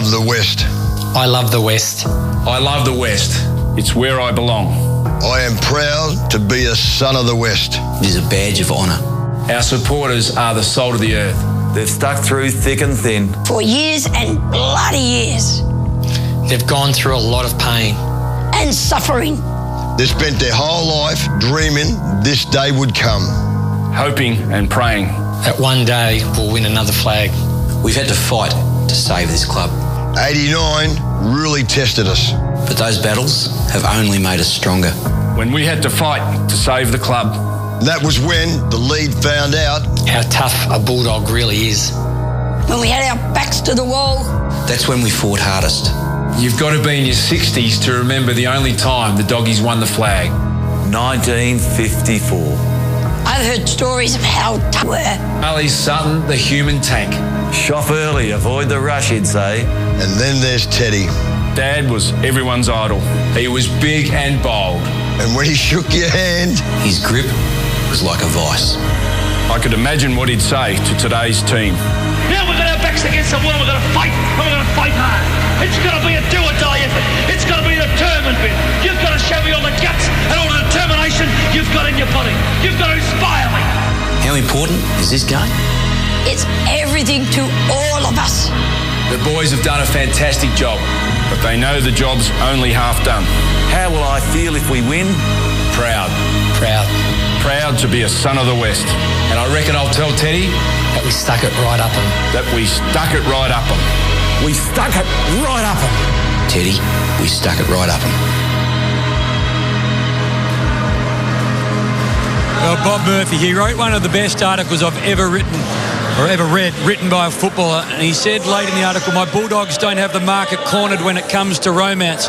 love the West. I love the West. I love the West. It's where I belong. I am proud to be a son of the West. It is a badge of honour. Our supporters are the salt of the earth. They've stuck through thick and thin. For years and bloody years. They've gone through a lot of pain. And suffering. They spent their whole life dreaming this day would come. Hoping and praying that one day we'll win another flag. We've had to fight to save this club. 89 really tested us. But those battles have only made us stronger. When we had to fight to save the club. That was when the league found out how tough a bulldog really is. When we had our backs to the wall. That's when we fought hardest. You've got to be in your 60s to remember the only time the Doggies won the flag. 1954. I've heard stories of how tough we were. Ali Sutton, the human tank. Shop early, avoid the rush, he'd say. And then there's Teddy. Dad was everyone's idol. He was big and bold. And when he shook your hand, his grip was like a vice. I could imagine what he'd say to today's team. Now we've got our backs against the wall, we're going to fight, and we're going to fight hard. It's going to be a do-or-die effort. It's going to be a determined bit. You've got to show me all the guts and all the determination you've got in your body. You've got to inspire me. How important is this game? It's everything to all of us. The boys have done a fantastic job, but they know the job's only half done. How will I feel if we win? Proud. Proud. Proud to be a son of the West. And I reckon I'll tell Teddy that we stuck it right up him. That we stuck it right up him. We stuck it right up him. Teddy, we stuck it right up him. Well, Bob Murphy, he wrote one of the best articles I've ever written, or ever read, written by a footballer. And he said late in the article, my Bulldogs don't have the market cornered when it comes to romance.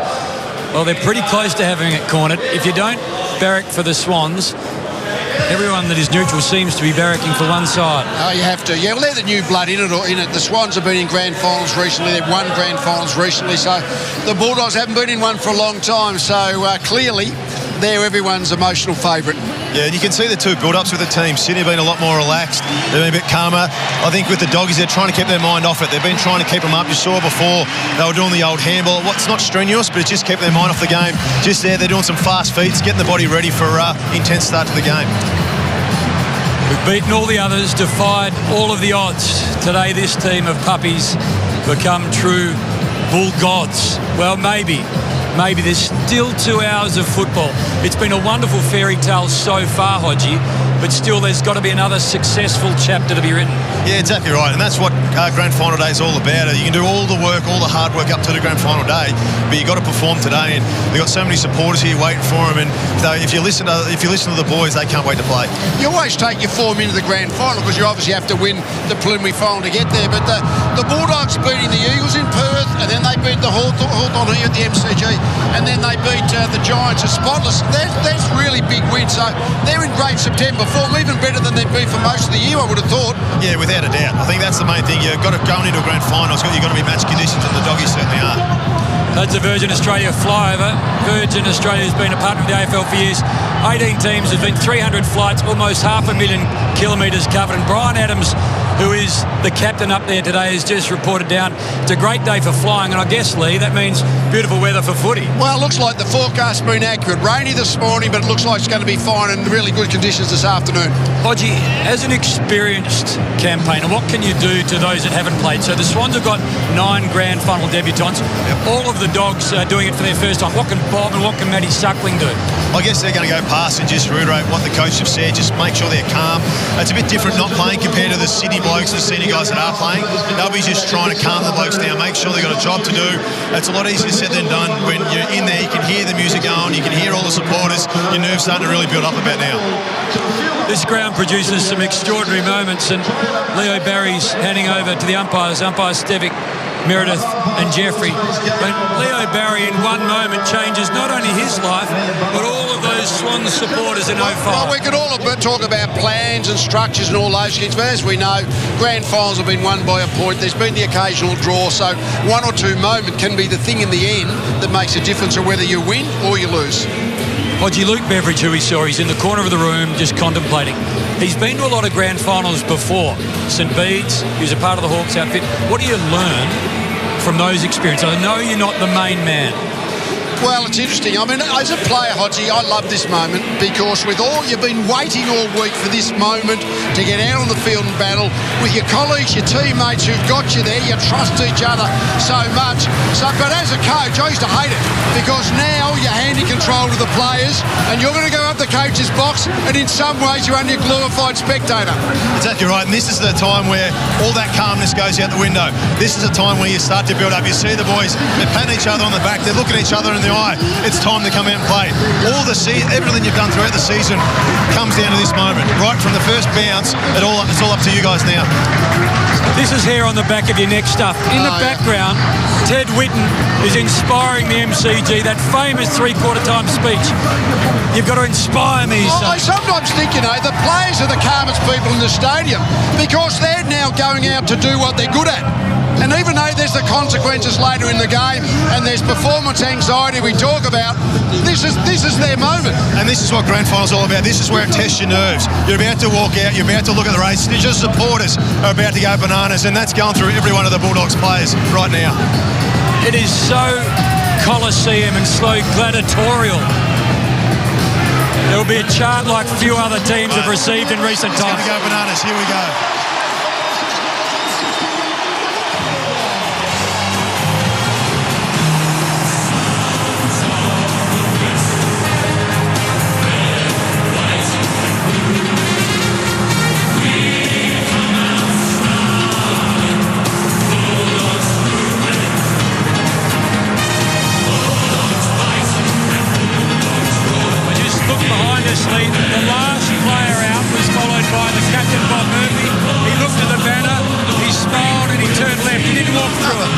Well, they're pretty close to having it cornered. If you don't barrack for the Swans, everyone that is neutral seems to be barracking for one side. Oh, you have to. Yeah, well, they're the new blood in it. The Swans have been in grand finals recently. They've won grand finals recently. So the Bulldogs haven't been in one for a long time. So clearly, they're everyone's emotional favourite. Yeah, and you can see the two build-ups with the team. Sydney have been a lot more relaxed. They've been a bit calmer. I think with the Doggies, they're trying to keep their mind off it. They've been trying to keep them up. You saw before they were doing the old handball. It's not strenuous, but it's just keeping their mind off the game. Just there, they're doing some fast feeds, getting the body ready for intense start to the game. We've beaten all the others, defied all of the odds. Today, this team of puppies become true bull gods. Well, maybe there's still 2 hours of football. It's been a wonderful fairy tale so far, Hodgie, but still there's got to be another successful chapter to be written. Yeah, exactly right, and that's what Grand Final Day is all about. You can do all the work, all the hard work up to the Grand Final Day, but you've got to perform today, and we've got so many supporters here waiting for them, and if you listen to the boys, they can't wait to play. You always take your form into the Grand Final because you obviously have to win the preliminary final to get there, but the Bulldogs beating the Eagles in Perth, and then they beat the Hawthorn here at the MCG, and then they beat the Giants at Spotless. That's really big win. So they're in great September form, even better than they've been for most of the year, I would have thought. Yeah, without a doubt. I think that's the main thing. You've got to go into a grand final. You've got to be match conditions, and the Doggies certainly are. That's a Virgin Australia flyover. Virgin Australia has been a partner of the AFL for years. 18 teams, there's been 300 flights, almost 500,000 kilometres covered. And Brian Adams, who is the captain up there today, has just reported down. It's a great day for flying, and I guess, Lee, that means beautiful weather for footy. Well, it looks like the forecast's been accurate. Rainy this morning, but it looks like it's going to be fine and really good conditions this afternoon. Hodgie, as an experienced campaigner, what can you do to those that haven't played? So the Swans have got 9 grand final debutants. Yep. All of the Dogs are doing it for their first time. What can Bob and what can Matty Suckling do? I guess they're going to go past and just reiterate what the coach have said, just make sure they're calm. It's a bit different not playing compared to the Sydney blokes and the senior guys that are playing. They'll be just trying to calm the blokes down, make sure they've got a job to do. It's a lot easier said than done. When you're in there, you can hear the music going, you can hear all the supporters, your nerves starting to really build up about now. This ground produces some extraordinary moments, and Leo Barry's handing over to the umpires, umpires Stevic, Meredith and Jeffrey. But Leo Barry in one moment changes not only his life, but all of those Swans supporters in 05. Well, we could all talk about plans and structures and all those things, but as we know, grand finals have been won by a point. There's been the occasional draw, so 1 or 2 moment can be the thing in the end that makes a difference of whether you win or you lose. Hodgie, Luke Beveridge, who we saw, he's in the corner of the room just contemplating. He's been to a lot of grand finals before. St Bede's, he was a part of the Hawks outfit. What do you learn from those experiences? I know you're not the main man. Well, it's interesting. I mean, as a player, Hodgie, I love this moment because you've been waiting all week for this moment to get out on the field and battle with your colleagues, your teammates who've got you there. You trust each other so much. But as a coach, I used to hate it because now you're handing control to the players and you're going to go up the coach's box and in some ways you're only a glorified spectator. Exactly right. And this is the time where all that calmness goes out the window. This is a time where you start to build up. You see the boys, they're patting each other on the back. They're looking at each other in the eye. It's time to come out and play. Everything you've done throughout the season comes down to this moment. Right from the first bounce, it's all up to you guys now. This is hair on the back of your neck stuff. In the background, Ted Whitten is inspiring the MCG, that famous three-quarter time speech. You've got to inspire me, son. I sometimes think, the players are the calmest people in the stadium because they're now going out to do what they're good at. And even though there's the consequences later in the game and there's performance anxiety we talk about, this is their moment. And this is what grand final's all about. This is where it tests your nerves. You're about to walk out, you're about to look at the race. Your supporters are about to go bananas, and that's going through every one of the Bulldogs players right now. It is so Colosseum and so gladiatorial. There will be a chant like few other teams have received in recent times. It's going to go bananas. Here we go. The last player out was followed by the captain, Bob Murphy. He looked at the banner, he smiled and he turned left. He didn't walk through it.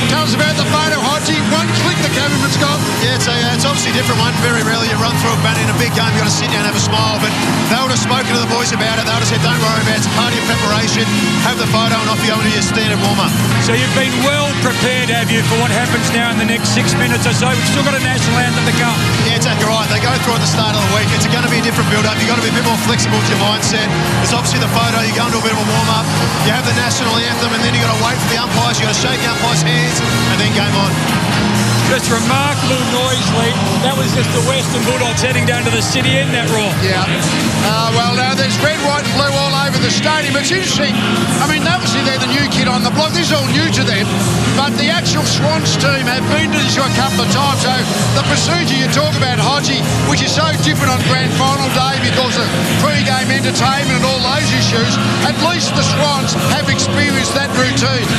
Tell us about the photo, Hodgie. One click the cameraman's got. Yeah, it's obviously a different one. Very rarely you run through a banner in a big game. You've got to sit down and have a smile. But they would have spoken to the boys about it. They would have said, don't worry about it. It's part of your preparation. Have the photo and off you go into your standard warm-up. So you've been well prepared, have you, for what happens now in the next 6 minutes or so? We've still got a national anthem to come. Yeah, exactly right. They go through at the start of the week. It's going to be a different build-up. You've got to be a bit more flexible with your mindset. There's obviously the photo. You go into a bit of a warm-up. You have the national anthem, and then you've got to wait for the umpires. You've got to shake the umpire's hands, and then game on. Just remarkable noise, Lee. That was just the Western Bulldogs heading down to the city end, that roar. Yeah. There's red, white and blue all over the stadium. It's interesting. I mean, obviously they're the new kid on the block. This is all new to them. But the actual Swans team have been to this a couple of times. So the procedure you talk about, Hodgie, which is so different on grand final day because of pre-game entertainment and all those issues, at least the Swans have experienced that routine.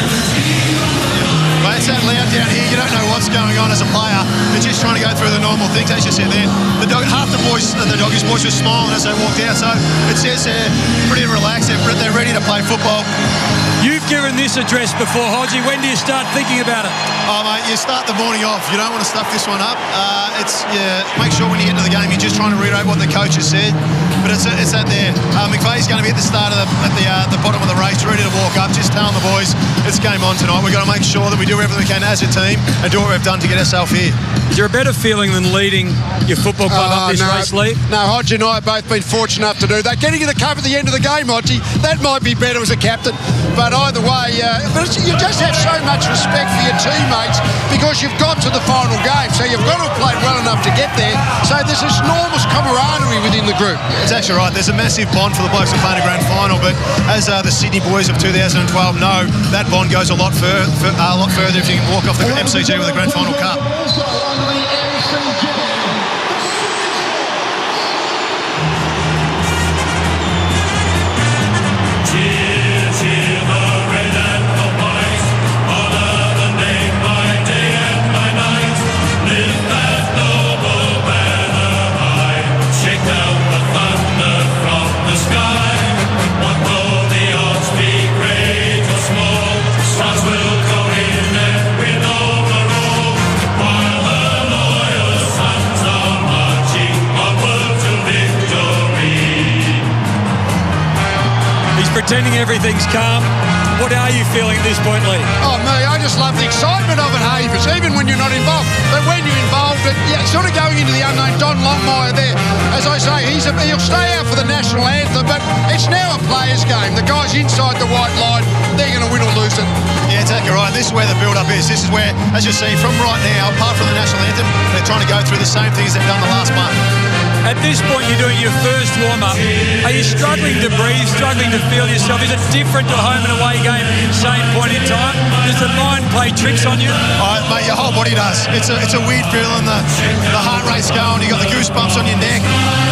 Mate, it's that loud down here. You don't know what's going on as a player. They're just trying to go through the normal things, as you said there. Half the boys, the Doggies boys were smiling as they walked out, so it says they're pretty relaxed. They're ready to play football. You've given this address before, Hodgie. When do you start thinking about it? Oh, mate, you start the morning off. You don't want to stuff this one up. Make sure when you get to the game, you're just trying to reiterate what the coach has said. But it's that there. McVeigh's going to be at the start of the bottom of the race, ready to walk up. Just telling the boys it's game on tonight. We've got to make sure that we do everything we can as a team and do what we've done to get ourselves here. Is there a better feeling than leading your football club up this race, Lee? No, Hodgie and I have both been fortunate enough to do that. Getting in the cup at the end of the game, Hodgie, that might be better as a captain. But either way, you just have so much respect for your teammates because you've got to the final game. So you've got to have played well enough to get there. So there's this enormous camaraderie within the group. It's actually right. There's a massive bond for the blokes that play in a grand final. But as the Sydney boys of 2012 know, that bond goes a lot further if you can walk off the MCG with a grand final cup. Pretending everything's calm. What are you feeling at this point, Lee? Oh, me, I just love the excitement of it, Havers, even when you're not involved. But when you're involved, sort of going into the unknown, Don Longmire there, as I say, he's he'll stay out for the national anthem, but it's now a player's game. The guys inside the white line, they're going to win or lose it. Yeah, exactly right. This is where the build-up is. This is where, as you see, from right now, apart from the national anthem, they're trying to go through the same things they've done the last month. At this point, you're doing your first warm-up. Are you struggling to breathe, struggling to feel yourself? Is it different to a home and away game, same point in time? Does the mind play tricks on you? Oh, mate, your whole body does. It's a weird feeling. The heart rate's going. You got the goosebumps on your neck.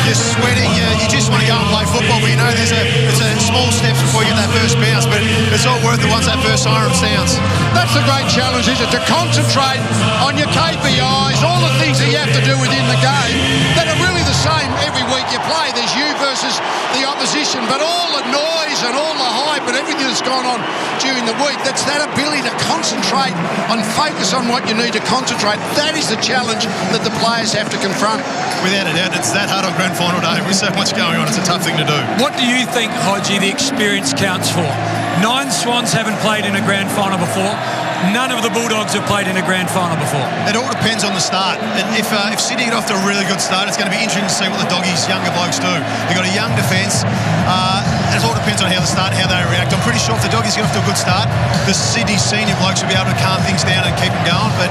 You're sweating. You just want to go and play football, but you know it's a small step before you get that first bounce, but it's all worth it once that first siren sounds. That's the great challenge, is it? To concentrate on your KPIs, all the things that you have to do within the game that are really the same every week you play. There's you versus the opposition, but all the noise and all the hype and everything that's gone on during the week, that's that ability to concentrate and focus on what you need to concentrate. That is the challenge that the players have to confront. Without a doubt, it's that hard on grand final day. With so much going on, it's a tough thing to do. What do you think, Hodgie, the experience counts for? 9 Swans haven't played in a grand final before. None of the Bulldogs have played in a grand final before. It all depends on the start. And if Sydney get off to a really good start, it's going to be interesting to see what the Doggies' younger blokes do. They've got a young defence. It all depends on how they start and how they react. I'm pretty sure if the Doggies get off to a good start, the Sydney senior blokes will be able to calm things down and keep them going. But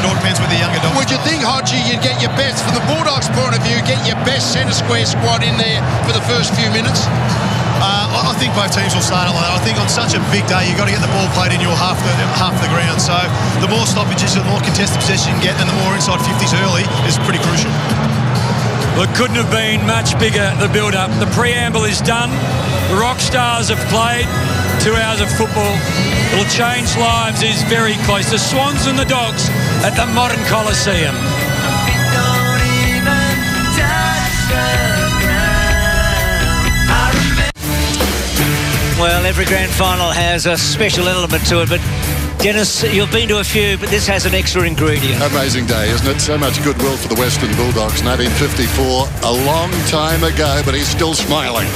it all depends with the younger Doggies. Would you think, Hodgie, you'd get your best, from the Bulldogs' point of view, get your best centre square squad in there for the first few minutes? I think both teams will start it like that. I think on such a big day, you've got to get the ball played in your half the ground. So the more stoppages, the more contested possession you get, and the more inside 50s early is pretty crucial. Well, it couldn't have been much bigger, the build-up. The preamble is done. The rock stars have played 2 hours of football. It'll change lives is very close. The Swans and the Dogs at the modern Coliseum. Well, every grand final has a special element to it, but Dennis, you've been to a few, but this has an extra ingredient. Amazing day, isn't it? So much goodwill for the Western Bulldogs. 1954, a long time ago, but he's still smiling.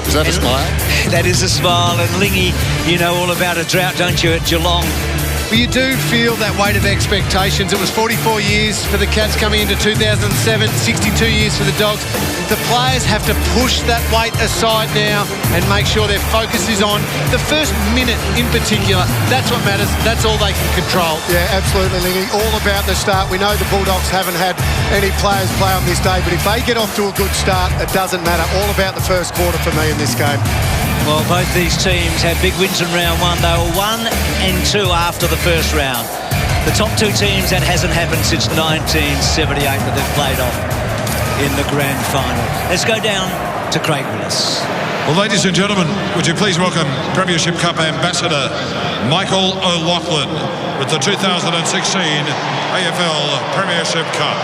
Is that a smile? That is a smile. And Lingy, you know all about a drought, don't you, at Geelong? But you do feel that weight of expectations. It was 44 years for the Cats coming into 2007, 62 years for the Dogs. The players have to push that weight aside now and make sure their focus is on the first minute in particular. That's what matters. That's all they can control. Yeah, absolutely, Lingy. All about the start. We know the Bulldogs haven't had any players play on this day, but if they get off to a good start, it doesn't matter. All about the first quarter for me in this game. Well, both these teams had big wins in round one. They were 1 and 2 after the first round. The top 2 teams, that hasn't happened since 1978 that they've played off in the grand final. Let's go down to Craig Willis. Well, ladies and gentlemen, would you please welcome Premiership Cup Ambassador Michael O'Loughlin with the 2016 AFL Premiership Cup.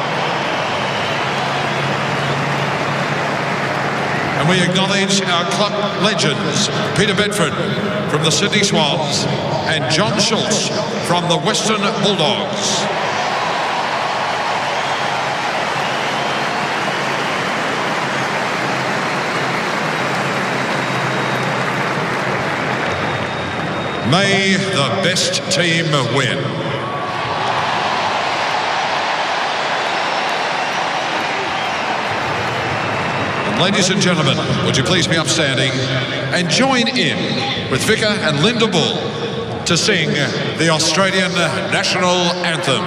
And we acknowledge our club legends, Peter Bedford from the Sydney Swans and John Schultz from the Western Bulldogs. May the best team win. Ladies and gentlemen, would you please be upstanding and join in with Vicar and Linda Bull to sing the Australian National Anthem.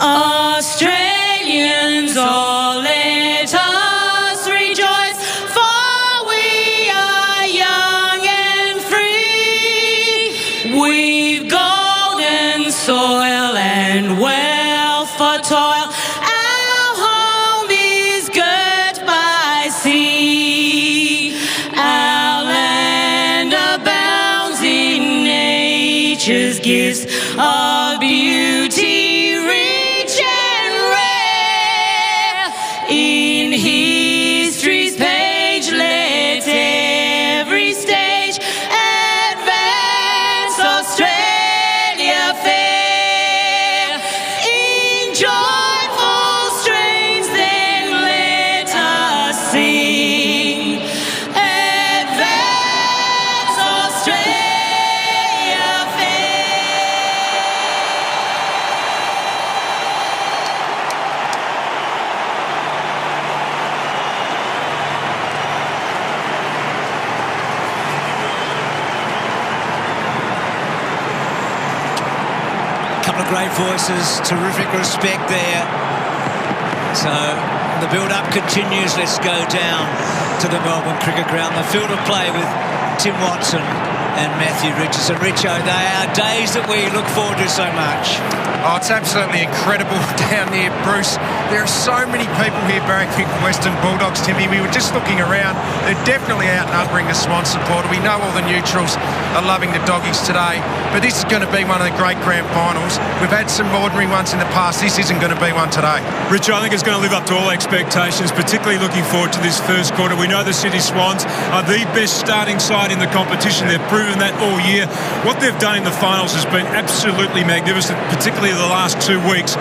Australians, all let us rejoice, for we are young and free. We've golden soil and wealth for toil. Gifts of beauty, rich and rare. In history's page, let every stage advance Australia fair. In joyful strains, then let us sing. Advance Australia. of great voices, terrific respect there. So the build-up continues. Let's go down to the Melbourne Cricket Ground. The field of play with Tim Watson and Matthew Richardson. Richo, they are days that we look forward to so much. Oh, it's absolutely incredible down there, Bruce. There are so many people here barracking for Western Bulldogs, Timmy. We were just looking around. They're definitely outnumbering the Swan supporter. We know all the neutrals are loving the Doggies today, but this is going to be one of the great grand finals. We've had some ordinary ones in the past. This isn't going to be one today. Rich, I think it's going to live up to all expectations, particularly looking forward to this first quarter. We know the City Swans are the best starting side in the competition. They've proven that all year. What they've done in the finals has been absolutely magnificent, particularly the last 2 weeks.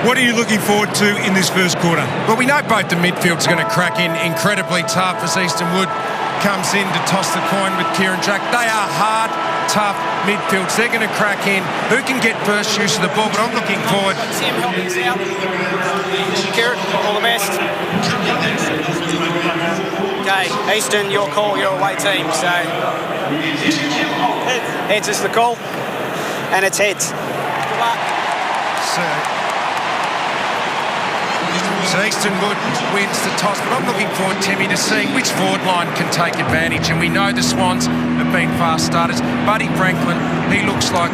What are you looking forward to in this first quarter? Well, we know both the midfields are going to crack in incredibly tough as Easton Wood comes in to toss the coin with Kieran Jack. They are hard, tough midfields. They're going to crack in. Who can get first use of the ball? But I'm looking forward. Sam, help us out. Kieran, all the best. Okay, Easton, your call, your away team. So heads is the call, and it's heads. Good luck. So Easton Wood wins the toss, but I'm looking forward, Timmy, to seeing which forward line can take advantage. And we know the Swans have been fast starters. Buddy Franklin, he looks like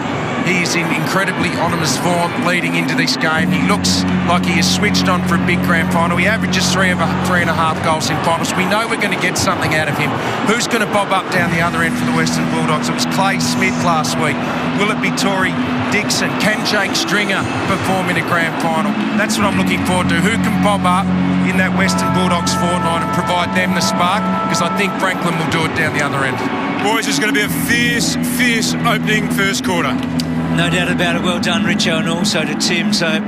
he is in incredibly ominous form leading into this game. He looks like he is switched on for a big grand final. He averages 3.5 goals in finals. We know we're going to get something out of him. Who's going to bob up down the other end for the Western Bulldogs? It was Clay Smith last week. Will it be Tory Dixon? Can Jake Stringer perform in a grand final? That's what I'm looking forward to. Who can bob up in that Western Bulldogs forward line and provide them the spark? Because I think Franklin will do it down the other end. Boys, it's going to be a fierce opening first quarter. No doubt about it. Well done, Richo, and also to Tim. So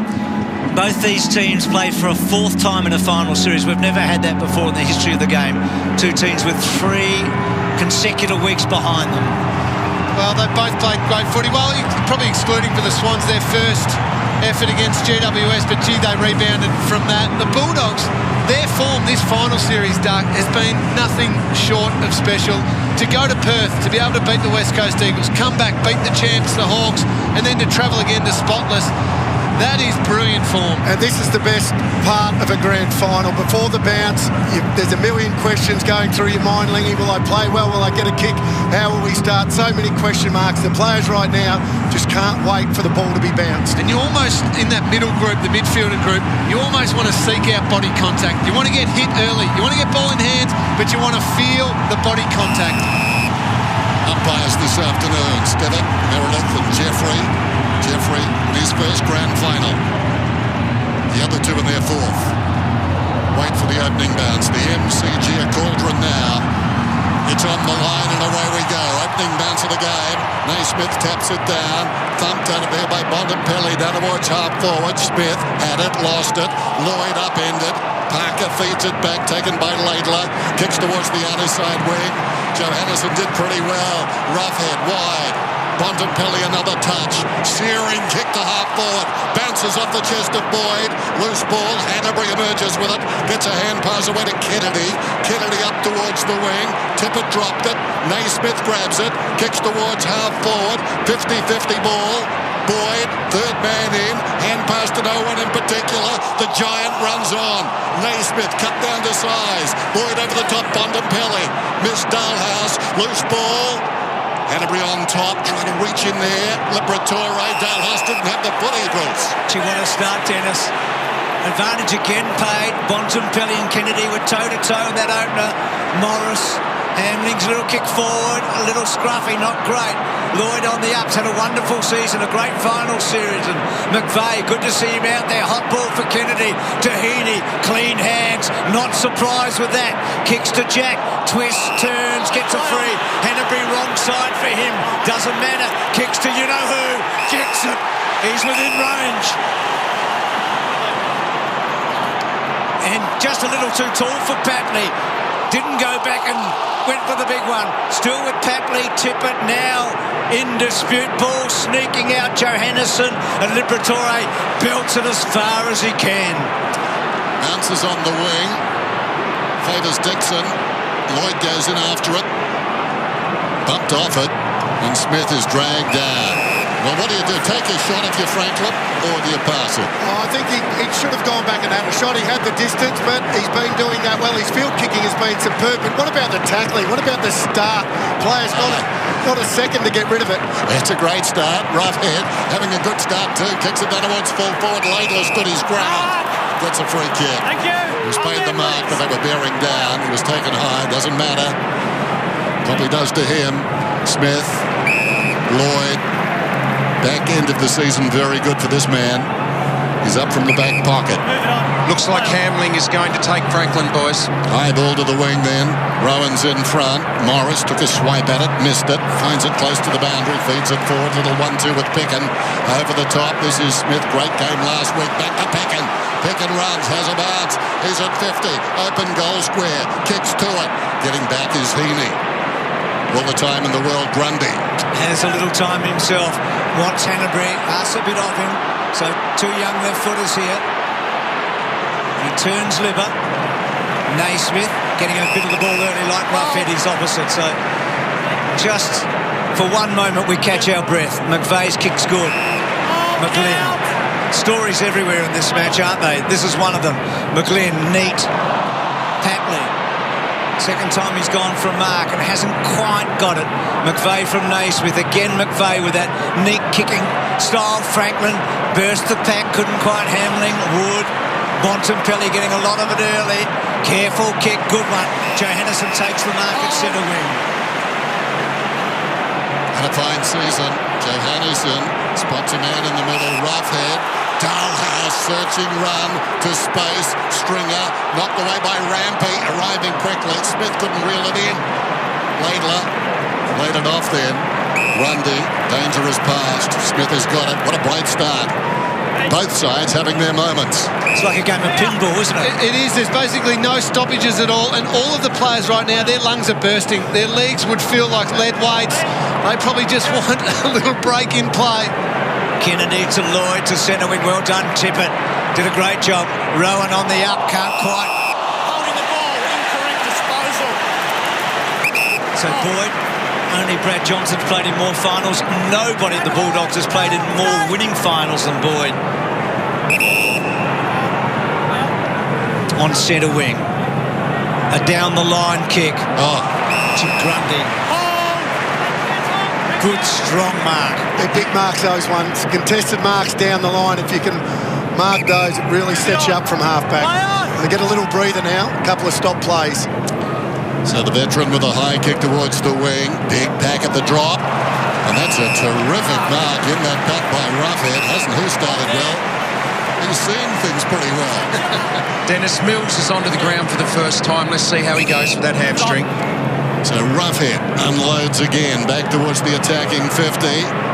both these teams played for a 4th time in a final series. We've never had that before in the history of the game. 2 teams with 3 consecutive weeks behind them. Well, they both played great footy. Well, probably excluding for the Swans their first effort against GWS, but gee, they rebounded from that. The Bulldogs, their form this final series, Doug, has been nothing short of special. To go to Perth, to be able to beat the West Coast Eagles, come back, beat the champs, the Hawks, and then to travel again to Spotless, that is brilliant form. And this is the best part of a grand final. Before the bounce, there's a million questions going through your mind. Lingy, will I play well? Will I get a kick? How will we start? So many question marks. The players right now just can't wait for the ball to be bounced. And you almost, in that middle group, the midfielder group, you almost want to seek out body contact. You want to get hit early. You want to get ball in hands, but you want to feel the body contact. Umpires this afternoon, Stevitt, Meredith and Jeffrey in his first grand final. The other 2 in their 4th. Wait for the opening bounce. The MCG at Cauldron now. It's on the line and away we go. Opening bounce of the game. Naismith taps it down. Thumped out of there by Bontempelli down towards half forward. Smith had it, lost it. Lloyd upended. Parker feeds it back, taken by Laidler. Kicks towards the outer side wing. Johannesson did pretty well. Roughhead wide. Bontempelli another touch. Searing kick to half forward. Bounces off the chest of Boyd. Loose ball. Hanbury emerges with it. Gets a hand pass away to Kennedy. Kennedy up towards the wing. Tippett dropped it. Naismith grabs it. Kicks towards half forward. 50-50 ball. Boyd, 3rd man in. Hand pass to no one in particular. The Giant runs on. Naismith cut down to size. Boyd over the top. Bontempelli. Missed Dalhouse. Loose ball. Hanbury on top, trying to reach in there. Liberatore, Dalhouse didn't have the footy, Bruce. Do you want to start, Dennis? Advantage again paid. Bontempelli and Kennedy were toe-to-toe in that opener. Morris, Hamling's little kick forward, a little scruffy, not great. Lloyd on the ups, had a wonderful season, a great final series. And McVeigh, good to see him out there. Hot ball for Kennedy. Tahini, clean hands, not surprised with that. Kicks to Jack, twists, turns, gets a free. Hanbury wrong side for him, doesn't matter. Kicks to you-know-who, gets it. He's within range. And just a little too tall for Papley. Didn't go back and went for the big one. Still with Papley, Tippett now in dispute. Ball sneaking out. Johannesson and Liberatore belts it as far as he can. Bounces on the wing. Favours Dixon. Lloyd goes in after it. Bumped off it. And Smith is dragged down. Well, what do you do? Take a shot if you're Franklin, or do you pass it? Oh, I think he should have gone back and had a shot. He had the distance, but he's been doing that well. His field kicking has been superb. But what about the tackling? What about the start? Players not a second to get rid of it. It's a great start. Roughhead having a good start too. Kicks it down towards full forward. Laidler stood his ground. Gets a free kick. Thank you. He was paid the mark, but they were bearing down. He was taken high. Doesn't matter. Probably does to him. Smith, Lloyd. Back end of the season, very good for this man. He's up from the back pocket. Looks like Hamling is going to take Franklin, boys. High ball to the wing then. Rowan's in front. Morris took a swipe at it, missed it, finds it close to the boundary, feeds it forward. Little 1-2 with Picken. Over the top, this is Smith. Great game last week. Back to Picken. Picken runs, has a bounce. He's at 50. Open goal square. Kicks to it. Getting back is Heaney. All the time in the world, Grundy. Has a little time himself. Wants Hanbury. Asks a bit of him. So 2 young left footers here. He turns liver. Naismith getting a bit of the ball early like Roughhead, his opposite. So just for one moment we catch our breath. McVeigh's kick's good. McGlynn. Stories everywhere in this match, aren't they? This is one of them. McGlynn, neat. Patley. Second time he's gone from mark and hasn't quite got it. McVeigh from Naismith. Again McVeigh with that neat kicking style. Franklin burst the pack, couldn't quite. Hamling, Wood, Bontempelli getting a lot of it early. Careful kick, good one. Johannesson takes the mark at centre wing. And a fine season. Johannesson spots a man in the middle. Roughhead. Dalhouse searching run to space. Stringer knocked away by Rampy, arriving quickly. Smith couldn't reel it in. Laidler laid it off then. Grundy, dangerous pass. Smith has got it. What a bright start. Both sides having their moments. It's like a game of pinball, isn't it? It is. There's basically no stoppages at all, and all of the players right now, their lungs are bursting. Their legs would feel like lead weights. They probably just want a little break in play. Kennedy to Lloyd to centre wing. Well done, Tippett. Did a great job. Rowan on the up, can't quite. Holding the ball, incorrect disposal. So Boyd, only Brad Johnson's played in more finals. Nobody at the Bulldogs has played in more winning finals than Boyd. On centre wing. A down the line kick. To Grundy. Good strong mark. They're big marks, those ones. Contested marks down the line. If you can mark those, it really sets you up from half-back. They get a little breather now. A couple of stop plays. So the veteran with a high kick towards the wing. Big pack at the drop. And that's a terrific mark in that back by Roughhead. Hasn't he started well? He's seen things pretty well. Dennis Mills is onto the ground for the first time. Let's see how he goes for that hamstring. So Roughhead unloads again back towards the attacking 50.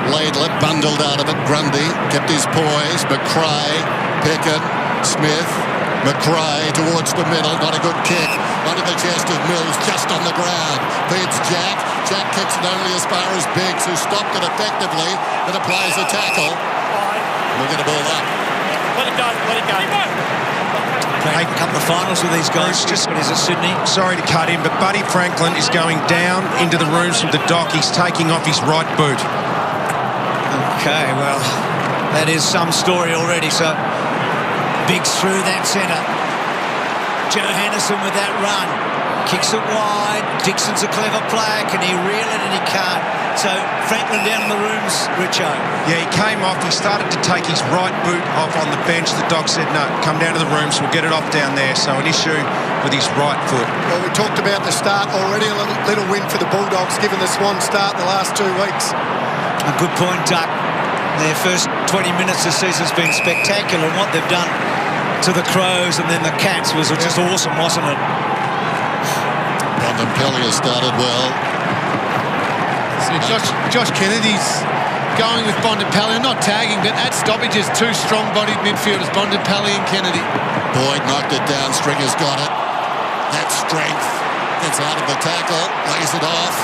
Laidler bundled out of it. Grundy kept his poise. McRae, Pickett, Smith, McRae towards the middle. Not a good kick. Onto the chest of Mills, just on the ground. Feeds Jack. Jack kicks it only as far as Biggs, who stopped it effectively and applies a tackle. We'll get a ball up. Let it go, let it go. Played a couple of finals with these guys. Just is it Sydney? Sorry to cut in, but Buddy Franklin is going down into the rooms from the dock. He's taking off his right boot. Okay, well, that is some story already. So, Biggs through that centre. Johannesson with that run. Kicks it wide. Dixon's a clever player. Can he reel it? And he can't. So, Franklin down in the rooms, Richo. Yeah, he came off. He started to take his right boot off on the bench. The dog said, no, come down to the rooms. We'll get it off down there. So, an issue with his right foot. Well, we talked about the start already. A little win for the Bulldogs, given the Swan start the last 2 weeks. A good point, Duck. Their first 20 minutes this season's been spectacular. And what they've done to the Crows and then the Cats was just awesome, wasn't it? Bontempelli has started well. So Josh Kennedy's going with Bontempelli. Not tagging, but at stoppages, 2 strong-bodied midfielders, Bontempelli and Kennedy. Boyd knocked it down. Stringer's got it. That strength gets out of the tackle, lays it off.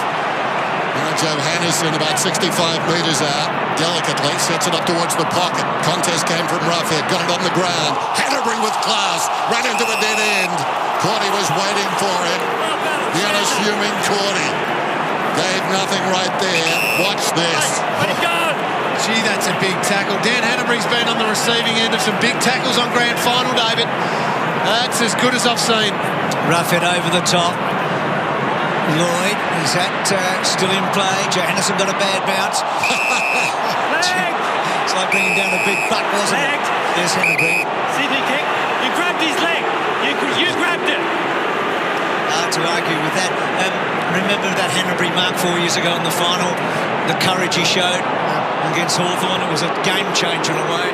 Johannesson about 65 metres out, delicately sets it up towards the pocket. Contest came from Roughhead, got it on the ground. Hanbury with class, ran into a dead end. Cordy was waiting for him. The unassuming Cordy gave nothing right there. Watch this. Let it go. Gee, that's a big tackle. Dan Hanbury's been on the receiving end of some big tackles on grand final, David. That's as good as I've seen. Rough it over the top. Lloyd, is that still in play? Johannesson got a bad bounce. It's like bringing down a big buck, wasn't it? There's Hanbury. Sydney kick. You grabbed his leg. You grabbed it. Hard to argue with that. Remember that Hanbury mark 4 years ago in the final? The courage he showed against Hawthorn. It was a game changer in a way.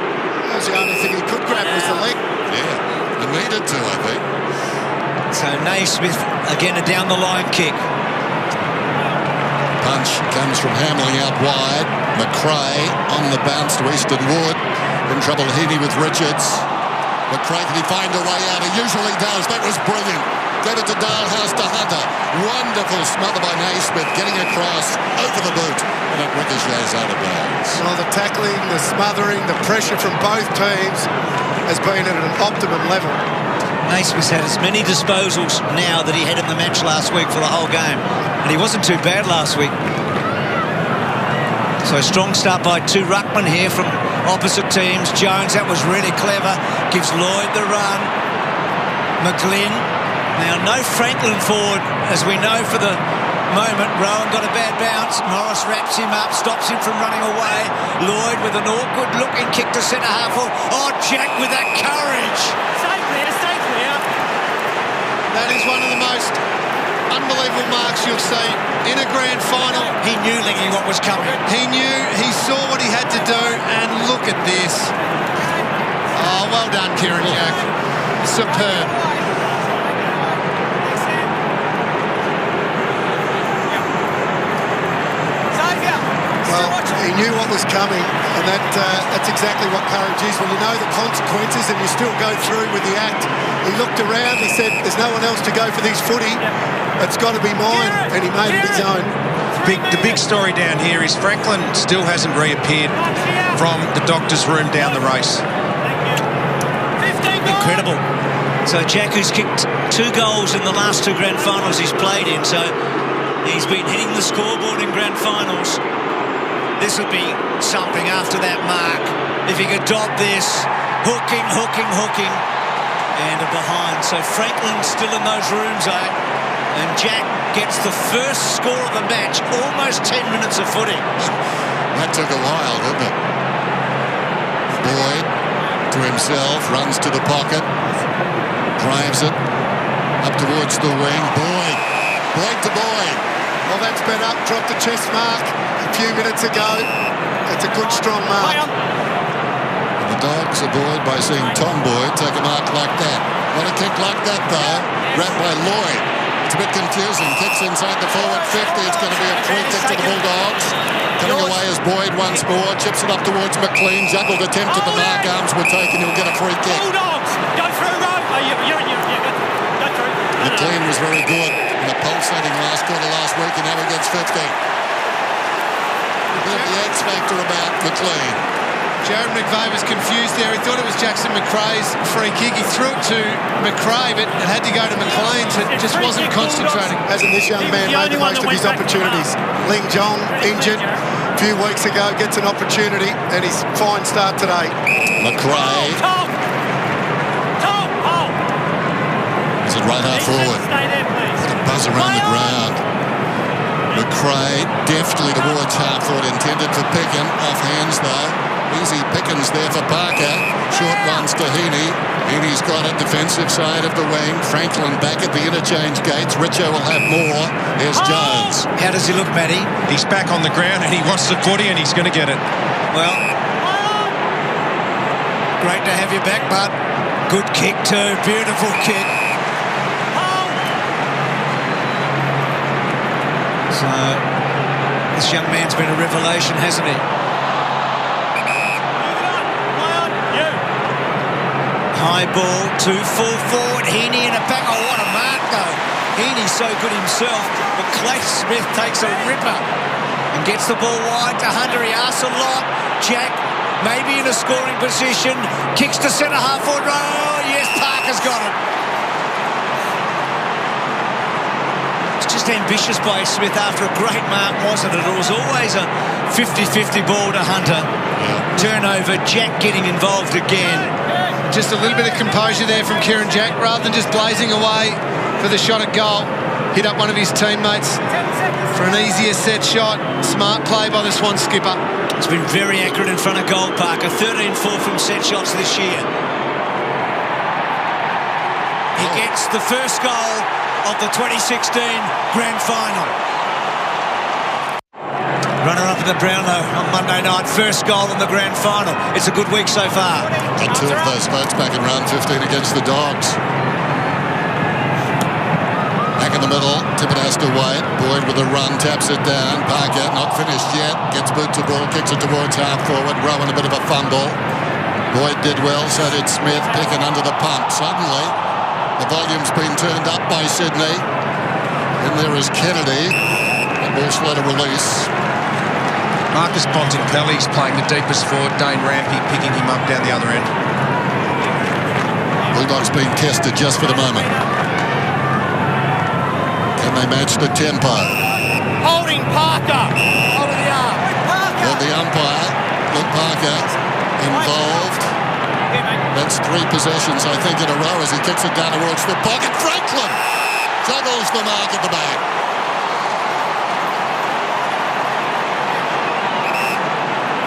That was the only thing he could grab was the leg. Yeah, he needed to, I think. So Naismith, again, a down-the-line kick. Punch comes from Hamling out wide. McRae on the bounce to Easton Wood. In trouble, Heaney with Richards. McRae, can he find a way out? He usually does. That was brilliant. Gave it to Dalhouse to Hunter. Wonderful smother by Naismith, getting across over the boot, and it ricochets out of bounds. Well, the tackling, the smothering, the pressure from both teams has been at an optimum level. Naismith's had as many disposals now that he had in the match last week for the whole game, and he wasn't too bad last week. So a strong start by two ruckmen here from opposite teams. Jones, that was really clever, gives Lloyd the run. McGlynn. Now, no Franklin forward, as we know for the moment. Rowan got a bad bounce. Morris wraps him up, stops him from running away. Lloyd with an awkward-looking kick to centre half. Oh, Jack with that courage. Stay clear. That is one of the most unbelievable marks you'll see in a grand final. He knew, Lingy, what was coming. He knew, he saw what he had to do, and look at this. Oh, well done, Kieran Jack. Superb. He knew what was coming, and that's exactly what courage is. When you know the consequences and you still go through with the act. He looked around, he said, there's no one else to go for this footy. It's got to be mine, and he made it his own. The big story down here is Franklin still hasn't reappeared from the doctor's room down the race. Incredible. So Jack, who's kicked 2 goals in the last 2 grand finals he's played in, so he's been hitting the scoreboard in grand finals. This would be something after that mark. If he could dot this, hooking, and a behind. So Franklin's still in those rooms, and Jack gets the first score of the match, almost 10 minutes of footy. That took a while, didn't it? Boyd to himself, runs to the pocket, drives it up towards the wing. Boyd to Boyd. Well, that's been up, dropped the chest mark a few minutes ago. It's a good, strong mark. And the Dogs are buoyed by seeing Tom Boyd take a mark like that. Not a kick like that, though. Grabbed by Lloyd. It's a bit confusing. Kicks inside the forward 50. It's going to be a free kick to the Bulldogs. Coming away as Boyd once more. Chips it up towards McLean. Juggled attempt at the mark. Arms were taken. He'll get a free kick. Bulldogs, go through, Rowe. Go through. McLean was very good in the pulsating last quarter last week, and now he gets 50. A bit of the X factor about McLean. Jared McVeigh was confused there. He thought it was Jackson McRae's free kick. He threw it to McRae, but it had to go to McLean, so it just wasn't concentrating. Hasn't this young man made the most of his opportunities? Ling Jong, injured a few weeks ago, gets an opportunity, and his fine start today. McRae. Is it right half forward? What a buzz around the ground. McRae deftly towards half forward, intended for Picken. Off hands, though. Easy pickings there for Parker. Short ones to Heaney. Heaney's got it, defensive side of the wing. Franklin back at the interchange gates. Richo will have more. There's Jones. How does he look, Matty? He's back on the ground and he wants the footy and he's going to get it. Well, great to have you back, bud. Good kick too. Beautiful kick. So, this young man's been a revelation, hasn't he? High ball, 2 full forward. Heaney in a back. Oh, what a mark, though. Heaney's so good himself, but Clay Smith takes a ripper and gets the ball wide to Hunter. He asks a lot. Jack, maybe in a scoring position, kicks to centre half forward. Oh, yes, Parker's got it. It's almost ambitious by Smith after a great mark, wasn't it? It was always a 50-50 ball to Hunter. Turnover, Jack getting involved again. Just a little bit of composure there from Kieran Jack, rather than just blazing away for the shot at goal. Hit up one of his teammates for an easier set shot. Smart play by the Swans skipper. It's been very accurate in front of goal, Parker. 13-4 from set shots this year. He gets the first goal of the 2016 Grand Final. Runner-up in the Brownlow on Monday night. First goal in the Grand Final. It's a good week so far. And two of those votes back in round 15 against the Dogs. Back in the middle, Tippett has to wait. Boyd with a run, taps it down. Parker, not finished yet. Gets boot to ball, kicks it towards half forward. Rowan a bit of a fumble. Boyd did well, so did Smith. Picking under the pump. Suddenly, the volume's been turned up by Sydney. And there is Kennedy. The ball slow to release. Marcus Bontempelli's playing the deepest forward. Dane Rampy picking him up down the other end. Bulldogs being tested just for the moment. Can they match the tempo? Holding Parker over the arm. Well, the umpire, Luke Parker, involved. That's 3 possessions, I think, in a row as he kicks it down towards the pocket. Franklin juggles the mark at the back.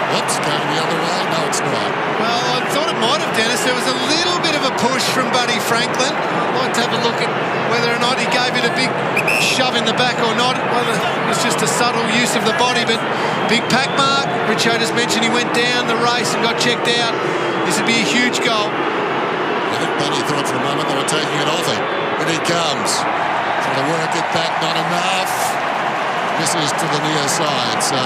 Whoops, going the other way. No, it's not. Well, I thought it might have, Dennis. There was a little bit of a push from Buddy Franklin. I'd like to have a look at whether or not he gave it a big shove in the back or not. Well, it was just a subtle use of the body, but big pack mark. Richo just mentioned he went down the race and got checked out. This would be a huge goal. I think Buddy thought for a moment they were taking it off him. And he comes. Trying to work it back, not enough. Misses to the near side, so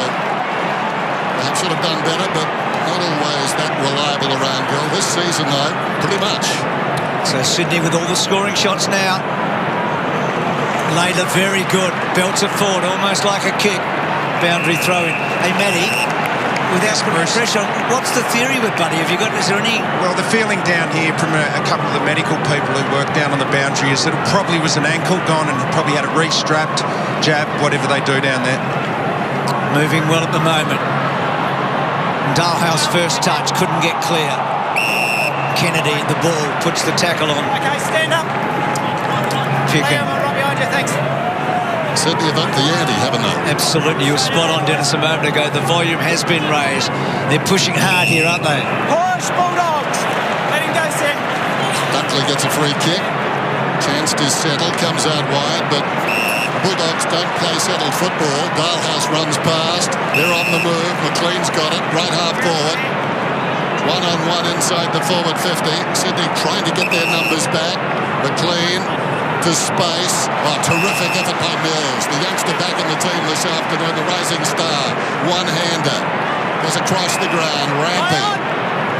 perhaps should have done better, but not always that reliable around goal. This season, though, pretty much. So Sydney with all the scoring shots now. Layla very good. Belts it forward, almost like a kick. Boundary throwing. Hey, Matty, without putting pressure on, what's the theory with Buddy? Have you got, is there any? Well, the feeling down here from a couple of the medical people who work down on the boundary is that it probably was an ankle gone and he probably had it re-strapped, jab, whatever they do down there. Moving well at the moment. Dalhouse first touch, couldn't get clear. Kennedy, the ball, puts the tackle on. Okay, stand up. Picken. Right behind you, thanks. Sydney have upped the ante, haven't they? Absolutely, you were spot on, Dennis, a moment ago. The volume has been raised. They're pushing hard here, aren't they? Push, Bulldogs. Let him go, Sid. Buckley gets a free kick. Chance to settle, comes out wide, but Bulldogs don't play settled football. Dalhouse runs past. They're on the move. McLean's got it. Right half forward. 1-on-1 inside the forward 50. Sydney trying to get their numbers back. McLean to space. Oh, terrific effort by Mills. The youngster back in the team this afternoon. The rising star. One-hander. Goes across the ground. Rampy.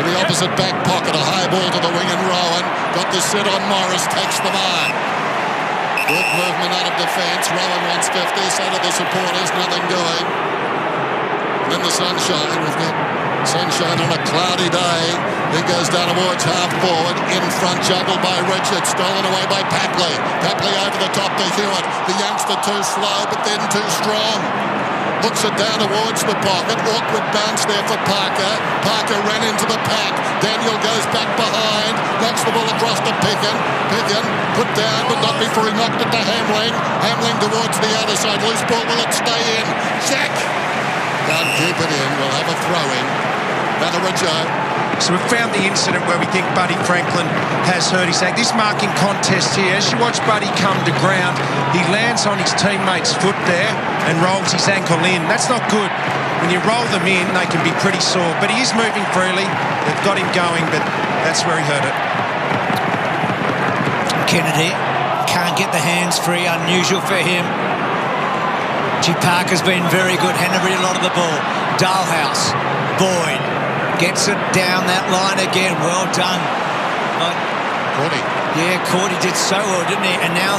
In the opposite back pocket. A high ball to the wing and Rowan. Got the sit on Morris. Takes the mark. Good movement out of defence. Rowan wants 50, so do the supporters. Nothing doing. And then the sunshine. We've got sunshine on a cloudy day. Then goes down towards half forward. In front, juggled by Richards. Stolen away by Papley. Papley over the top to Hewitt. The youngster too slow, but then too strong. Hooks it down towards the pocket. Awkward bounce there for Parker. Parker ran into the pack. Daniel goes back behind. Knocks the ball across to Picken. Picken put down, but not before he knocked it to Hamling. Hamling towards the outer side. Loose ball. Will it stay in? Jack can't keep it in. We'll have a throw-in. Richo. So we've found the incident where we think Buddy Franklin has hurt his ankle. This marking contest here, as you watch Buddy come to ground, he lands on his teammate's foot there and rolls his ankle in. That's not good. When you roll them in, they can be pretty sore. But he is moving freely. They've got him going, but that's where he hurt it. Kennedy can't get the hands free. Unusual for him. G. Parker's been very good. Henry a lot of the ball. Dalhouse. Boyd. Gets it down that line again. Well done. Cordy. Yeah, Cordy did so well, didn't he? And now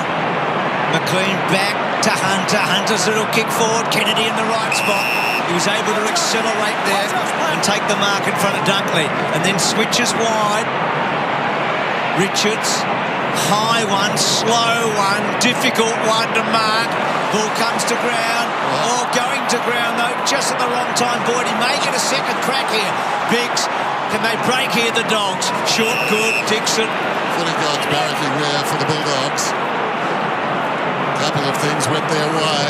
McLean back to Hunter. Hunter's little kick forward. Kennedy in the right spot. He was able to accelerate there and take the mark in front of Dunkley. And then switches wide. Richards High one, slow one, difficult one to mark. Ball comes to ground, or going to ground though, just at the wrong time. Boyd, he may get a second crack here. Biggs, can they break here, the Dogs? Short, good, Dixon. Footy Gods barracking there for the Bulldogs. Couple of things went their way.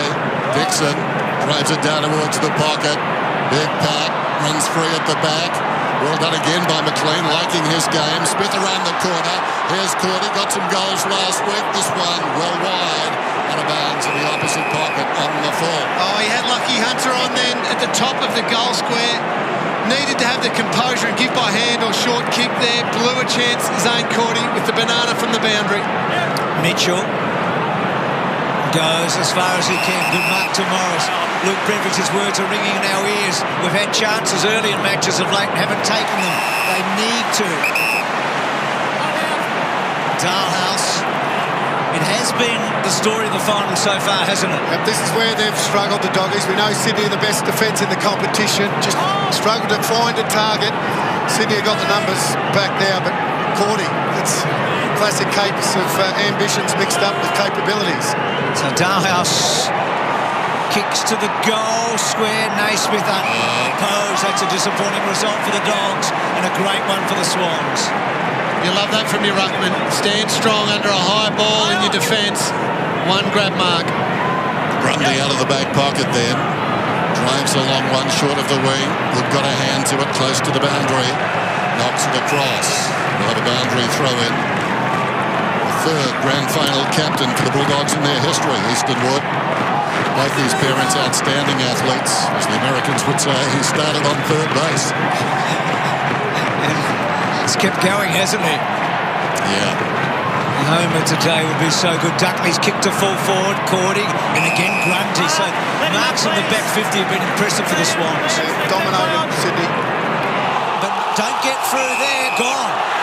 Dixon drives it down towards the pocket. Big Pat runs free at the back. Well done again by McLean, liking his game. Smith around the corner. Here's Cordy, got some goals last week. This one well wide, out of bounds in the opposite pocket on the full. Oh, he had Lucky Hunter on then at the top of the goal square. Needed to have the composure and give by hand or short kick there. Blew a chance, Zane Cordy, with the banana from the boundary. Mitchell goes as far as he can. Good mark to Morris. Luke Beveridge's words are ringing in our ears. We've had chances early in matches of late and haven't taken them. They need to. Dalhouse. It has been the story of the final so far, hasn't it? Yep, this is where they've struggled, the Doggies. We know Sydney are the best defence in the competition. Just struggled to find a target. Sydney have got the numbers back now, but Cordy, it's classic case of ambitions mixed up with capabilities. So Dalhouse kicks to the goal square. Naismith unopposed. That's a disappointing result for the Dogs and a great one for the Swans. You love that from your ruckman. Stand strong under a high ball in your defence. One grab mark. Grundy out of the back pocket then. Drives along one short of the wing. Wood got a hand to it close to the boundary. Knocks it across. We'll have a boundary throw in. The third grand final captain for the Bulldogs in their history, Easton Wood. Both these parents outstanding athletes. As the Americans would say, he started on third base. He's kept going, hasn't he? Yeah. The homer today would be so good. Duckley's kicked to full forward, Cordy, and again Grundy. So marks in the back 50 have been impressive for the Swans. Dominated Sydney. But don't get through there, gone.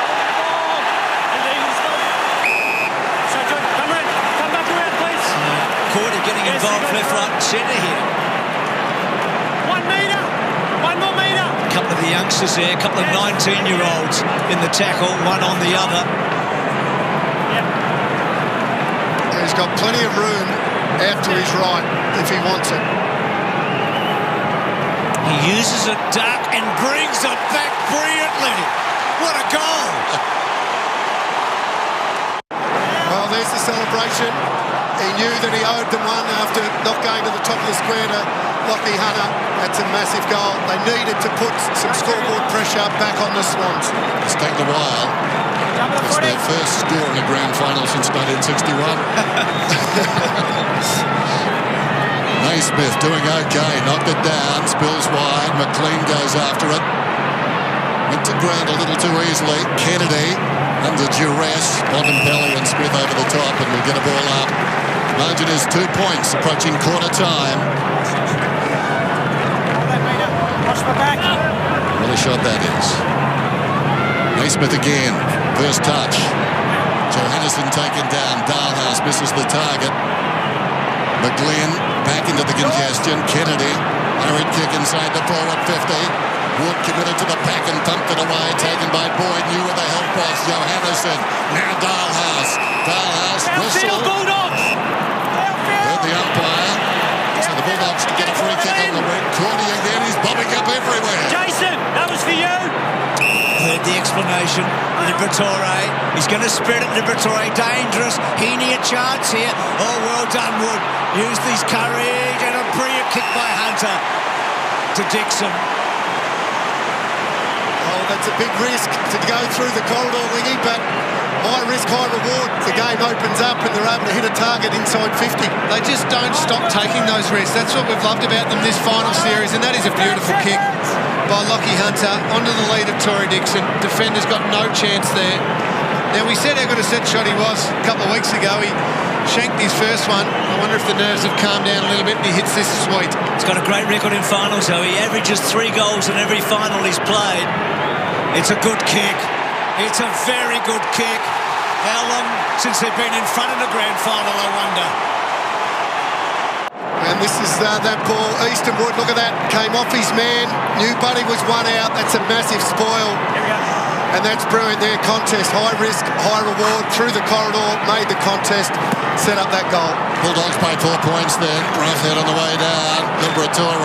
Cordy getting involved left, right and centre here. 1 metre! 1 more metre! A couple of the youngsters there, a couple of 19-year-olds in the tackle, one on the other. He's got plenty of room out to his right if he wants it. He uses a duck and brings it back brilliantly. What a goal! Well, there's the celebration. He knew that he owed them one after not going to the top of the square to Lockie Hunter. That's a massive goal. They needed to put some scoreboard pressure back on the Swans. It's taken a while. It's their first score in a grand final since 1961. Naismith doing okay. Knocked it down. Spills wide. McLean goes after it. Went to ground a little too easily. Kennedy under duress. Bontempelli and Smith over the top and will get a ball up. Margin is 2 points approaching quarter time. What a shot that is. Naismith again. First touch. Johannesson taken down. Dalhouse misses the target. McGlynn back into the congestion. Kennedy. Hurried kick inside the forward 50. Wood committed to the pack and thumped it away. Taken by Boyd. Knew where the help was. Johannesson. Now Dalhouse. Dalhouse whistle. Heard the umpire. So the Bulldogs to get a free kick on the wing. Cordy again. He's bobbing up everywhere. Jason, that was for you. Heard the explanation. Liberatore. He's going to spread it. Liberatore. Dangerous. Heaney a chance here. Oh, well done, Wood. Used his courage and a brilliant kick by Hunter to Dixon. Oh, that's a big risk to go through the corridor, Lingy, but high risk, high reward. The game opens up and they're able to hit a target inside 50. They just don't stop taking those risks. That's what we've loved about them this final series, and that is a beautiful kick by Lockie Hunter onto the lead of Tory Dixon. Defender's got no chance there. Now, we said how good a set shot he was a couple of weeks ago. He shanked his first one. I wonder if the nerves have calmed down a little bit and he hits this sweet. He's got a great record in finals, though. He averages 3 goals in every final he's played. It's a good kick. It's a very good kick. How long since they've been in front of the grand final, I wonder? And this is that ball. Easton Wood, look at that. Came off his man. Knew Buddy was one out. That's a massive spoil. and that's brilliant there. Contest, high risk, high reward, through the corridor, made the contest, set up that goal. Bulldogs by 4 points then. Roughhead on the way down. Liberatore,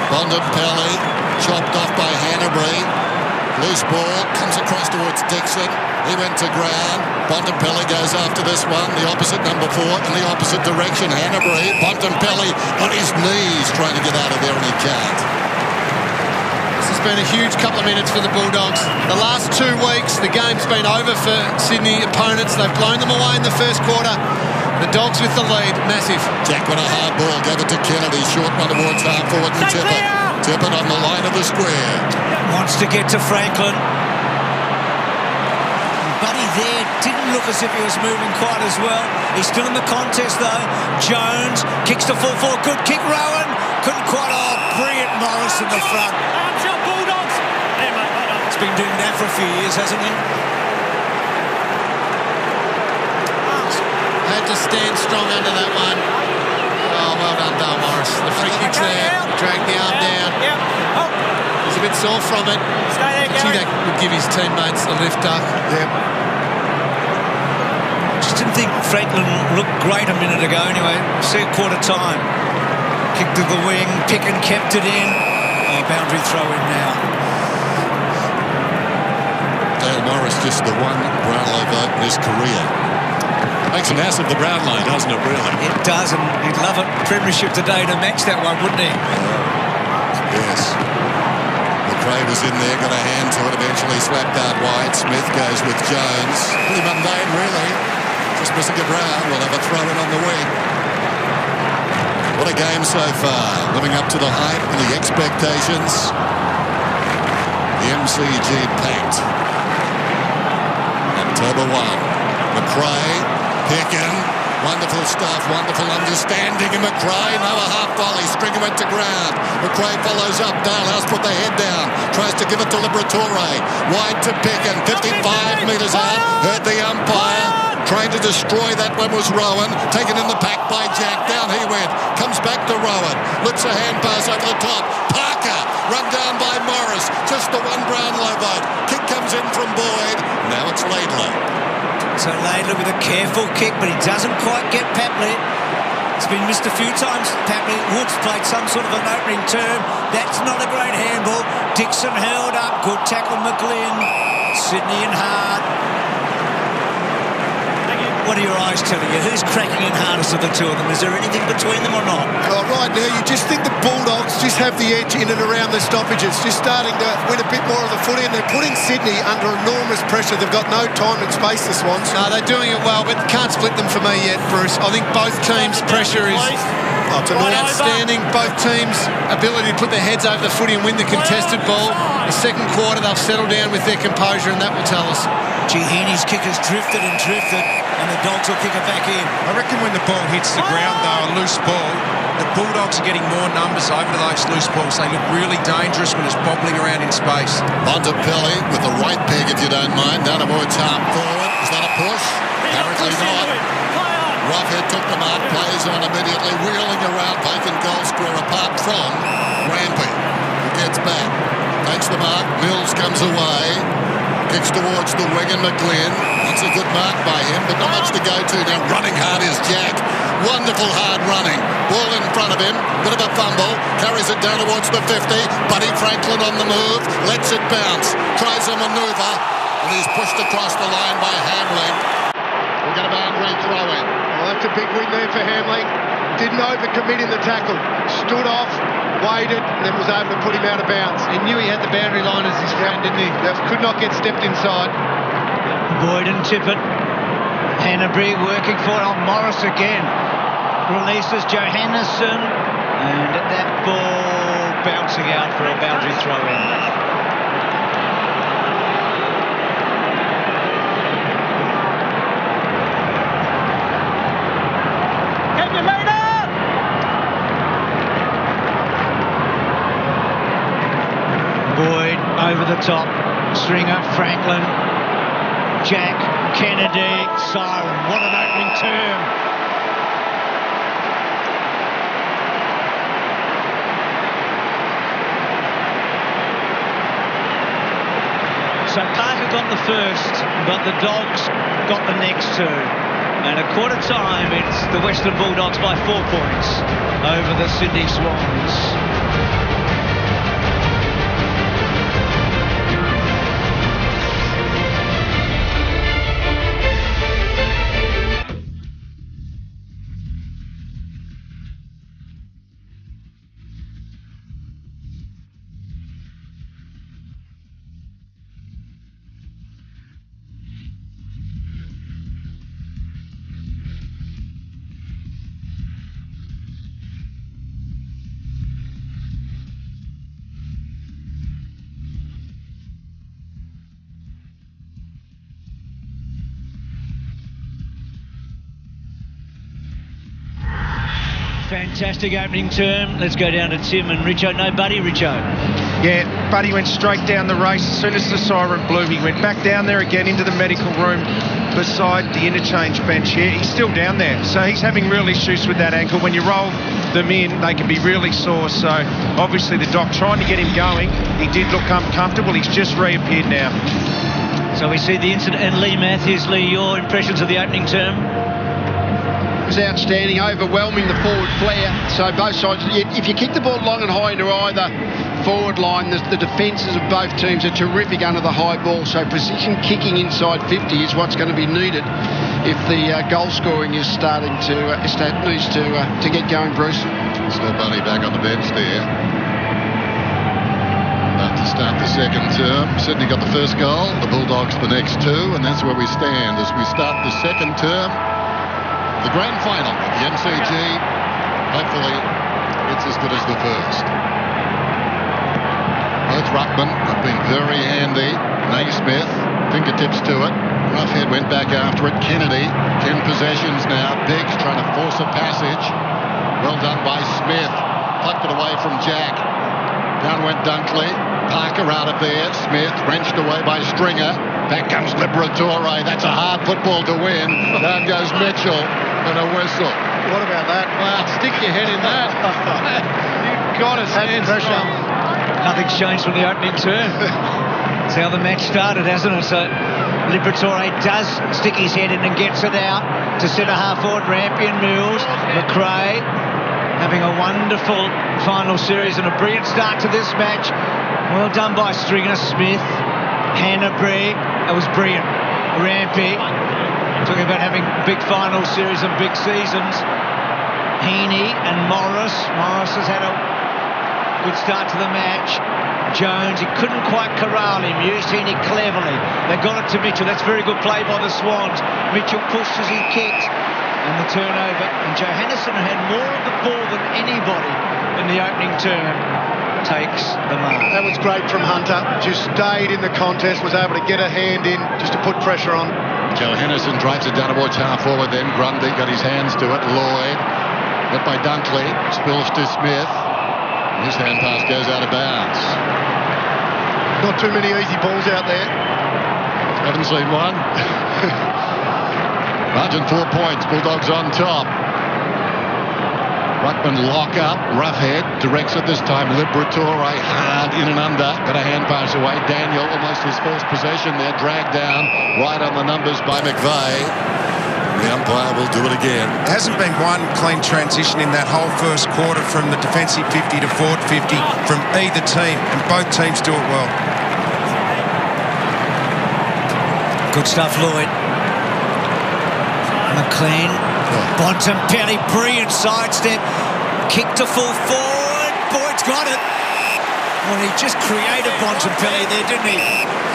Bontempelli, chopped off by Hanbury. Loose ball, comes across towards Dixon. He went to ground. Bontempelli goes after this one. The opposite number 4 in the opposite direction. Hanbury, Bontempelli on his knees trying to get out of there and he can't. This has been a huge couple of minutes for the Bulldogs. The last 2 weeks, the game's been over for Sydney opponents. They've blown them away in the first quarter. The Dogs with the lead, massive. Jack with a hard ball, gave it to Kennedy. Short one towards half forward and Tippett. Tippett on the line of the square. Wants to get to Franklin. Buddy there didn't look as if he was moving quite as well. He's still in the contest though. Jones kicks to full forward. Good kick, Rowan. Couldn't quite. Oh, brilliant Morris in the front. Arms up, Bulldogs. Hey, mate, He's been doing that for a few years, hasn't he? Had to stand strong under that one. Oh, well done, Dale Morris. The free kick's there. Dragged the arm down. He's a bit sore from it. Gee, that would give his teammates a lift up. Just didn't think Franklin looked great a minute ago anyway. See a quarter time. Kick to the wing. Picken kept it in. Oh, boundary throw in now. Dale Morris just the one Brownlow vote in his career. Makes an ass of the Brownlow, doesn't it, really? It does, and he'd love it, Premiership today, to match that one, wouldn't he? Yes. McRae was in there, got a hand to it, eventually slapped out wide. Smith goes with Jones. Pretty mundane, really. Just missing it round. We'll have a throw in on the wing. What a game so far. Living up to the hype and the expectations. The MCG packed. October 1. McRae. Picken, wonderful stuff, wonderful understanding of McRae. Now a half volley, Stringer went to ground. McRae follows up, Dalehouse put the head down, tries to give it to Liberatore. Wide to Picken, 55 metres out, heard the umpire. Trying to destroy that one was Rowan, taken in the pack by Jack. Down he went, comes back to Rowan, looks a hand pass over the top. Parker, run down by Morris, just the one Brownlow vote. Kick comes in from Boyd, now it's Laidlaw. So Laidlaw with a careful kick, but he doesn't quite get Papley. It's been missed a few times. Papley. Woods played some sort of an opening term. That's not a great handball. Dixon held up. Good tackle, McGlynn. Sydney and Hart. What are your eyes telling you? Who's cracking in hardest of the two of them? Is there anything between them or not? Oh, right now, you just think the Bulldogs just have the edge in and around the stoppages, just starting to win a bit more of the footy, and they're putting Sydney under enormous pressure. They've got no time and space, the Swans. No, they're doing it well, but can't split them for me yet, Bruce. I think both teams' pressure is outstanding. Both teams' ability to put their heads over the footy and win the contested ball. The second quarter, they'll settle down with their composure, and that will tell us. Gee, Heaney's kick has drifted and drifted, and the Dogs will kick it back in. I reckon when the ball hits the ground, though, a loose ball, the Bulldogs are getting more numbers over those loose balls. They look really dangerous when it's bobbling around in space. Bontempelli with the right peg, if you don't mind, down towards half forward. Is that a push? Apparently not. Roughhead took the mark, plays on immediately, wheeling around vacant goal square apart from Rampy, who gets back, takes the mark, Mills comes away, kicks towards the wing and McGlynn. That's a good mark by him, but not much to go to now. Running hard is Jack. Wonderful hard running. Ball in front of him, bit of a fumble, carries it down towards the 50. Buddy Franklin on the move, lets it bounce, tries a manoeuvre, and he's pushed across the line by Hamling. We'll get a boundary throw in. Well, that's a big win there for Hamling. Didn't overcommit in the tackle. Stood off, waited, and then was able to put him out of bounds. He knew he had the boundary line as his friend, didn't he? Just could not get stepped inside. Boyd and Tippett. Hanbury working for it on Morris again. Releases Johannesson. And that ball bouncing out for a boundary throw in. Boyd over the top, Stringer, Franklin, Jack, Kennedy, Siren. What an opening term. So Parker got the first, but the Dogs got the next two. And at quarter time, it's the Western Bulldogs by 4 points over the Sydney Swans. Fantastic opening term. Let's go down to Tim and Richo. No, Buddy, Richo. Yeah, Buddy went straight down the race. As soon as the siren blew, he went back down there again into the medical room beside the interchange bench here. He's still down there, so he's having real issues with that ankle. When you roll them in, they can be really sore. So obviously the doc trying to get him going. He did look uncomfortable. He's just reappeared now. So we see the incident. And Lee Matthews, Lee, your impressions of the opening term? Was outstanding, overwhelming the forward flare. So both sides, if you kick the ball long and high into either forward line, the defences of both teams are terrific under the high ball. So precision kicking inside 50 is what's going to be needed if the goal scoring is starting to needs to get going, Bruce. Still Buddy back on the bench there. About to start the second term. Sydney got the first goal, the Bulldogs the next two, and that's where we stand as we start the second term. The grand final at the MCG, hopefully it's as good as the first. Both ruckmen have been very handy. Naismith, fingertips to it. Roughhead went back after it. Kennedy, 10 possessions now. Biggs trying to force a passage. Well done by Smith. Plucked it away from Jack. Down went Dunkley. Parker out of there. Smith wrenched away by Stringer. Back comes Liberatore. That's a hard football to win. Down goes Mitchell. And a whistle. What about that? Wow, stick your head in that. You've got to stand pressure. Nothing's changed from the opening term. That's how the match started, hasn't it? So Liberatore does stick his head in and gets it out to centre half forward. Rampion, Mills, McRae having a wonderful final series and a brilliant start to this match. Well done by Stringer, Smith, Hanbury. That was brilliant. Rampy. Talking about having big final series and big seasons. Heaney and Morris. Morris has had a good start to the match. Jones, he couldn't quite corral him. Used Heaney cleverly. They got it to Mitchell. That's very good play by the Swans. Mitchell pushed as he kicked. And the turnover. And Johannisen had more of the ball than anybody in the opening term. Takes the mark. That was great from Hunter. Just stayed in the contest. Was able to get a hand in just to put pressure on. Johannisen drives it down towards half forward, then Grundy got his hands to it. Lloyd, hit by Dunkley, spills to Smith. His hand pass goes out of bounds. Not too many easy balls out there. Haven't seen one. Margin 4 points, Bulldogs on top. Ruckman lock up, Roughhead directs it this time. Liberatore hard in and under, got a hand pass away. Daniel almost his first possession there, dragged down right on the numbers by McVeigh. The umpire will do it again. There hasn't been one clean transition in that whole first quarter from the defensive 50 to forward 50 from either team, and both teams do it well. Good stuff, Lloyd. McLean. Bontempelli, brilliant sidestep. Kick to full forward. Boyd's got it. Well, he just created Bontempelli there, didn't he?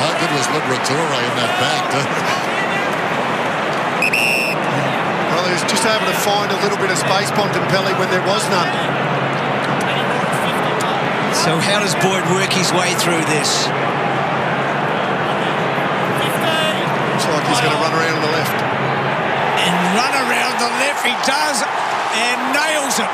How good was Liberatore in that back? Well, he was just able to find a little bit of space, Bontempelli, when there was none. So how does Boyd work his way through this? Looks like he's going to run around on the left. And run around the left, he does, and nails it.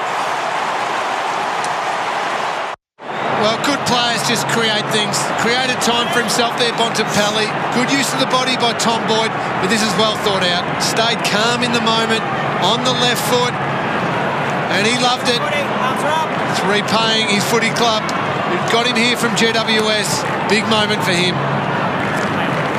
Well, good players just create things. Created time for himself there, Bontempelli. Good use of the body by Tom Boyd, but this is well thought out. Stayed calm in the moment, on the left foot, and he loved it. It's repaying his footy club. It got him here from GWS. Big moment for him.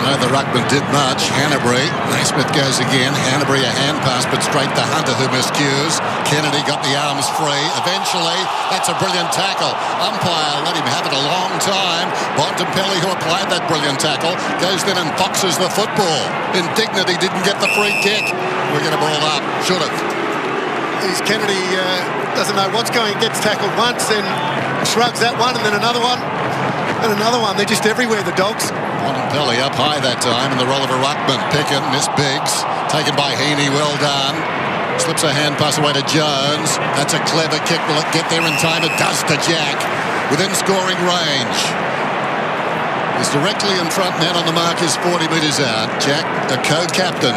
know the ruckman did much. Hanbury. Naismith goes again. Hanbury a hand pass, but straight to Hunter, who miscues. Kennedy got the arms free. Eventually, that's a brilliant tackle. Umpire let him have it a long time. Bontempelli, who applied that brilliant tackle, goes then and boxes the football. Indignity didn't get the free kick. We're going to ball up. Should have. Kennedy doesn't know what's going. Gets tackled once, then shrugs that one, and then another one, and another one. They're just everywhere, the Dogs. Bontempelli up high that time in the role of a ruckman. Pickett, Miss Biggs, taken by Heaney, well done. Slips a hand pass away to Jones. That's a clever kick. Will it get there in time? It does to Jack. Within scoring range. He's directly in front. Man on the mark is 40 metres out. Jack, a co-captain.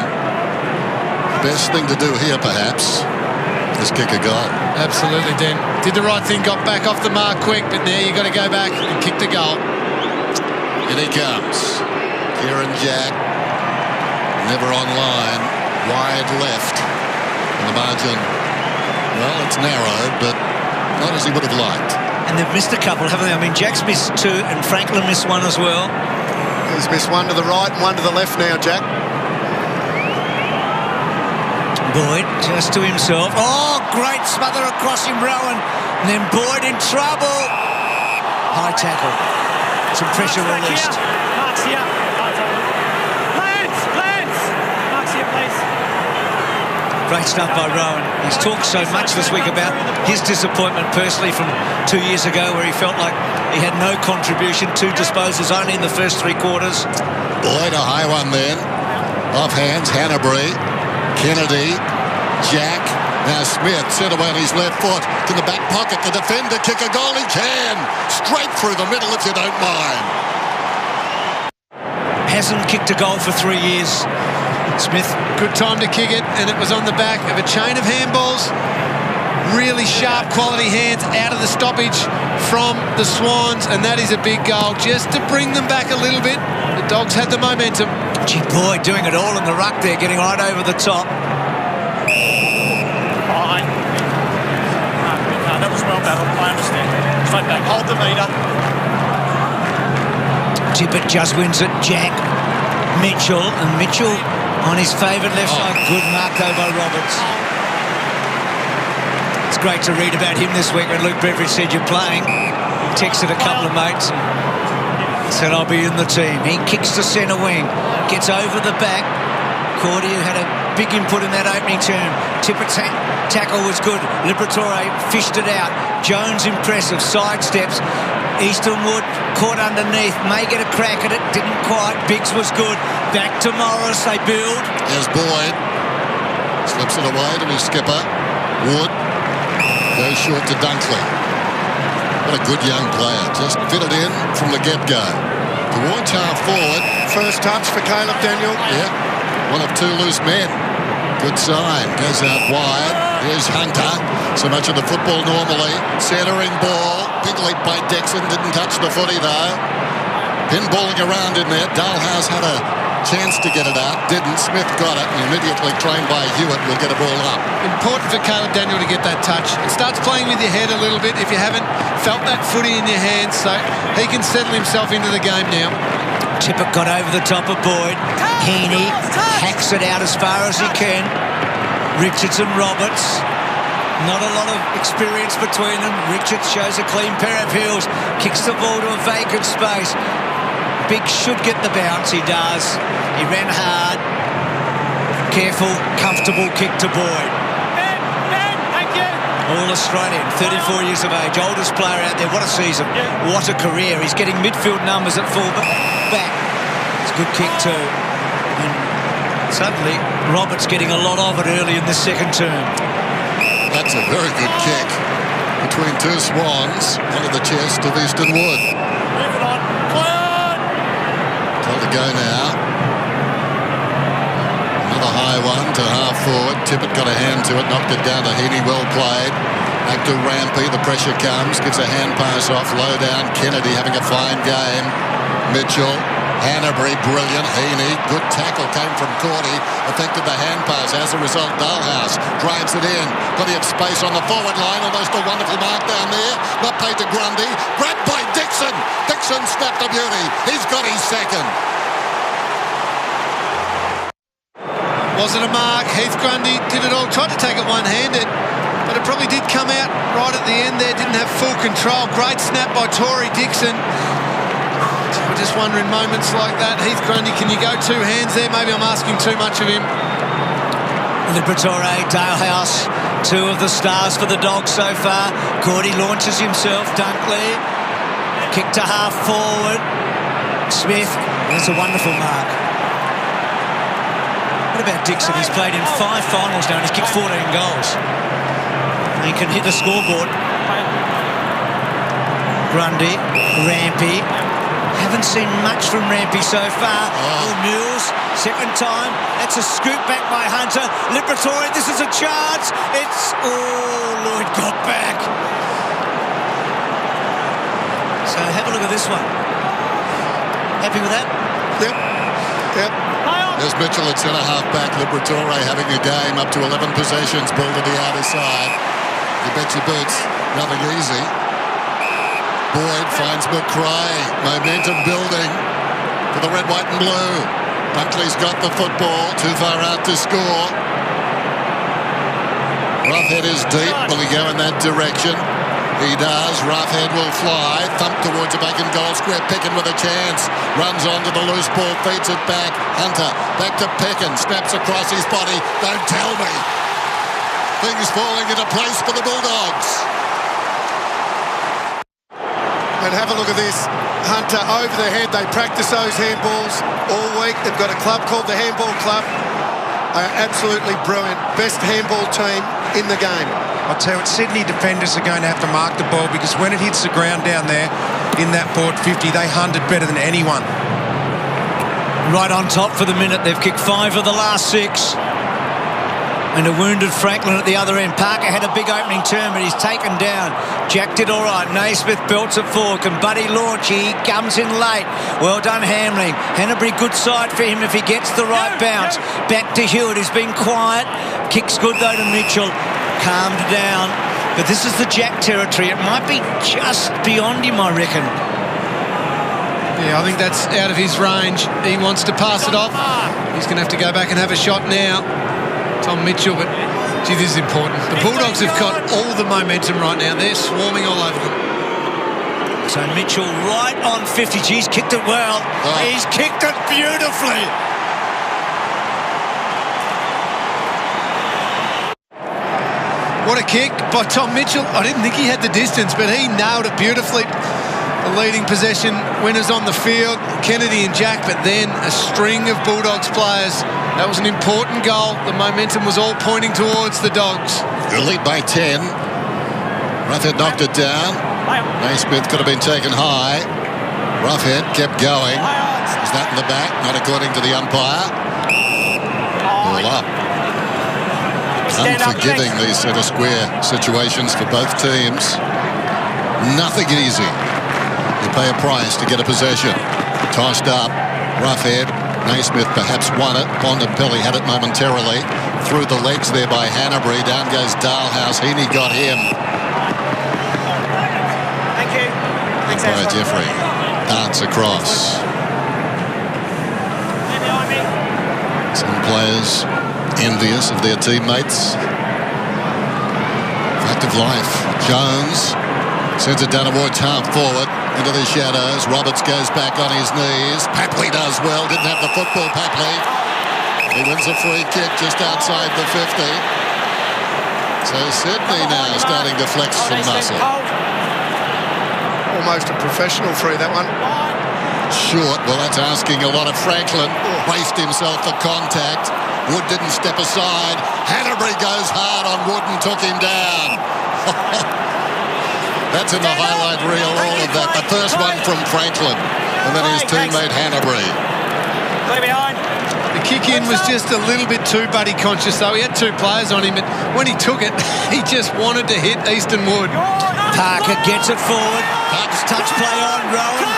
Best thing to do here, perhaps, is kick a goal. Absolutely, Dan. Did the right thing, got back off the mark quick, but now you've got to go back and kick the goal. In he comes. Kieran Jack, never on line, wide left. And the margin, well, it's narrowed, but not as he would have liked. And they've missed a couple, haven't they? I mean, Jack's missed two, and Franklin missed one as well. He's missed one to the right and one to the left now, Jack. Boyd just to himself. Oh, great smother across him, Rowan. And then Boyd in trouble. High tackle. Some pressure released. Mark's here. Lance! Mark's here, please. Great stuff by Rowan. He's talked so much this week about his disappointment personally from 2 years ago, where he felt like he had no contribution, 2 disposals only in the first 3 quarters. Boyd, a high one then. Off hands, Hanbury. Kennedy, Jack, now Smith, set away on his left foot to the back pocket. The defender kick a goal, he can. Straight through the middle if you don't mind. Hasn't kicked a goal for 3 years. Smith. Good time to kick it, and it was on the back of a chain of handballs. Really sharp quality hands out of the stoppage from the Swans, and that is a big goal just to bring them back a little bit. The Dogs had the momentum. Gee, Boyd doing it all in the ruck there, getting right over the top. Fine. That was well battled, I understand. Straight back, hold the meter. Tippett just wins it. Jack, Mitchell, and Mitchell on his favourite left side. Good mark though by Roberts. It's great to read about him this week when Luke Beveridge said you're playing. He texted a couple of mates and said I'll be in the team. He kicks to centre wing, gets over the back. Cordy, who had a big input in that opening term. Tippett's tackle was good. Liberatore fished it out. Jones impressive, sidesteps. Eastonwood caught underneath, may get a crack at it, didn't quite. Biggs was good. Back to Morris, they build. There's Boyd. Slips it away to his skipper. Wood goes short to Dunkley. What a good young player. Just fitted in from the get-go. Towards half forward. First touch for Caleb Daniel. Yeah. One of 2 loose men. Good sign. Goes out wide. Here's Hunter. So much of the football normally. Centering ball. Big leap by Dixon. Didn't touch the footy though. Pinballing around in there. Dalhouse had a chance to get it out. Didn't. Smith got it. And immediately trained by Hewitt will get a ball up. Important for Caleb Daniel to get that touch. It starts playing with your head a little bit if you haven't felt that footy in your hands, so he can settle himself into the game now. Tippett got over the top of Boyd. Heaney hacks it out as far as he can. Richardson, Roberts. Not a lot of experience between them. Richards shows a clean pair of heels. Kicks the ball to a vacant space. Big should get the bounce, he does. He ran hard. Careful, comfortable kick to Boyd. Thank you. All Australian, 34 years of age, oldest player out there. What a season. What a career. He's getting midfield numbers at full back. It's a good kick too. And suddenly, Roberts getting a lot of it early in the second term. That's a very good kick between 2 Swans onto the chest of Easton Wood. Move it on. Quiet. Told to go now. Another high one to half forward. Tippett got a hand to it, knocked it down to Heaney. Well played. Back to Rampy. The pressure comes. Gives a hand pass off. Low down. Kennedy having a fine game. Mitchell. Hanbury, brilliant. Heaney, good tackle, came from Cordy, affected the hand pass. As a result, Dalhouse drives it in. Plenty of space on the forward line, almost a wonderful mark down there. Not paid to Grundy, grabbed by Dixon. Dixon snapped a beauty. He's got his second. Was it a mark? Heath Grundy did it all. Tried to take it one-handed, but it probably did come out right at the end there. Didn't have full control. Great snap by Tory Dixon. I just wonder in moments like that, Heath Grundy, can you go two hands there? Maybe I'm asking too much of him. Liberatore, Dalehouse, two of the stars for the Dogs so far. Gordy launches himself. Dunkley, kick to half forward. Smith, that's a wonderful mark. What about Dixon? He's played in 5 finals now and he's kicked 14 goals. He can hit the scoreboard. Grundy, Rampy. Haven't seen much from Rampy so far. Mills, second time. That's a scoop back by Hunter. Liberatore, this is a chance. It's... Lloyd got back. So have a look at this one. Happy with that? Yep. There's Mitchell at centre-half back. Liberatore having a game up to 11 possessions. Ball to the outer side. You bet your boots. Nothing easy. Boyd finds McRae. Momentum building for the red, white and blue. Dunkley's got the football. Too far out to score. Roughhead is deep. Will he go in that direction? He does. Roughhead will fly. Thump towards the back in goal square. Peckin with a chance. Runs onto the loose ball. Feeds it back. Hunter. Back to Peckin. Snaps across his body. Don't tell me. Things falling into place for the Bulldogs. And have a look at this. Hunter over the head. They practice those handballs all week. They've got a club called the Handball Club. They are absolutely brilliant. Best handball team in the game. I'll tell you what, Sydney defenders are going to have to mark the ball because when it hits the ground down there in that forward 50, they hunted better than anyone. Right on top for the minute. They've kicked 5 of the last 6. And a wounded Franklin at the other end. Parker had a big opening turn, but he's taken down. Jack did all right. Naismith belts it forward. Can Buddy launch? He comes in late. Well done, Hamling. Hanbury, good side for him if he gets the right bounce. Back to Hewitt, who's been quiet. Kicks good, though, to Mitchell. Calmed down. But this is the Jack territory. It might be just beyond him, I reckon. Yeah, I think that's out of his range. He wants to pass it off. He's going to have to go back and have a shot now. Tom Mitchell, but gee, this is important. The Bulldogs have got all the momentum right now. They're swarming all over them. So Mitchell right on 50. He's kicked it well. He's kicked it beautifully. What a kick by Tom Mitchell. I didn't think he had the distance, but he nailed it beautifully. The leading possession winners on the field, Kennedy and Jack, but then a string of Bulldogs players. That was an important goal. The momentum was all pointing towards the Dogs. The lead by 10. Roughhead knocked it down. Naismith could have been taken high. Roughhead kept going. Is that in the back? Not according to the umpire. All up. Unforgiving, these centre square situations for both teams. Nothing easy. You pay a price to get a possession. Tossed up. Roughhead. Naismith perhaps won it. Bontempelli had it momentarily. Through the legs there by Hanbury. Down goes Dalehouse. Heaney got him. Thank you. Thanks, by Jeffrey. Darts across. Some players envious of their teammates. Fact of life. Jones sends it down towards half forward. Into the shadows. Roberts goes back on his knees. Papley does well. Didn't have the football, Papley. He wins a free kick just outside the 50. So Sydney now starting to flex some muscle. Almost a professional free, that one. Short. Well, that's asking a lot of Franklin. Braced himself for contact. Wood didn't step aside. Hanbury goes hard on Wood and took him down. That's in the highlight reel, all of that. The first one from Franklin, and then his teammate Hanbury. The kick-in was just a little bit too buddy-conscious, though. He had 2 players on him, but when he took it, he just wanted to hit Easton Wood. Parker gets it forward. Touch play on Rowan.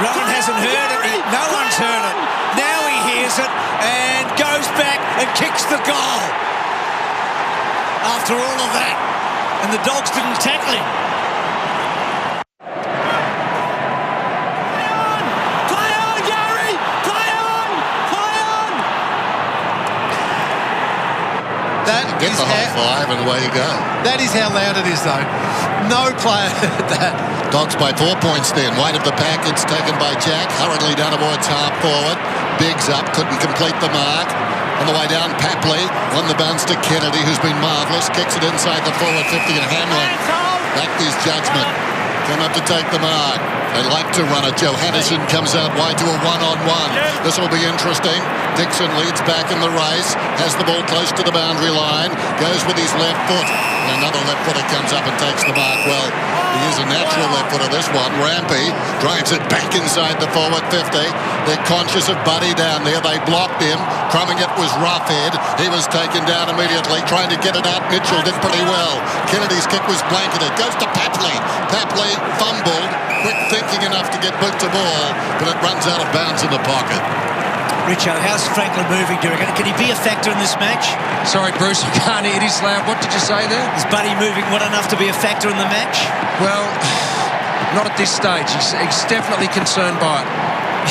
Rowan hasn't heard it. No one's heard it. Now he hears it and goes back and kicks the goal. After all of that, and the Dogs didn't tackle him. Get is the high five and away you go. That is how loud it is, though. No player that. Dogs by 4 points then. Wide of the pack, it's taken by Jack. Hurriedly down towards half forward. Biggs up, couldn't complete the mark. On the way down, Papley won the bounce to Kennedy, who's been marvellous. Kicks it inside the forward 50 and Hamlin. Backed his judgment. Came up to take the mark. They like to run it. Johannesson comes out wide to a one-on-one. This will be interesting. Dixon leads back in the race. Has the ball close to the boundary line. Goes with his left foot. And another left footer comes up and takes the mark. Well, he is a natural left footer, this one. Rampy drives it back inside the forward 50. They're conscious of Buddy down there. They blocked him. Crumbing it was Roughhead. He was taken down immediately. Trying to get it out. Mitchell did pretty well. Kennedy's kick was blanketed. Goes to Papley. Papley fumbled. Quick thinking enough to get booked the ball, but it runs out of bounds in the pocket. Richo, how's Franklin moving, do you reckon? Can he be a factor in this match? Sorry, Bruce, I can't hear this loud. What did you say there? Is Buddy moving well enough to be a factor in the match? Well, not at this stage. He's definitely concerned by it.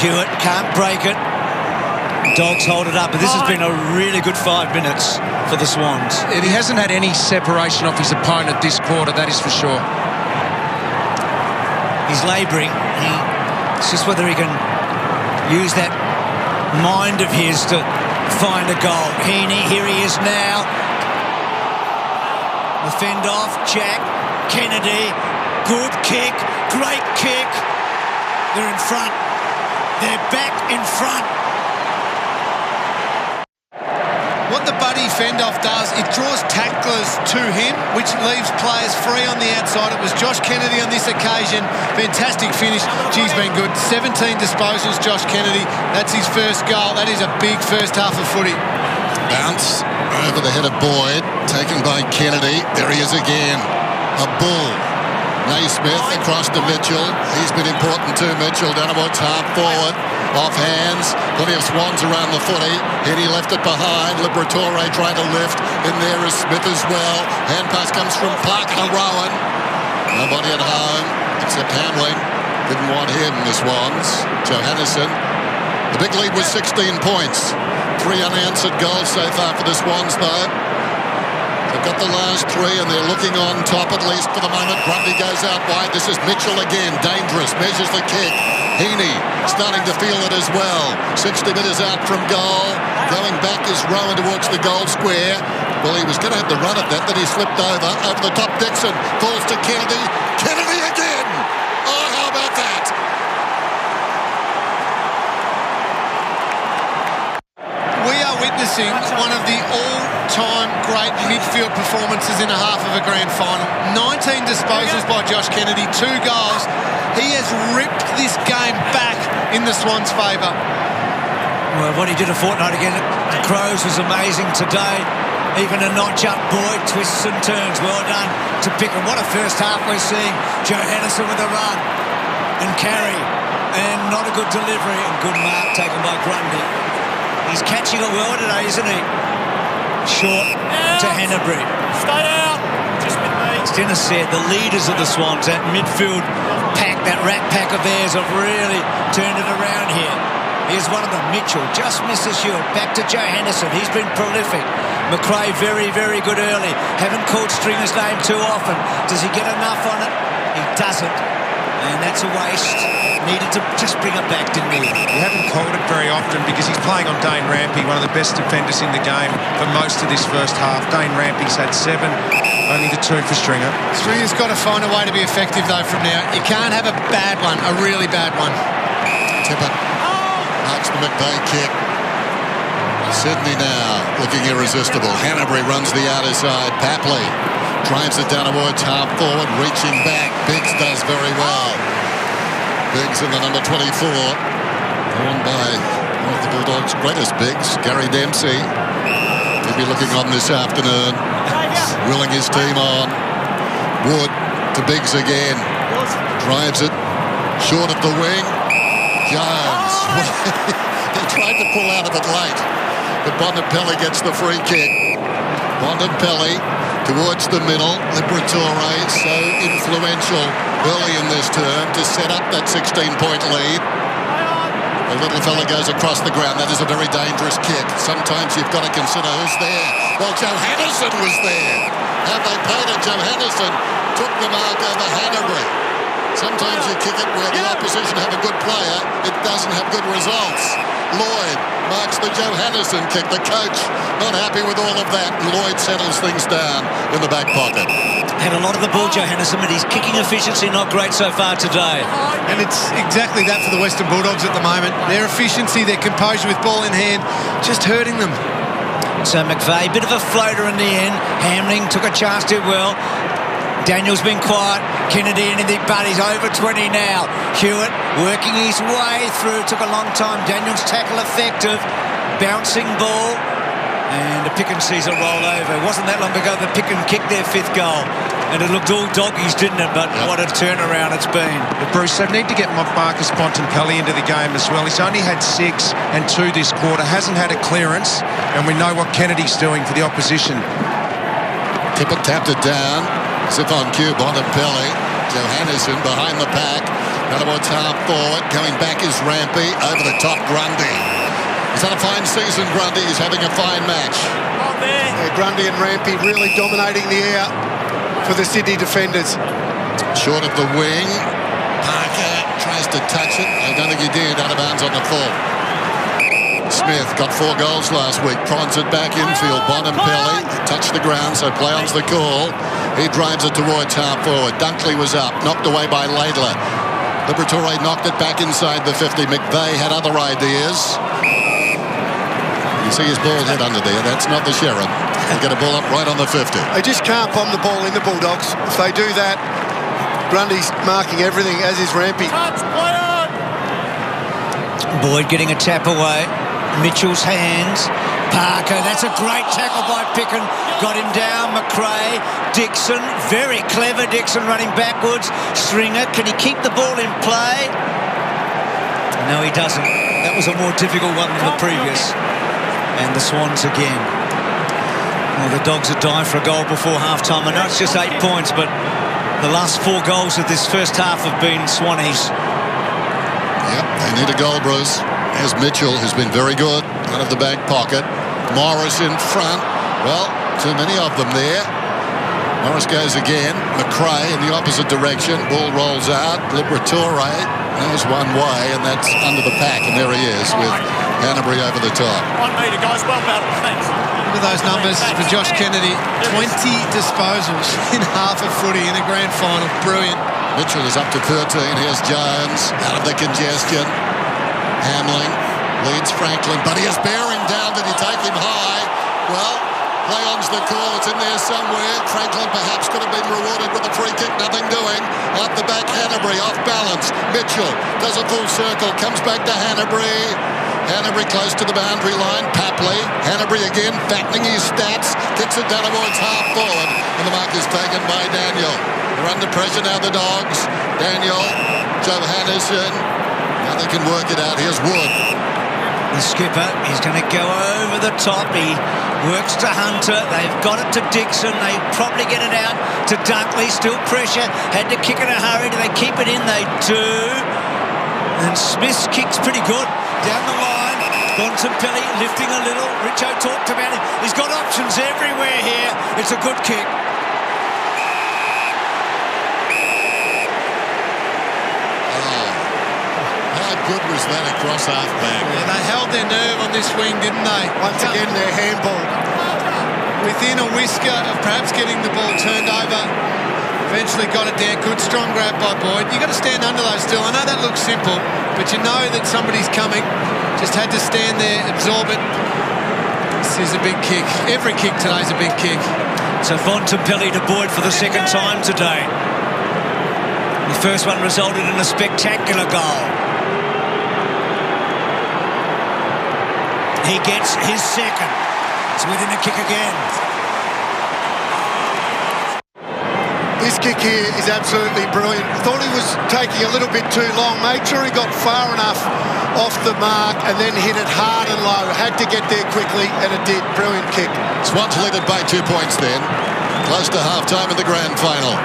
Hewitt can't break it. Dogs hold it up, but this has been a really good 5 minutes for the Swans. He hasn't had any separation off his opponent this quarter, that is for sure. He's labouring. It's just whether he can use that mind of his to find a goal. Heaney, here he is now. The fend off, Jack, Kennedy, good kick, great kick. They're in front. They're back in front. What the Buddy fend-off does, it draws tacklers to him, which leaves players free on the outside. It was Josh Kennedy on this occasion. Fantastic finish. Geez, been good. 17 disposals, Josh Kennedy. That's his first goal. That is a big first half of footy. Bounce over the head of Boyd, taken by Kennedy. There he is again. A bull. Naismith across to Mitchell. He's been important too, Mitchell. Down towards half forward. Off hands. Plenty of Swans around the footy. Heady left it behind. Liberatore trying to lift. In there is Smith as well. Hand pass comes from Parker Rowan. Nobody at home except Hamling. Didn't want him, the Swans. Johannesson. The big lead was 16 points. 3 unanswered goals so far for the Swans, though. They've got the last 3 and they're looking on top at least for the moment. Grundy goes out wide. This is Mitchell again. Dangerous. Measures the kick. Heaney starting to feel it as well. 60 metres out from goal. Going back is Rowan towards the goal square. Well, he was going to have the run at that, then he slipped over the top. Dixon falls to Kennedy. Kennedy again! Oh, how about that? We are witnessing one of the all-time great midfield performances in a half of a grand final. 19 disposals by Josh Kennedy, 2 goals. He has ripped this game back in the Swans' favour. Well, what he did a fortnight again at the Crows was amazing today. Even a notch-up Boyd, twists and turns. Well done to Pickett. What a first half we're seeing. Johannesson with a run and carry. And not a good delivery. And good mark taken by Grundy. He's catching it well today, isn't he? Short to Hennebury. Stay out. Just with me. As Dennis said, the leaders of the Swans, that midfield pack, that rat pack of theirs have really turned it around here. Here's one of them, Mitchell, just misses Hewitt. Back to Johannesson, he's been prolific. McRae very, very good early. Haven't called Stringer's name too often. Does he get enough on it? He doesn't. And that's a waste. Needed to just bring it back, didn't he? He haven't called it very often because he's playing on Dane Rampy, one of the best defenders in the game for most of this first half. Dane Rampy's had 7, only the 2 for Stringer. Stringer's got to find a way to be effective, though, from now. You can't have a bad one, a really bad one. Tippett marks the McVeigh kick. Sydney now looking irresistible. Hanbury runs the outer side. Papley drives it down towards half forward, reaching back. Biggs does very well. Biggs in the number 24. Worn by one of the Bulldogs' greatest bigs, Gary Dempsey. He'll be looking on this afternoon. Willing his team on. Wood to Biggs again. Drives it. Short at the wing. Jones. He tried to pull out of it late. But Bontempelli gets the free kick. Bontempelli towards the middle. Liberatore so influential early in this term to set up that 16-point lead. The little fella goes across the ground. That is a very dangerous kick. Sometimes you've got to consider who's there. Well, Johannesson was there. Have they played it? Johannesson took the mark over Hannebery. Sometimes you kick it where the opposition have a good player, it doesn't have good results. Lloyd marks the Johannesson kick. The coach not happy with all of that. Lloyd settles things down in the back pocket. Had a lot of the ball, Johannesson, but his kicking efficiency not great so far today. And it's exactly that for the Western Bulldogs at the moment. Their efficiency, their composure with ball in hand, just hurting them. So McVeigh, bit of a floater in the end. Hamling took a chance, did well. Daniel's been quiet. Kennedy anything but he's over 20 now. Hewitt working his way through. Took a long time. Daniel's tackle effective. Bouncing ball. And the Picken sees a roll over. It wasn't that long ago that Picken kicked their 5th goal. And it looked all doggies, didn't it? But what a turnaround it's been. But Bruce, they need to get Marcus Bontempelli into the game as well. He's only had 6 and 2 this quarter. Hasn't had a clearance. And we know what Kennedy's doing for the opposition. Tippett tapped it down. As if on cue, Bontempelli. Johannesson behind the pack. Nannerwood's half forward. Going back is Rampy. Over the top, Grundy. He's had a fine season, Grundy. He's having a fine match. Yeah, Grundy and Rampy really dominating the air for the Sydney defenders. Short of the wing. Parker tries to touch it. I don't think he did. Out of bounds on the full. Smith got 4 goals last week. Prons it back infield. Bontempelli touched the ground, so play on's the call. He drives it towards half forward. Dunkley was up, knocked away by Laidler. Liberatore knocked it back inside the 50. McVeigh had other ideas. You see his ball hit under there. That's not the Sheriff. He'll get a ball up right on the 50. They just can't bomb the ball in the Bulldogs. If they do that, Grundy's marking everything, as is Rampy. Boyd getting a tap away. Mitchell's hands. Parker, that's a great tackle by Picken. Got him down. McRae. Dixon, very clever. Dixon running backwards. Stringer, can he keep the ball in play? No, he doesn't. That was a more difficult one than the previous. And the Swans again. Well, the Dogs had died for a goal before half-time. I know it's just 8 points, but the last 4 goals of this first half have been Swannies. Yep, they need a goal, Bruce. As Mitchell has been very good out of the back pocket. Morris in front. Well, too many of them there. Morris goes again. McRae in the opposite direction. Ball rolls out. Liberatore knows one way, and that's under the pack. And there he is with Hannebery over the top. 1 metre, guys. Well battled. Thanks. Look at those numbers for Josh Kennedy. 20 disposals in half a footy in a grand final. Brilliant. Mitchell is up to 13. Here's Jones out of the congestion. Hamling leads Franklin, but he has bearing down. Did he take him high? Well, play on's the call. It's in there somewhere. Franklin perhaps could have been rewarded with a free kick. Nothing doing. Up the back, Hannebery off balance. Mitchell does a full circle. Comes back to Hannebery. Hannebery close to the boundary line. Papley. Hannebery again, fattening his stats. Kicks it down towards half forward. And the mark is taken by Daniel. They're under pressure now, the Dogs. Daniel, Johannesson. Now they can work it out. Here's Wood. The skipper, he's going to go over the top. He works to Hunter. They've got it to Dixon. They probably get it out to Dunkley. Still pressure. Had to kick in a hurry. Do they keep it in? They do. And Smith's kick's pretty good. Down the line. Bontempelli lifting a little. Richo talked about it. He's got options everywhere here. It's a good kick. Good was that across half-back. Yeah, they held their nerve on this wing, didn't they? Once again, their handball. Within a whisker of perhaps getting the ball turned over. Eventually got it down. Good, strong grab by Boyd. You've got to stand under those still. I know that looks simple, but you know that somebody's coming. Just had to stand there, absorb it. This is a big kick. Every kick today is a big kick. So Bontempelli to Boyd for the second time today. The first one resulted in a spectacular goal. He gets his second. It's within a kick again. This kick here is absolutely brilliant. Thought he was taking a little bit too long. Made sure he got far enough off the mark and then hit it hard and low. Had to get there quickly, and it did. Brilliant kick. Swans led it by 2 points then. Close to half-time in the grand final.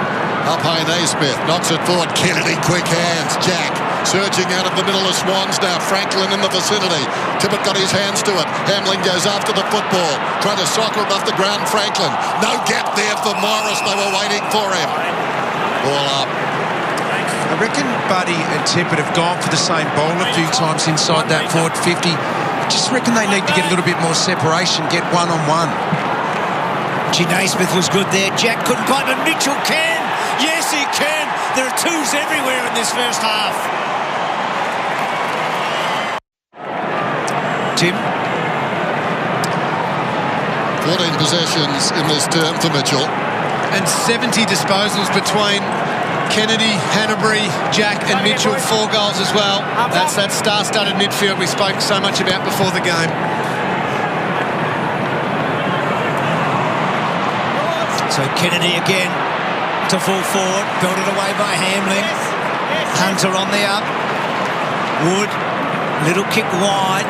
Up high, Naismith knocks it forward. Kennedy, quick hands. Jack Surging out of the middle of Swans now. Franklin in the vicinity. Tippett got his hands to it. Hamlin goes after the football. Trying to soccer him off the ground. Franklin. No gap there for Morris. They were waiting for him. Ball up. I reckon Buddy and Tippett have gone for the same ball a few times inside that forward 50. I just reckon they need to get a little bit more separation, get one-on-one. Naismith was good there. Jack couldn't quite, but Mitchell can. Yes, he can. There are twos everywhere in this first half. Tim? 14 possessions in this term for Mitchell. And 70 disposals between Kennedy, Hanbury, Jack and Mitchell. 4 goals as well. That's that star-studded midfield we spoke so much about before the game. So Kennedy again to full forward, belted away by Hamlin. Hunter on the up. Wood, little kick wide.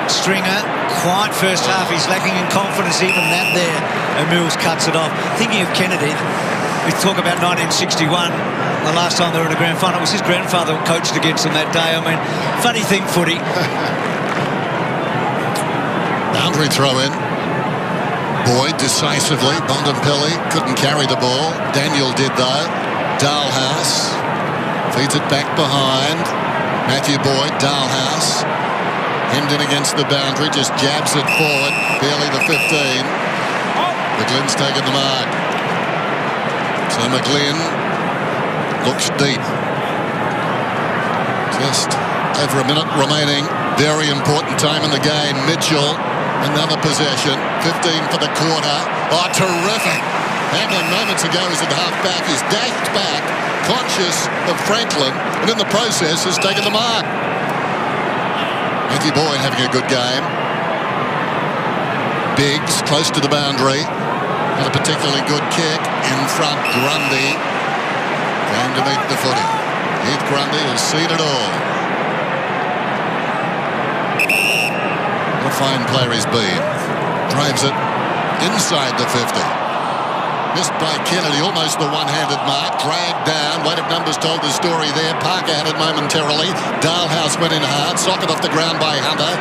Stringer, quiet first half. He's lacking in confidence, even that there. And Mills cuts it off. Thinking of Kennedy, we talk about 1961, the last time they were in a grand final. It was his grandfather who coached against them that day. I mean, funny thing, footy. Boundary throw in. Boyd decisively. Bontempelli couldn't carry the ball. Daniel did though. Dalhouse feeds it back behind. Matthew Boyd, Dalhouse. Hemmed in against the boundary, just jabs it forward. Barely the 15. McGlynn's taken the mark. So McGlynn looks deep. Just over a minute remaining. Very important time in the game. Mitchell. Another possession, 15 for the quarter. Oh, terrific. Hamlin moments ago was at half-back. He's dashed back, conscious of Franklin, and in the process has taken the mark. Matthew Boyd having a good game. Biggs close to the boundary. Not a particularly good kick. In front, Grundy. Going to meet the footy. Heath Grundy has seen it all. What a fine player he's been. Drives it inside the 50. Missed by Kennedy, almost the one-handed mark. Dragged down. Weight of numbers told the story there. Parker had it momentarily. Dalhouse went in hard. Socket off the ground by Hunter.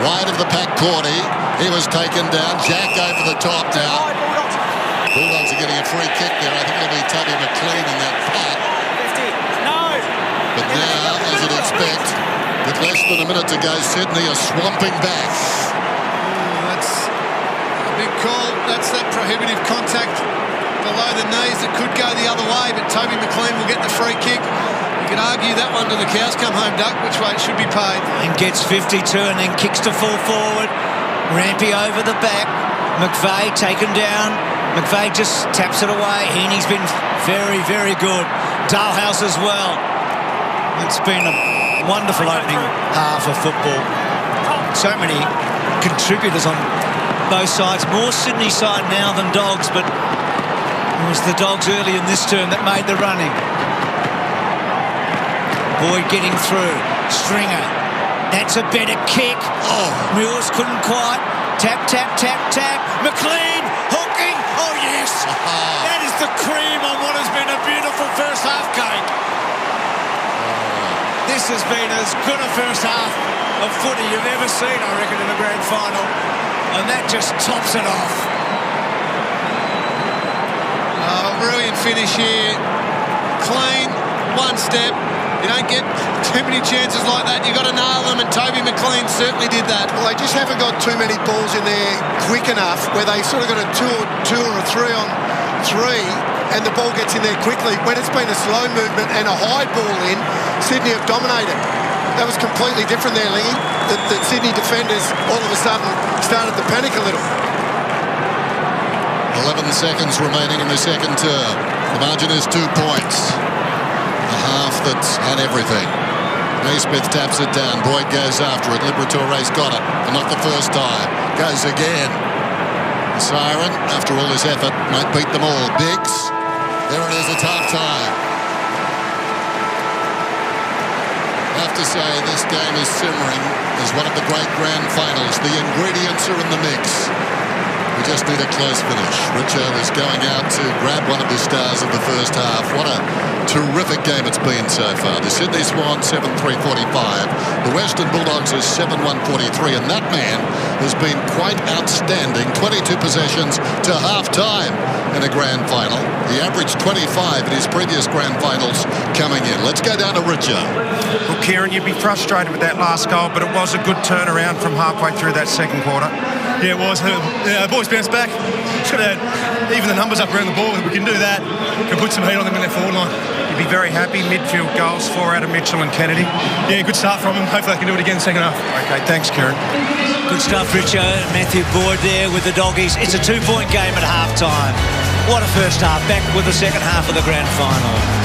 Wide of the pack, Cordy. He was taken down. Jack over the top now. Bulldogs are getting a free kick there. I think it'll be Toby McLean in that pack. But now, as you'd expect, with less than a minute to go, Sydney are swamping back. That's a big call. That's that prohibitive contact below the knees that could go the other way, but Toby McLean will get the free kick. You could argue that one to the cows come home, Duck, which way it should be paid. And gets 52 and then kicks to full forward. Rampy over the back. McVeigh taken down. McVeigh just taps it away. Heaney's been very, very good. Dalhouse as well. It's been a wonderful opening half of football. So many contributors on both sides. More Sydney side now than Dogs, but it was the Dogs early in this term that made the running. Boyd getting through. Stringer. That's a better kick. Oh, Mills couldn't quite. Tap, tap, tap, tap. McLean hooking. Oh, yes. That is the cream on what has been a beautiful first half game. This has been as good a first half of footy you've ever seen, I reckon, in a grand final. And that just tops it off. Brilliant finish here. Clean, one step. You don't get too many chances like that. You've got to nail them, and Toby McLean certainly did that. Well, they just haven't got too many balls in there quick enough where they sort of got a two or a 3-on-3, and the ball gets in there quickly. When it's been a slow movement and a high ball in, Sydney have dominated. That was completely different there, Lingy. The Sydney defenders all of a sudden started to panic a little. 11 seconds remaining in the second term. The margin is 2 points. A half that's had everything. Naismith taps it down. Boyd goes after it. Liberatore's got it, but not the first time. Goes again. The siren, after all his effort, might beat them all. Biggs. There it is, it's half-time. I have to say, this game is simmering as one of the great grand finals. The ingredients are in the mix. We just need a close finish. Richo is going out to grab one of the stars of the first half. What a terrific game it's been so far. The Sydney Swans 7-3-45. The Western Bulldogs is 7-1-43. And that man has been quite outstanding. 22 possessions to half-time in a grand final. He averaged 25 in his previous grand finals coming in. Let's go down to Richo. Well, Kieran, you'd be frustrated with that last goal, but it was a good turnaround from halfway through that second quarter. Yeah, it was. The boys bounced back. Just got to even the numbers up around the ball. If we can do that, can put some heat on them in their forward line. You'd be very happy. Midfield goals, 4 out of Mitchell and Kennedy. Yeah, good start from them. Hopefully they can do it again in the second half. Okay, thanks, Kieran. Good stuff, Richo. Matthew Boyd there with the Doggies. It's a 2-point game at half-time. What a first half. Back with the second half of the grand final.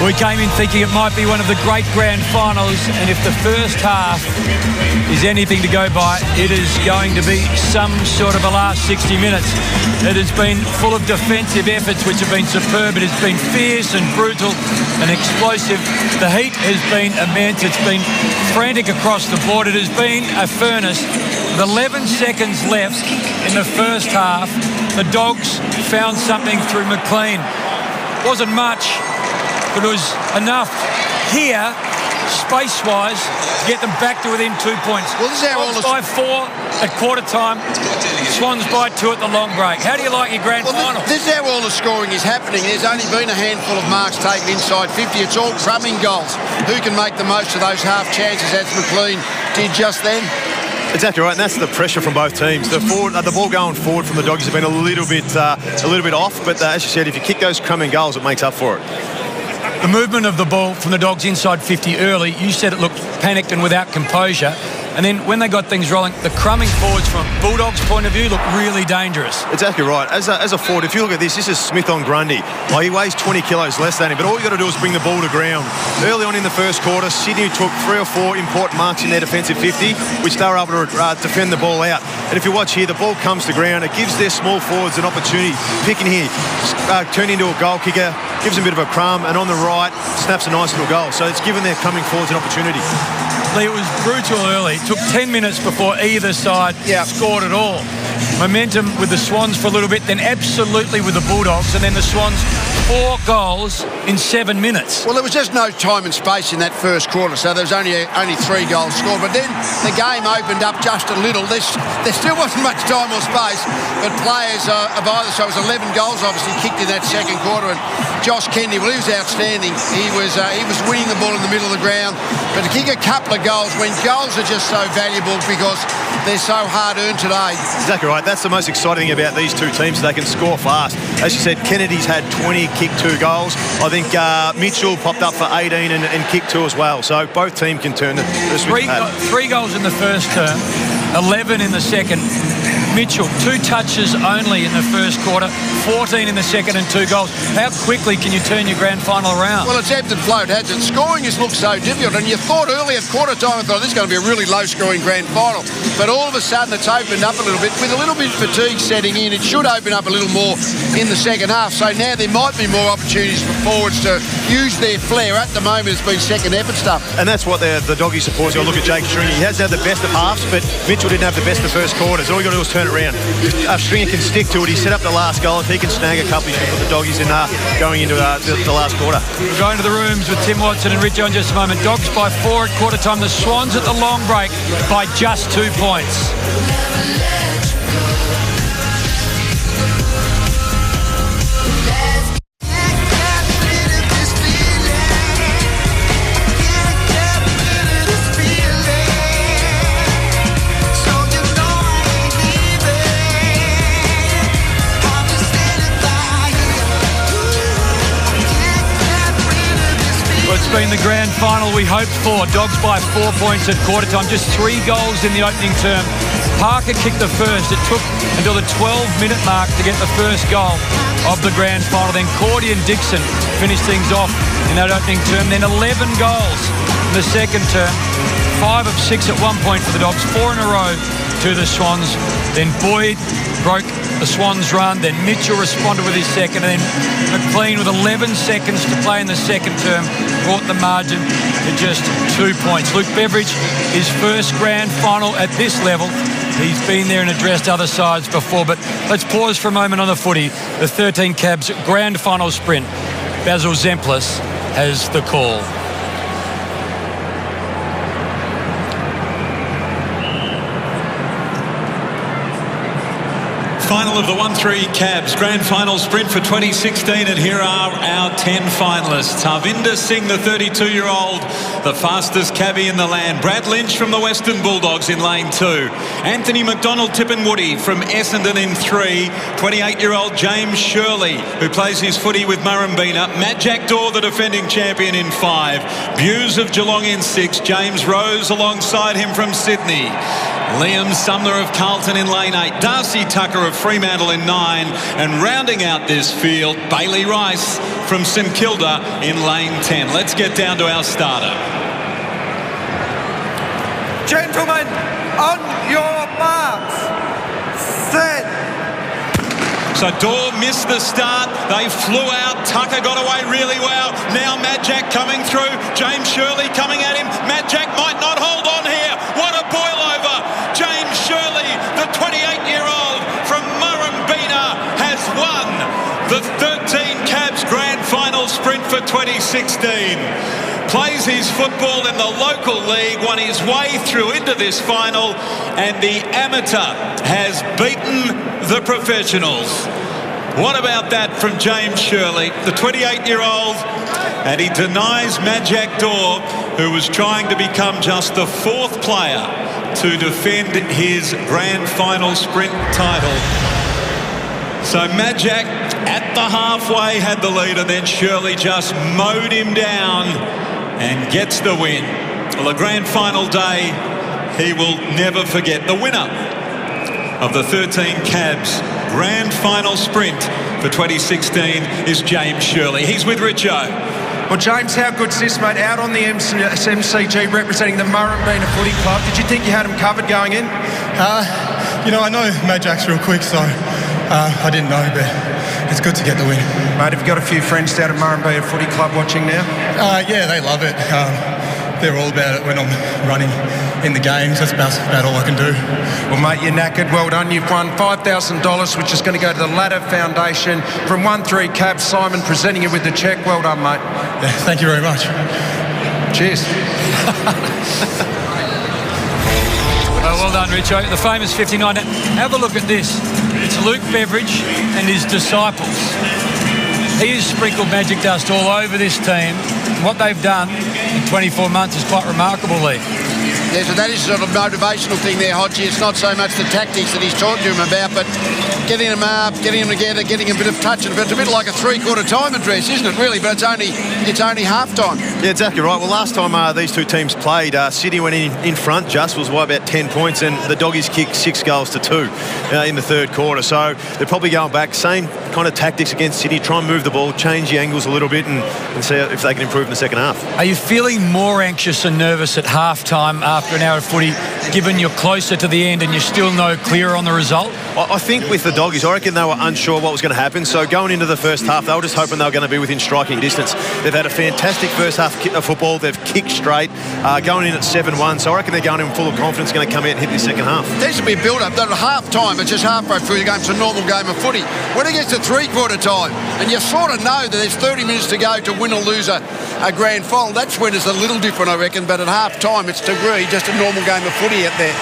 We came in thinking it might be one of the great grand finals, and if the first half is anything to go by, it is going to be some sort of a last 60 minutes. It has been full of defensive efforts which have been superb. It has been fierce and brutal and explosive. The heat has been immense. It's been frantic across the board. It has been a furnace. With 11 seconds left in the first half, the Dogs found something through McLean. Wasn't much, but it was enough here, space-wise, to get them back to within 2 points. Well, this is how all by 4 at quarter time, Swans by 2 at the long break. How do you like your grand final? This is how all the scoring is happening. There's only been a handful of marks taken inside 50. It's all crumbing goals. Who can make the most of those half chances, as McLean did just then? Exactly right, and that's the pressure from both teams. The ball going forward from the Doggies have been a little bit off, but as you said, if you kick those crumbing goals, it makes up for it. The movement of the ball from the Dogs inside 50 early, you said it looked panicked and without composure. And then when they got things rolling, the crumbing forwards from Bulldogs' point of view look really dangerous. Exactly right. As a forward, if you look at this is Smith on Grundy. He weighs 20 kilos less than him, but all you got to do is bring the ball to ground. Early on in the first quarter, Sydney took 3 or 4 important marks in their defensive 50, which they were able to defend the ball out. And if you watch here, the ball comes to ground. It gives their small forwards an opportunity. Picking here, turn into a goal kicker, gives them a bit of a crumb, and on the right, snaps a nice little goal. So it's given their coming forwards an opportunity. Lee, it was brutal early. It took 10 minutes before either side scored at all. Momentum with the Swans for a little bit, then absolutely with the Bulldogs, and then the Swans 4 goals in 7 minutes. Well, there was just no time and space in that first quarter, so there was only 3 goals scored. But then the game opened up just a little. There still wasn't much time or space, but players of either side, it was 11 goals obviously kicked in that second quarter, and Josh Kennedy, well, he was outstanding. He was winning the ball in the middle of the ground, but to kick a couple of goals when goals are just so valuable because they're so hard-earned today. Exactly right. That's the most exciting thing about these two teams. They can score fast. As you said, Kennedy's had 20, kicked 2 goals. I think Mitchell popped up for 18 and kicked 2 as well. So both teams can turn the switch. 3 goals in the first term, 11 in the second. Mitchell, 2 touches only in the first quarter, 14 in the second and 2 goals. How quickly can you turn your grand final around? Well, it's ebbed and flowed, hasn't it? Scoring has looked so difficult, and you thought early at quarter time, I thought this is going to be a really low-scoring grand final. But all of a sudden, it's opened up a little bit. With a little bit of fatigue setting in, it should open up a little more in the second half. So now there might be more opportunities for forwards to use their flair. At the moment, it's been second effort stuff. And that's what the Doggy supporters got to look at Jake Stringer. He has had the best of halves, but Mitchell didn't have the best of first quarters. All you got to do is turn it around. If Stringer can stick to it, he set up the last goal. If he can snag a couple, he should put the Doggies in going into the last quarter. We're going to the rooms with Tim Watson and Richo in just a moment. Dogs by 4 at quarter time. The Swans at the long break by just 2 points. been the grand final we hoped for. Dogs by 4 points at quarter time. Just 3 goals in the opening term. Parker kicked the first. It took until the 12-minute mark to get the first goal of the grand final. Then Cordy and Dixon finished things off in that opening term. Then 11 goals in the second term. 5 of 6 at one point for the Dogs. 4 in a row to the Swans. Then Boyd broke the Swans run. Then Mitchell responded with his second. And then McLean, with 11 seconds to play in the second term, brought the margin to just 2 points. Luke Beveridge, his first grand final at this level. He's been there and addressed other sides before. But let's pause for a moment on the footy. The 13 Cabs grand final sprint. Basil Zemplis has the call. Final of the 1-3 Cabs Grand Final Sprint for 2016, and here are our 10 finalists. Harvinder Singh, the 32-year-old, the fastest cabbie in the land. Brad Lynch from the Western Bulldogs in lane 2. Anthony McDonald-Tipungwuti from Essendon in 3. 28-year-old James Shirley, who plays his footy with Murrumbina. Matt Jackdaw, the defending champion, in 5. Buse of Geelong in 6. James Rose alongside him from Sydney. Liam Sumner of Carlton in lane 8. Darcy Tucker of Fremantle in 9. And rounding out this field, Bailey Rice from St Kilda in lane 10. Let's get down to our starter. Gentlemen, on your marks, set. So Daw missed the start. They flew out. Tucker got away really well. Now Matt Jack coming through. James Shirley coming at him. Matt Jack might not hold on here. What a boil over. James Shirley, the 28-year-old from Murrumbina, has won the 13 Cabs Grand Final Sprint for 2016. Plays his football in the local league, won his way through into this final, and the amateur has beaten the professionals. What about that from James Shirley, the 28-year-old, and he denies Matt Jackdaw, who was trying to become just the 4th player to defend his grand final sprint title. So Matt Jack at the halfway had the lead, and then Shirley just mowed him down and gets the win. Well, a grand final day he will never forget. The winner of the 13 Cabs Grand Final Sprint for 2016 is James Shirley. He's with Richo. Well, James, how good's this, mate? Out on the MCG representing the Murrumbina Footy Club. Did you think you had him covered going in? I know Matt Jack's real quick, so I didn't know, but it's good to get the win. Mate, have you got a few friends down at Murrumbina Footy Club watching now? Yeah, they love it. They're all about it when I'm running in the games. That's about all I can do. Well, mate, you're knackered. Well done. You've won $5,000, which is going to go to the Ladder Foundation. From 1-3 Cabs, Simon presenting you with the cheque. Well done, mate. Yeah, thank you very much. Cheers. Well done, Richo. The famous 59. Have a look at this. It's Luke Beveridge and his disciples. He has sprinkled magic dust all over this team. What they've done in 24 months is quite remarkable, Lee. Yeah, so that is sort of a motivational thing there, Hodgie. It's not so much the tactics that he's talking to him about, but getting them up, getting them together, getting a bit of touch. It's a bit like a three-quarter time address, isn't it, really? But it's only half-time. Yeah, exactly right. Well, last time these two teams played, Sydney went in front just, was by about 10 points, and the Doggies kicked 6 goals to 2 in the third quarter. So they're probably going back, same kind of tactics against Sydney, try and move the ball, change the angles a little bit, and see if they can improve in the second half. Are you feeling more anxious and nervous at half-time after an hour of footy, given you're closer to the end and you're still no clearer on the result? I think with the Doggies, I reckon they were unsure what was going to happen. So going into the first half, they were just hoping they were going to be within striking distance. They've had a fantastic first half of football. They've kicked straight, going in at 7-1. So I reckon they're going in full of confidence, going to come out and hit the second half. There should be a build-up. At half-time, it's just halfway through the game. It's a normal game of footy. When it gets to three-quarter time, and you sort of know that there's 30 minutes to go to win or lose a grand final, that's when it's a little different, I reckon. But at half-time, it's just a normal game of footy out there.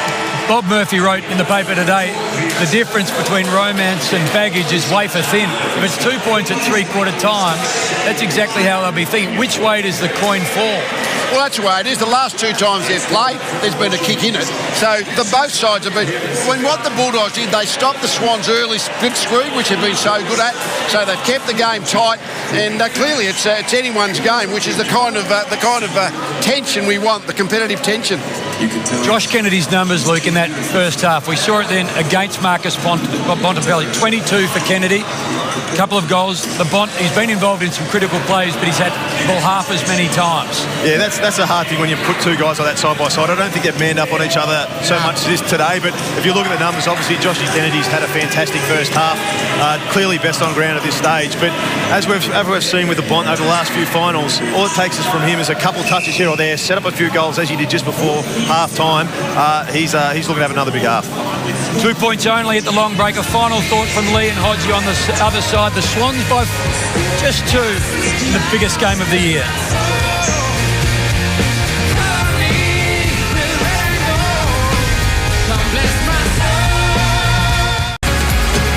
Bob Murphy wrote in the paper today, the difference between romance and baggage is wafer thin. If it's 2 points at three-quarter time, that's exactly how they'll be thinking. Which way does the coin fall? Well, that's the way it is. The last two times they've played, there's been a kick in it. So both sides have been... When what the Bulldogs did, they stopped the Swans early split screen, which they've been so good at. So they've kept the game tight, and clearly it's anyone's game, which is the kind of tension we want, the competitive tension. Josh Kennedy's numbers, Luke, in that first half. We saw it then against Marcus Bontempelli. 22 for Kennedy. A couple of goals. He's been involved in some critical plays, but he's had the ball half as many times. Yeah, that's a hard thing when you put two guys like that side by side. I don't think they've manned up on each other so much this today, but if you look at the numbers, obviously Joshy Kennedy's had a fantastic first half. Clearly best on ground at this stage, but as we've seen with the Bont over the last few finals, all it takes is from him is a couple touches here or there, set up a few goals as he did just before half-time. He's looking to have another big half. 2 points only at the long break. A final thought from Lee and Hodgie on the other side. The Swans by just 2 in the biggest game of the year.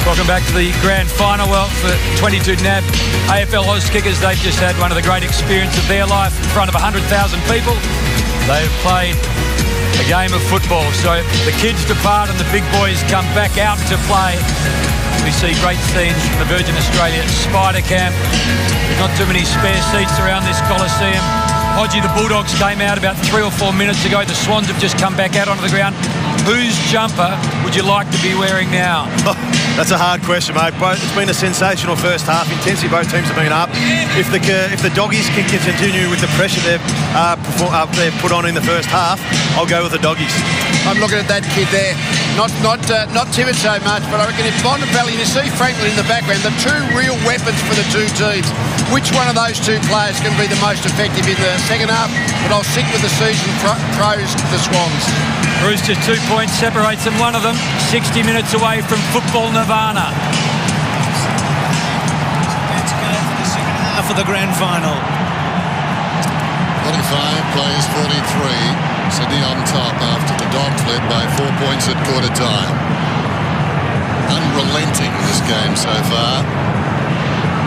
Welcome back to the grand final. Well, for 22 NAB AFL Auskickers, they've just had one of the great experiences of their life in front of 100,000 people. They've played a game of football. So the kids depart and the big boys come back out to play. We see great scenes from the Virgin Australia Spider Camp. There's not too many spare seats around this Coliseum. Hodgie, the Bulldogs came out about 3 or 4 minutes ago. The Swans have just come back out onto the ground. Whose jumper would you like to be wearing now? That's a hard question, mate. It's been a sensational first half. Intensity, both teams have been up. If the Doggies can continue with the pressure they've put on in the first half, I'll go with the Doggies. I'm looking at that kid there. Not Tibbett so much, but I reckon if Bontempelli, you see Franklin in the background, the two real weapons for the two teams. Which one of those two players can be the most effective in the second half? But I'll stick with the season pros, the Swans. Roosters 2 points separates them. One of them 60 minutes away from football nirvana. Let's go for the second half of the grand final. 45 plays 43. Sydney on top after the Dogs led by 4 points at quarter time. Unrelenting this game so far.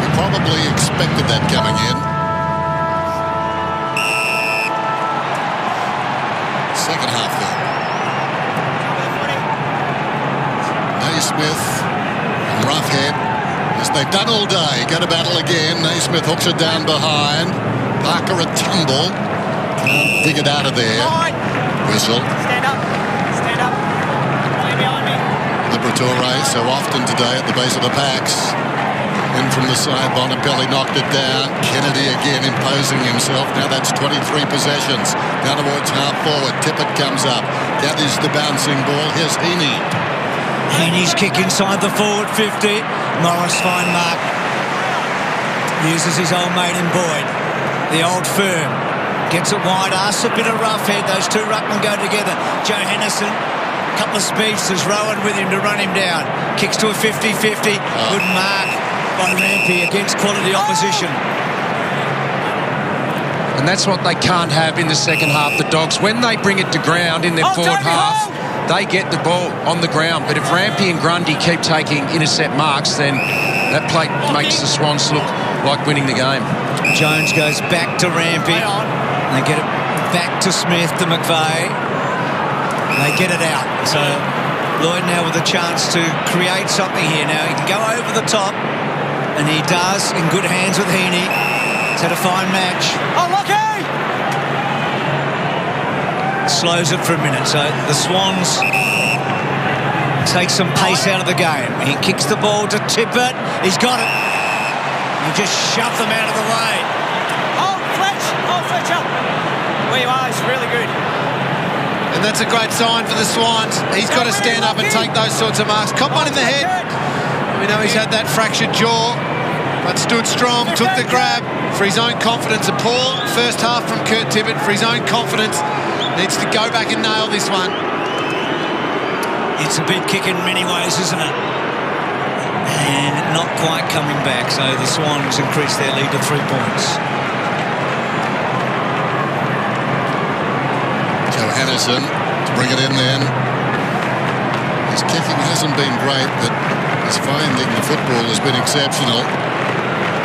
We probably expected that coming in. Second half though. Naismith and Roughhead, as they've done all day, go to battle again. Naismith hooks it down behind. Parker a tumble. Can't dig it out of there. Whistle. Stand up. Stand up. Play behind me. Liberatore so often today at the base of the packs. In from the side, Bontempelli knocked it down. Kennedy again imposing himself. Now that's 23 possessions. Down towards half forward. Tippett comes up. Gathers the bouncing ball. Here's Heaney. Heaney's kick inside the forward 50. Morris fine mark. Uses his old mate in Boyd. The old firm. Gets it wide, asks a bit of rough head. Those two ruckmen go together. Joe Henderson, couple of speedsters, Rowan with him to run him down. Kicks to a 50-50. Good mark by Rampy against quality opposition. And that's what they can't have in the second half, the Dogs. When they bring it to ground in their forward half, they get the ball on the ground. But if Rampy and Grundy keep taking intercept marks, then that play makes the Swans look like winning the game. Jones goes back to Rampy. They get it back to Smith, to McVeigh. They get it out. So Lloyd now with a chance to create something here. Now he can go over the top, and he does in good hands with Heaney. He's had a fine match. Oh, Lockie! Slows it for a minute. So the Swans take some pace out of the game. He kicks the ball to Tippett. He's got it. You just shove them out of the way. Oh, Fletcher. Where you are is really good. And that's a great sign for the Swans. He's got to stand up and take those sorts of marks. Caught one in the head. We know he's had that fractured jaw, but stood strong, took the grab for his own confidence. A poor first half from Kurt Tippett for his own confidence. Needs to go back and nail this one. It's a big kick in many ways, isn't it? And not quite coming back. So the Swans increase their lead to 3 points. Johannesson to bring it in then. His kicking hasn't been great, but his finding the football has been exceptional.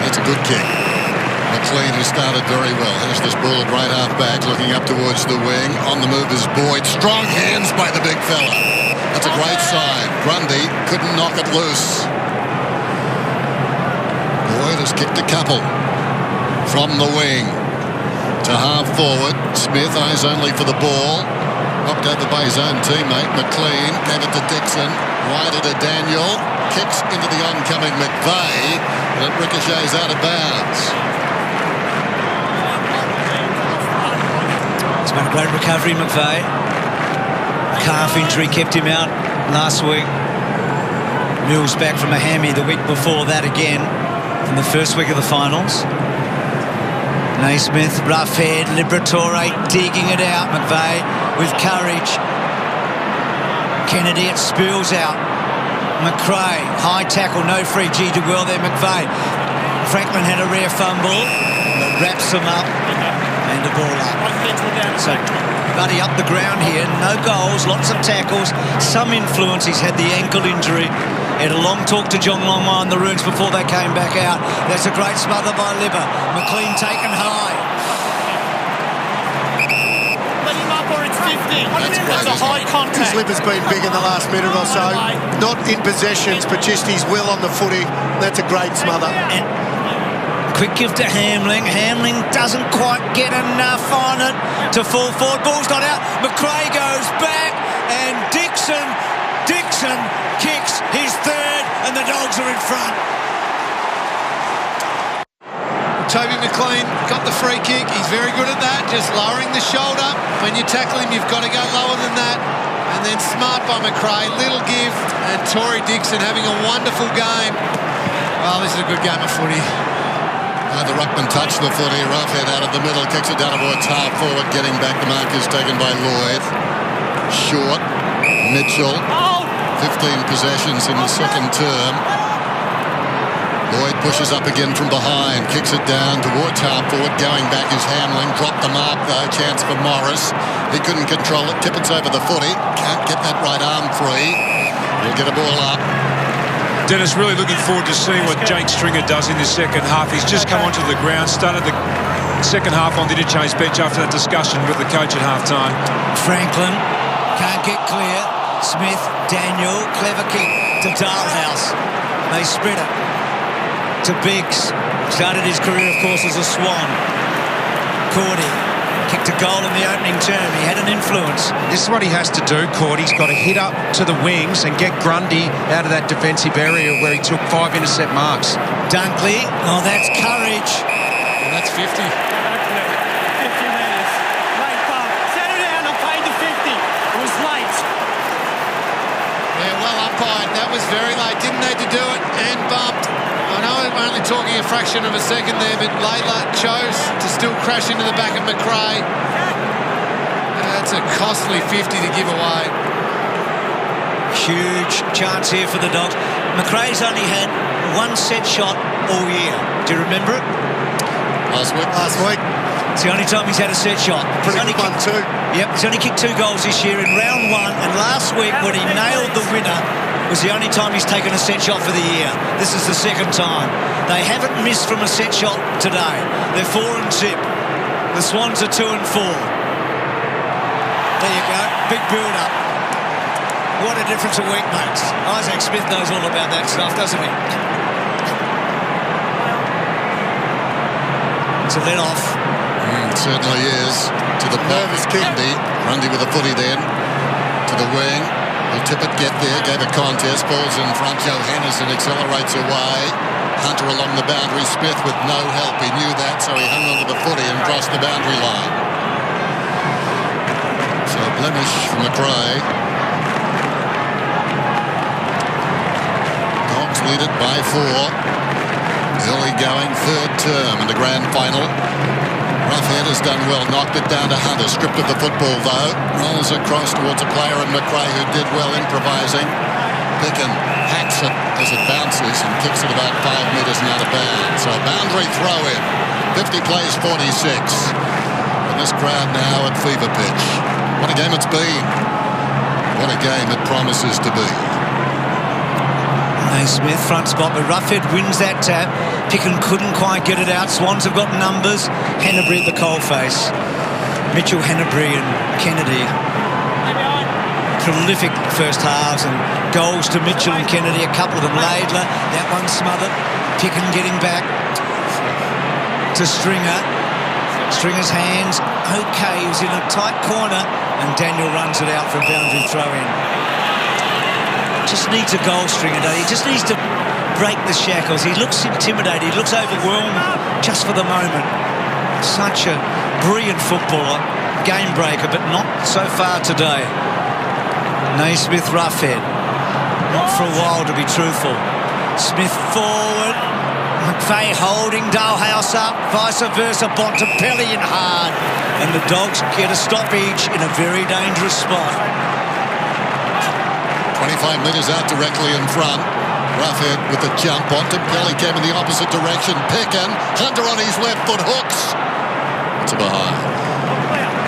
That's a good kick. McLean, who started very well, has this ball at right half back, looking up towards the wing. On the move is Boyd. Strong hands by the big fella. That's a great sign. Grundy couldn't knock it loose. Boyd has kicked a couple from the wing to half forward. Smith eyes only for the ball. Knocked over by his own teammate. McLean gave it to Dixon. Wider to Daniel. Kicks into the oncoming McVeigh. And it ricochets out of bounds. It's been a great recovery, McVeigh. Calf injury kept him out last week. Mills back from a hammy the week before that again, in the first week of the finals. Naismith, rough head, Liberatore digging it out. McVeigh with courage. Kennedy, it spills out. McRae, high tackle, no free G to well there, McVeigh. Franklin had a rare fumble, but wraps him up and the ball up. So Buddy up the ground here, no goals, lots of tackles, some influence. He's had the ankle injury. He had a long talk to John Longmire on the runes before they came back out. That's a great smother by Libba. McLean taken high. Let him up or it's 50. That's a high contact. His Libba's been big in the last minute or so. Not in possessions, but just his will on the footy. That's a great smother. And quick gift to Hamling. Hamling doesn't quite get enough on it to fall forward. Ball's not out. McRae goes back and Dixon kicks his third and the Dogs are in front. Toby McLean got the free kick. He's very good at that, just lowering the shoulder. When you tackle him, you've got to go lower than that. And then smart by McRae, little give, and Tory Dixon having a wonderful game. Well, this is a good game of footy. The ruckman touched the footy, Roughhead out of the middle, kicks it down towards half forward, getting back. The mark is taken by Lloyd. Short, Mitchell, 15 possessions in the second term. Lloyd pushes up again from behind, kicks it down towards half forward, going back is Hamling. Dropped the mark though, chance for Morris. He couldn't control it, Tippet's over the footy, can't get that right arm free. He'll get a ball up. Dennis, really looking forward to seeing what Jake Stringer does in this second half. He's just come onto the ground, started the second half on the interchange bench after that discussion with the coach at half-time. Franklin can't get clear. Smith, Daniel, clever kick to Dalhouse. They spread it to Biggs. Started his career, of course, as a Swan. Cordy kicked a goal in the opening term. He had an influence. This is what he has to do, Cordy. He's got to hit up to the wings and get Grundy out of that defensive area where he took 5 intercept marks. Dunkley, oh, that's courage. And that's 50. 50 metres. Late bump. Settle down, I paid the 50. It was late. Yeah, well umpired. That was very late. Didn't need to do it and bumped. I know I'm only talking a fraction of a second there, but Layla chose to still crash into the back of McRae. That's a costly 50 to give away. Huge chance here for the Dogs. McRae's only had one set shot all year. Do you remember it? Last week. It's the only time he's had a set shot. Pretty good one too. Yep, he's only kicked 2 goals this year in round 1, and last week when he nailed the winner was the only time he's taken a set shot for the year. This is the second time. They haven't missed from a set shot today. They're 4 and zip. The Swans are 2 and 4. There you go, big build-up. What a difference a week makes. Isaac Smith knows all about that stuff, doesn't he? It's a let-off. It certainly is. To the nervous kick. Grundy with a footy then. To the wing. Will Tippett get there? Gave a contest. Ball's in front. Joe Henderson accelerates away. Hunter along the boundary. Smith with no help. He knew that, so he hung onto the footy and crossed the boundary line. So blemish from McRae. Dogs lead it by 4. Early going third term in the grand final. Roughhead has done well, knocked it down to Hunter, stripped of the football though, rolls across towards a player in McRae who did well improvising. Picken hacks it as it bounces and kicks it about 5 metres and out of bounds. So a boundary throw in, 50 plays 46. And this crowd now at fever pitch. What a game it's been. What a game it promises to be. Naismith, front spot, but Roughhead wins that tap. Picken couldn't quite get it out. Swans have got numbers. Hennebrey at the coalface. Mitchell, Hennebrey and Kennedy. Prolific first halves and goals to Mitchell and Kennedy. A couple of them. Laidler, that one smothered. Picken getting back to Stringer. Stringer's hands, okay, he was in a tight corner, and Daniel runs it out for a boundary throw-in. Just needs a goal, Stringer, though. He just needs to break the shackles. He looks intimidated, he looks overwhelmed just for the moment. Such a brilliant footballer, game breaker, but not so far today. Naismith, Roughhead. Not for a while, to be truthful. Smith forward. McVeigh holding Dalhouse up, vice versa, Bontempelli in hard, and the Dogs get a stoppage in a very dangerous spot. 25 metres out directly in front. Roughhead with the jump. Bontempelli came in the opposite direction. Picken, Hunter on his left foot, hooks. It's a behind.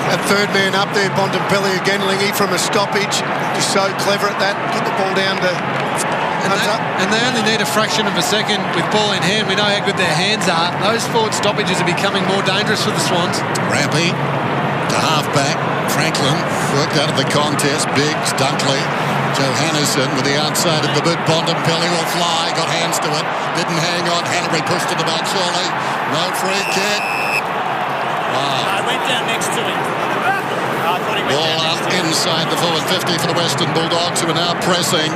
That third man up there, Bontempelli again, Lingy from a stoppage. Just so clever at that. Get the ball down to Hunter. And they only need a fraction of a second with ball in hand. We know how good their hands are. Those forward stoppages are becoming more dangerous for the Swans. Rampy to half-back. Franklin worked out of the contest. Biggs, Dunkley, Johannesson with the outside of the boot. Bontempelli will fly. Got hands to it. Didn't hang on. Hennebrey pushed to the back surely. No free kick. Wow. I went down next to him. I thought he went Ball down out inside the forward 50 for the Western Bulldogs, who are now pressing.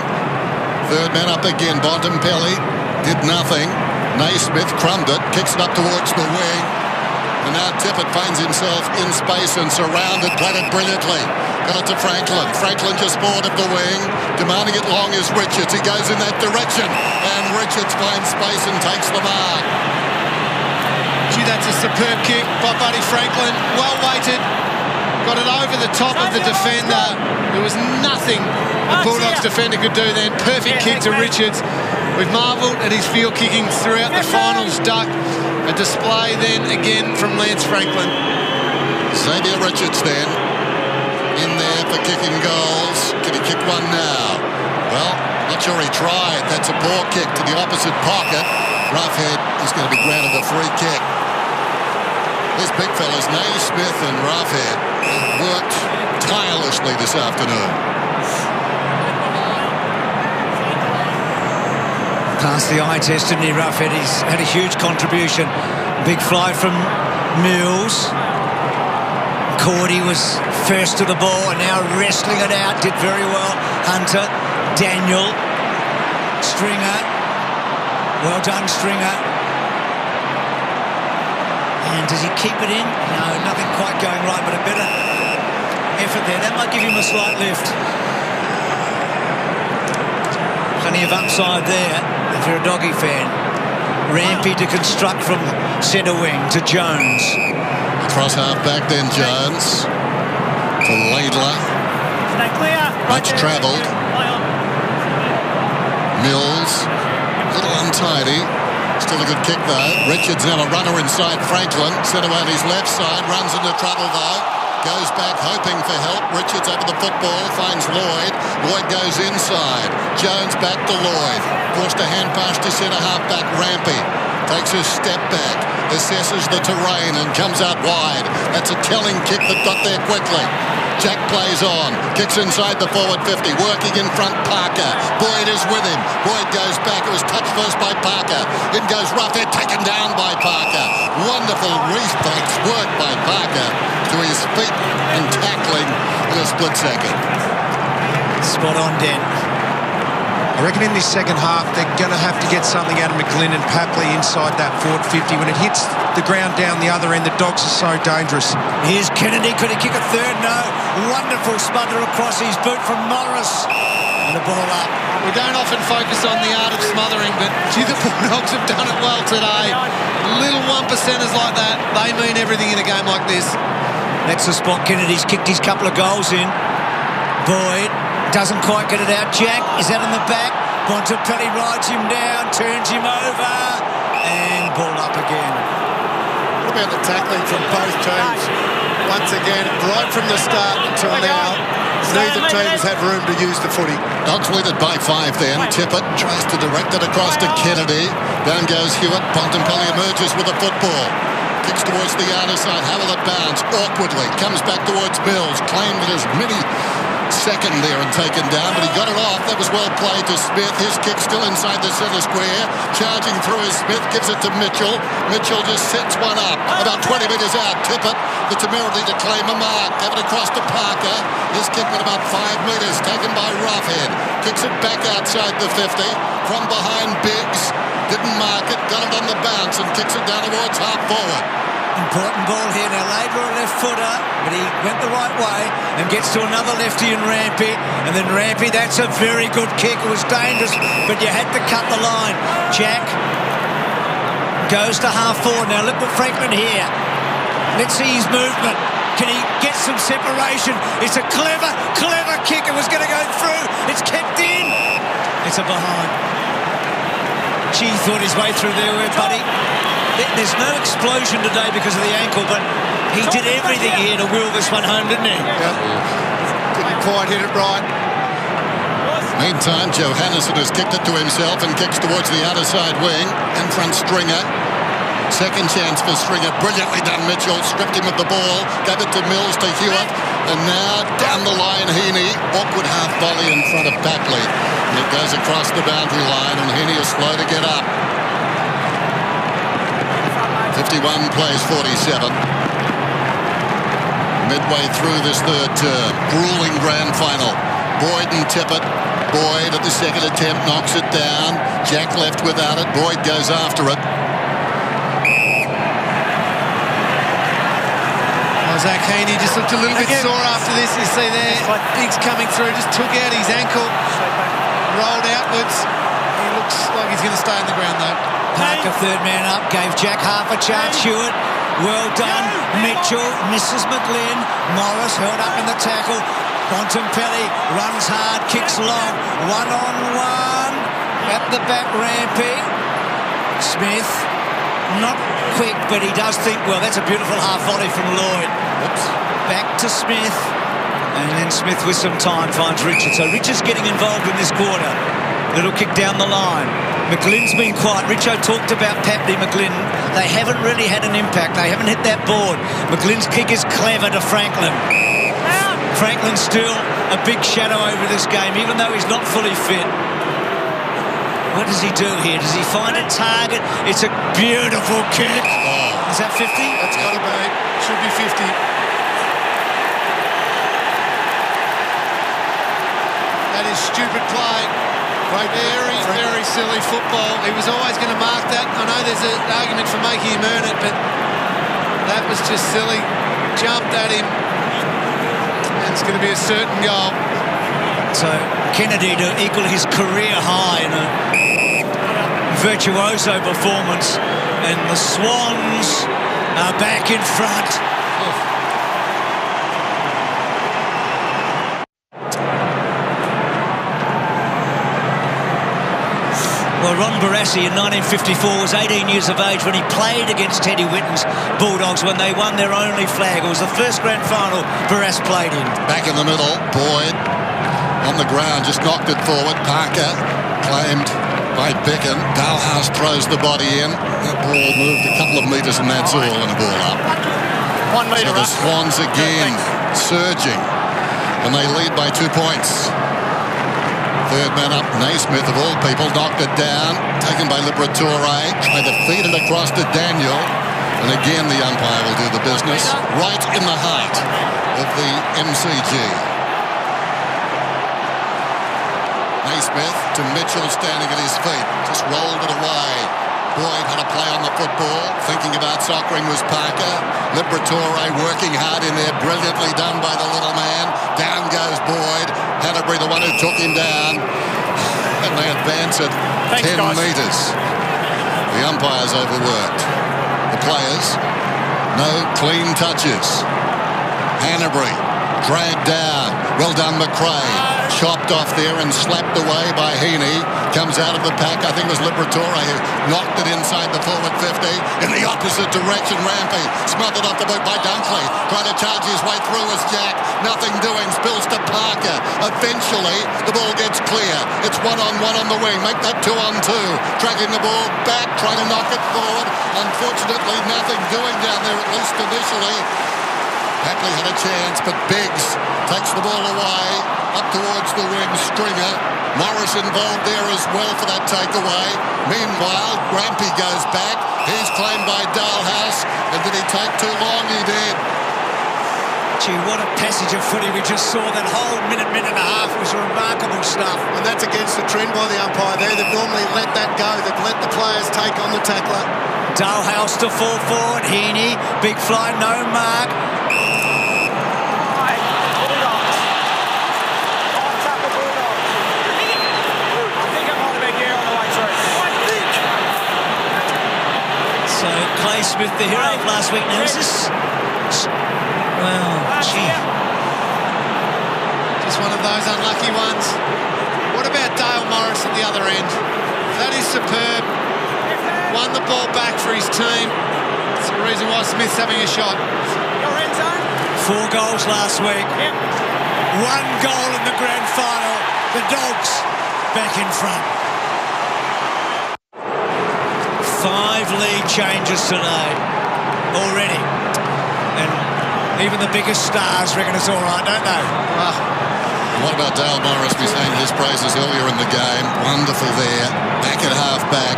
Third man up again. Bontempelli did nothing. Naismith crumbed it, kicks it up towards the wing. And now Tippett finds himself in space and surrounded, played it brilliantly. Got it to Franklin. Franklin just forward of the wing. Demanding it long is Richards. He goes in that direction. And Richards finds space and takes the mark. Gee, that's a superb kick by Buddy Franklin. Well weighted. Got it over the top of the defender. There was nothing the Bulldogs defender could do then. Perfect kick to Richards. We've marvelled at his field kicking throughout the finals, Duck. A display then again from Lance Franklin. Xavier Richards then in there for kicking goals. Can he kick one now? Well, not sure he tried. That's a poor kick to the opposite pocket. Roughhead is going to be granted a free kick. These big fellas, Naismith and Roughhead, worked tirelessly this afternoon. Passed the eye test, didn't he, Roughhead? He's had a huge contribution. Big fly from Mills. Cordy was first to the ball and now wrestling it out. Did very well. Hunter, Daniel, Stringer. Well done, Stringer. And does he keep it in? No, nothing quite going right, but a better effort there. That might give him a slight lift. Plenty of upside there if you're a Doggy fan. Rampy to construct from centre wing to Jones. Across half-back then Jones. To Laidler. Stay clear. Much travelled. Mills. A little untidy. Still a good kick though. Richards now a runner inside Franklin. Centre on his left side. Runs into trouble though. Goes back hoping for help. Richards over the football. Finds Lloyd. Lloyd goes inside. Jones back to Lloyd. Forced a hand pass to centre half-back Rampy. Takes a step back. Assesses the terrain and comes out wide. That's a telling kick that got there quickly. Jack plays on, kicks inside the forward 50, working in front Parker. Boyd is with him. Boyd goes back. It was touched first by Parker. In goes Roughhead, taken down by Parker. Wonderful reflex work by Parker to his feet and tackling in a split second. Spot on, Den. I reckon in this second half they're going to have to get something out of McGlynn and Papley inside that forward 50. When it hits the ground down the other end, the Dogs are so dangerous. Here's Kennedy. Could he kick a third? No. Wonderful smother across his boot from Morris. And the ball up. We don't often focus on the art of smothering, but gee, the Bulldogs have done it well today. Little 1%ers like that, they mean everything in a game like this. That's the spot Kennedy's kicked his couple of goals in. Boyd doesn't quite get it out. Jack is out in the back. Bontempelli rides him down, turns him over, and ball up again. What about the tackling from both teams? once again, right from the start until now, neither team has had room to use the footy. Dogs lead it by 5 then. Tippett tries to direct it across to Kennedy. Down goes Hewitt. Bontempelli emerges with a football. Kicks towards the outer side. How will it bounce? Awkwardly. Comes back towards Mills. Claimed it as second there and taken down, but he got it off. That was well played to Smith. His kick still inside the centre square. Charging through is Smith. Gives it to Mitchell. Mitchell just sets one up. About 20 metres out. Tippett, the temerity to claim a mark. Gave it across to Parker. His kick went about 5 metres. Taken by Roughhead. Kicks it back outside the 50. From behind Biggs. Didn't mark it. Got it on the bounce and kicks it down towards half forward. Important ball here now. Labour a left footer, but he went the right way and gets to another lefty in Rampy. And then Rampy, that's a very good kick. It was dangerous, but you had to cut the line. Jack goes to half forward. Now look at Franklin here. Let's see his movement. Can he get some separation? It's a clever kick. It was going to go through. It's kept in. It's a behind. Gee, thought his way through there, buddy. There's no explosion today because of the ankle, but he did everything here to will this one home, didn't he? Yep. Didn't quite hit it right. Meantime, Johannesson has kicked it to himself and kicks towards the outer side wing. In front, Stringer. Second chance for Stringer. Brilliantly done, Mitchell. Stripped him of the ball. Gave it to Mills, to Hewitt. And now down the line, Heaney. Awkward half volley in front of Packley. And it goes across the boundary line, and Heaney is slow to get up. 51 plays 47. Midway through this third term. Grueling grand final. Boyd and Tippett. Boyd at the second attempt knocks it down. Jack left without it. Boyd goes after it. Zach Heaney just looked a little bit sore after this. You see there, Biggs coming through, just took out his ankle, rolled outwards. He looks like he's going to stay on the ground though. Parker, third man up, gave Jack half a chance. Hewitt, well done. Mitchell misses McGlynn. Morris held up in the tackle. Bontempelli runs hard, kicks long. 1-on-1 at the back, Rampy. Smith, not quick, but he does think, well, that's a beautiful half volley from Lloyd. Oops. Back to Smith. And then Smith with some time finds Richard. So Richard's getting involved in this quarter. Little kick down the line. McGlynn's been quiet. Richo talked about Papley, McGlynn. They haven't really had an impact. They haven't hit that board. McGlynn's kick is clever to Franklin. Franklin's still a big shadow over this game, even though he's not fully fit. What does he do here? Does he find a target? It's a beautiful kick. Oh. Is that 50? That's got to be. Should be 50. That is stupid play. Very, very silly football. He was always going to mark that. I know there's an argument for making him earn it, but that was just silly. Jumped at him. And it's going to be a certain goal. So Kennedy to equal his career high in a virtuoso performance, and the Swans are back in front. Well, Ron Barassi in 1954 was 18 years of age when he played against Teddy Whitten's Bulldogs when they won their only flag. It was the first grand final Barras played in. Back in the middle, Boyd on the ground, just knocked it forward. Parker claimed by Becken. Dalhouse throws the body in. That ball moved a couple of metres and that's all, and a ball up. 1 metre so the Swans again surging, and they lead by 2 points. Third man up, Naismith of all people, knocked it down. Taken by Liberatore. Tried to feed it across to Daniel. And again the umpire will do the business. Right in the heart of the MCG. Naismith to Mitchell standing at his feet. Just rolled it away. Boyd had a play on the football. Thinking about soccering was Parker. Liberatore working hard in there. Brilliantly done by the little man. Down goes Boyd. Hanbury, the one who took him down. And they advance it 10 metres. The umpire's overworked. The players, no clean touches. Hanbury dragged down. Well done, McRae. chopped off there and slapped away by Heaney. Comes out of the pack, I think it was Liberatore who knocked it inside the forward 50. In the opposite direction, Rampy smothered off the boot by Dunkley. Trying to charge his way through as Jack. Nothing doing, spills to Parker. Eventually, the ball gets clear. It's 1-on-1 on the wing. Make that 2-on-2. Tracking the ball back, trying to knock it forward. Unfortunately, nothing doing down there, at least initially. Hapley had a chance, but Biggs takes the ball away, up towards the wing. Stringer. Morris involved there as well for that takeaway. Meanwhile, Rampy goes back. He's claimed by Dalhouse. And did he take too long? He did. Gee, what a passage of footy we just saw. That whole minute and a half was remarkable stuff. And that's against the trend by the umpire there. They've normally let that go. They've let the players take on the tackler. Dalhouse to fall forward. Heaney, big fly, no mark. So Clay Smith, the hero of last week. Now is this... Well, gee. Just one of those unlucky ones. What about Dale Morris at the other end? That is superb. Won the ball back for his team. That's the reason why Smith's having a shot. 4 goals last week. 1 goal in the grand final. The Dogs back in front. 5 league changes today already. And even the biggest stars reckon it's all right, don't they? What about Dale Morris? We sang his praises earlier in the game. Wonderful there. Back at half-back.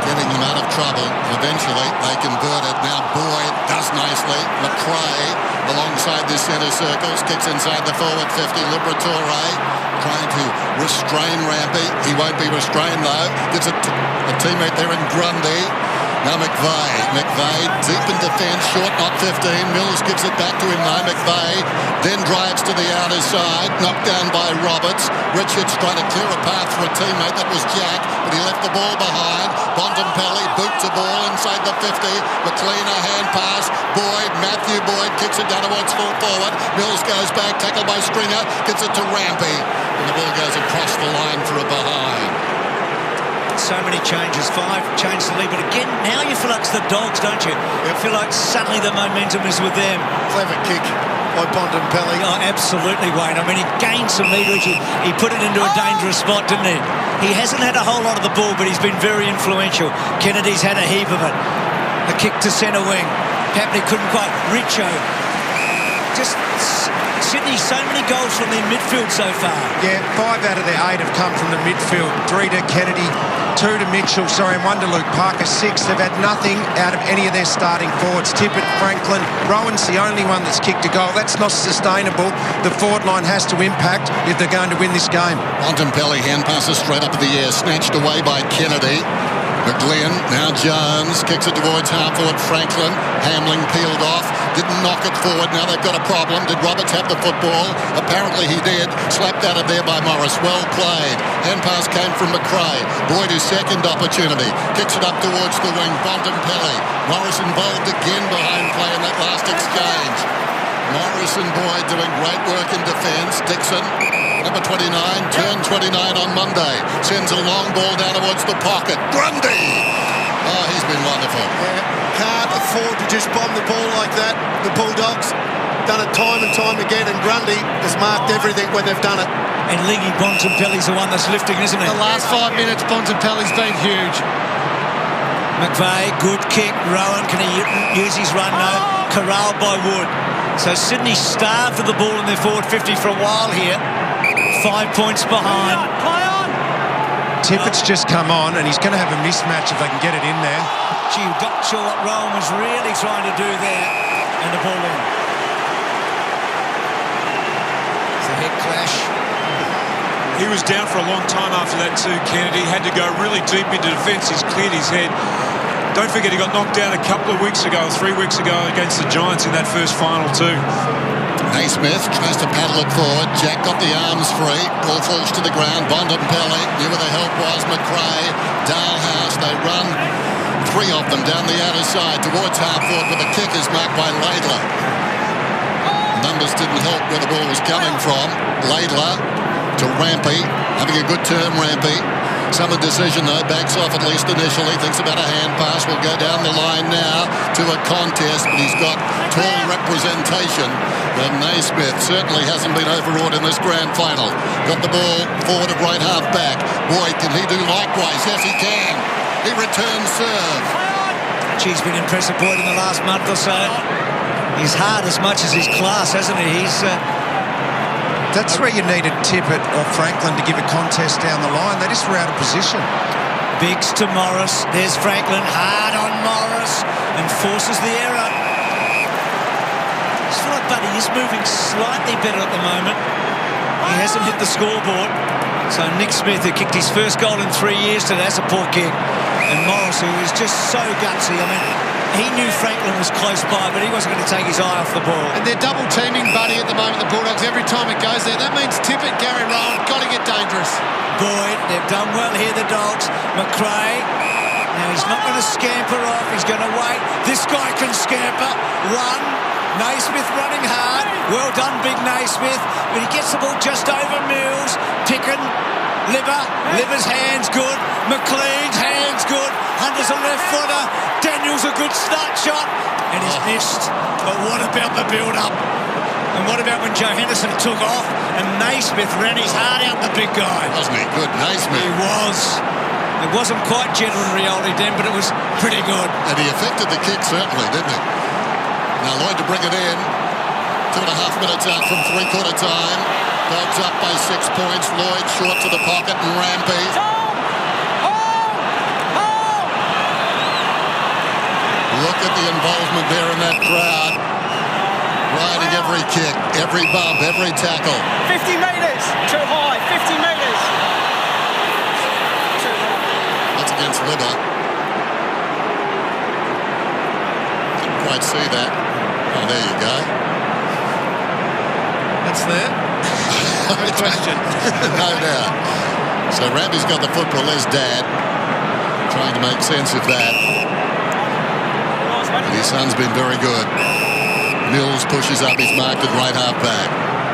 Getting them out of trouble. Eventually, they converted. Now Boyd does nicely. McRae alongside the centre circles. Kicks inside the forward 50. Liberatore trying to restrain Rampy. He won't be restrained, though. Gives it to a teammate there in Grundy. Now McVeigh. McVeigh deep in defence, short, not 15. Mills gives it back to him now. McVeigh then drives to the outer side, knocked down by Roberts. Richards trying to clear a path for a teammate. That was Jack, but he left the ball behind. Bontempelli boots the ball inside the 50. McLean a hand pass. Boyd, Matthew Boyd kicks it down towards full forward. Mills goes back, tackled by Stringer, gives it to Rampy. And the ball goes across the line for a behind. So many changes, 5 changes to lead, but again, now you feel like it's the Dogs, don't you? You feel like suddenly the momentum is with them. Clever kick by Bontempelli. Oh, absolutely, Wayne. I mean, he gained some meterage. He put it into a dangerous spot, didn't he? He hasn't had a whole lot of the ball, but he's been very influential. Kennedy's had a heap of it. The kick to centre wing. Papley couldn't quite. Richo. Just Sydney, so many goals from their midfield so far. Yeah, 5 out of their 8 have come from the midfield. 3 to Kennedy, 2 to Mitchell, and 1 to Luke Parker. 6, they've had nothing out of any of their starting forwards. Tippett, Franklin, Rowan's the only one that's kicked a goal. That's not sustainable. The forward line has to impact if they're going to win this game. Bontempelli hand passes straight up in the air, snatched away by Kennedy. McGlynn, now Jones, kicks it towards half-forward Franklin. Hamling peeled off, didn't knock it forward. Now they've got a problem. Did Roberts have the football? Apparently he did. Slapped out of there by Morris. Well played. Hand pass came from McRae. Boyd, his second opportunity. Kicks it up towards the wing. Bontempelli. Morris involved again behind play in that last exchange. Morris and Boyd doing great work in defence. Dixon, number 29, turned 29 on Monday. Sends a long ball down towards the pocket. Grundy! Oh, he's been wonderful. Yeah, can't afford to just bomb the ball like that. The Bulldogs done it time and time again, and Grundy has marked everything when they've done it. And Lingy Bontempelli's the one that's lifting, isn't he? The last 5 minutes, Bontempelli's been huge. McVeigh, good kick. Rowan, can he use his run? No. Corralled by Wood. So Sydney starved for the ball in their forward 50 for a while here. 5 points behind. Tippett's just come on, and he's going to have a mismatch if they can get it in there. Gee, not sure what Rowan was really trying to do there. And the ball in. It's a head clash. He was down for a long time after that too, Kennedy. Had to go really deep into defence. He's cleared his head. Don't forget he got knocked down a couple of weeks ago, 3 weeks ago against the Giants in that first final too. Naismith tries to paddle it forward. Jack got the arms free. Ball falls to the ground. Bontempelli knew where the help was. McRae, Dalhouse. They run 3 of them down the outer side towards half-forward, but the kick is marked by Laidler. Numbers didn't help where the ball was coming from. Laidler to Rampy. Having a good term, Rampy. Some indecision though, backs off at least initially, thinks about a hand pass, will go down the line now to a contest, but he's got tall representation. And Naismith certainly hasn't been overawed in this grand final. Got the ball forward at right half back. Boyd, can he do likewise? Yes, he can. He returns serve. He's been impressive, Boyd, in the last month or so. He's hard as much as his class, hasn't he? That's where you needed Tippett or Franklin to give a contest down the line. They just were out of position. Biggs to Morris. There's Franklin. Hard on Morris and forces the error. I feel like Buddy is moving slightly better at the moment. He hasn't hit the scoreboard. So Nick Smith, who kicked his first goal in 3 years today, that's a poor kick. And Morris, who is just so gutsy. I mean, he knew Franklin was close by, but he wasn't going to take his eye off the ball. And they're double teaming Buddy at the moment, the Bulldogs. Every time it goes there, that means Tippett, Gary Rowan, got to get dangerous. Boyd, they've done well here, the Dogs. McRae, now he's not going to scamper off. He's going to wait. This guy can scamper, run. Naismith running hard. Well done, big Naismith. But he gets the ball just over Mills. Picken, Liver's hands good. McLean's hands good. Hunter's a left footer. Daniel's a good start shot. And he's missed. But what about the build-up? And what about when Joe Henderson took off and Naismith ran his heart out the big guy? Wasn't he good, Naismith? He was. It wasn't quite gentle in Rioli then, but it was pretty good. And he affected the kick, certainly, didn't he? Now Lloyd to bring it in. 2.5 minutes out from three-quarter time. Dogs up by 6 points. Lloyd short to the pocket and Rampy. Look at the involvement there in that crowd. Riding every kick, every bump, every tackle. 50 metres, too high, 50 metres. That's against Libba. Didn't quite see that. Oh, there you go. That's there. No question. No doubt. So Rampy's got the football. There's Dad trying to make sense of that. And his son's been very good. Mills pushes up. He's marked at right half back.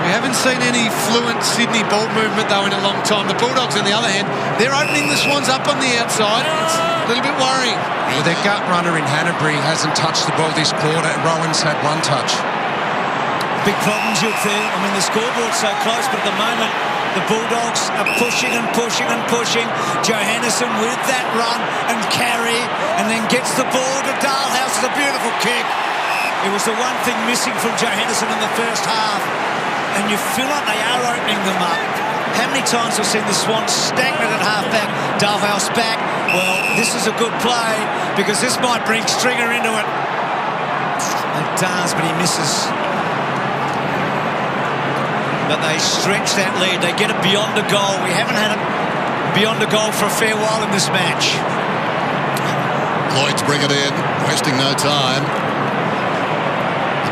We haven't seen any fluent Sydney ball movement, though, in a long time. The Bulldogs, on the other hand, they're opening the Swans up on the outside. It's a little bit worrying. Well, their gut runner in Hanbury hasn't touched the ball this quarter. Rowan's had one touch. Big problems with there. I mean, the scoreboard's so close, but at the moment, the Bulldogs are pushing and pushing and pushing. Joe Henderson with that run and carry, and then gets the ball to Dalhouse. It's a beautiful kick. It was the one thing missing from Joe Henderson in the first half. And you feel like they are opening them up. How many times we've seen the Swans stagnant at half-back, Dalhouse back? Well, this is a good play because this might bring Stringer into it. It does, but he misses. But they stretch that lead. They get it beyond the goal. We haven't had it beyond the goal for a fair while in this match. Lloyd's bring it in, wasting no time.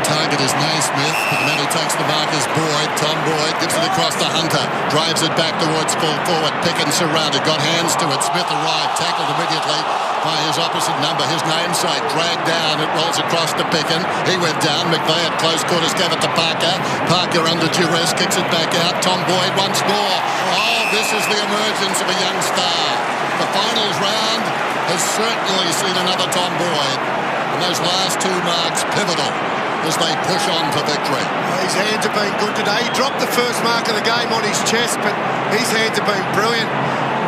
Target is Naismith, but the man who takes the mark is Boyd. Tom Boyd gives it across to Hunter, drives it back towards full forward. Pickens surrounded, got hands to it. Smith arrived, tackled immediately by his opposite number, his namesake. Dragged down, it rolls across to Picken. He went down. McVeigh at close quarters gave it to Parker. Parker under duress, kicks it back out. Tom Boyd once more. Oh, this is the emergence of a young star. The finals round has certainly seen another Tom Boyd. And those last two marks pivotal as they push on to victory. His hands have been good today. He dropped the first mark of the game on his chest, but his hands have been brilliant.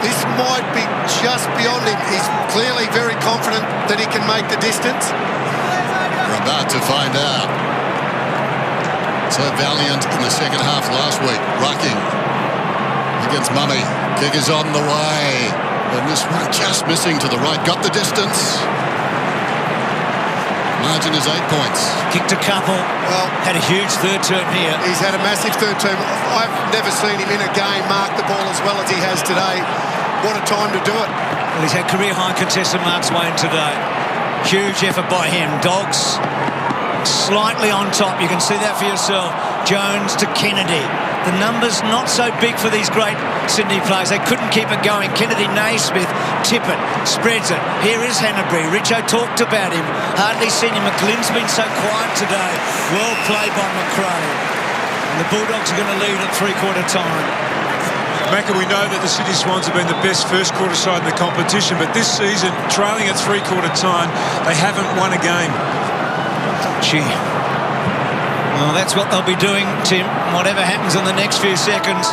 This might be just beyond him. He's clearly very confident that he can make the distance. We're about to find out. So valiant in the second half last week. Rucking against Mummy. Kick is on the way. And this one just missing to the right. Got the distance. Margin is 8 points. Kicked a couple. Well, had a huge third term here. He's had a massive third term. I've never seen him in a game mark the ball as well as he has today. What a time to do it. Well, he's had career high contested marks, Wayne, today. Huge effort by him. Dogs slightly on top. You can see that for yourself. Jones to Kennedy. The numbers not so big for these great Sydney players. They couldn't keep it going. Kennedy, Naismith, Tippett, spreads it. Here is Hanbury. Richo talked about him. Hardly seen him. McGlynn's been so quiet today. Well played by McRae. And the Bulldogs are going to lead at three-quarter time. Macca, we know that the Sydney Swans have been the best first quarter side in the competition, but this season, trailing at three-quarter time, they haven't won a game. Gee. Well, that's what they'll be doing, Tim, whatever happens in the next few seconds.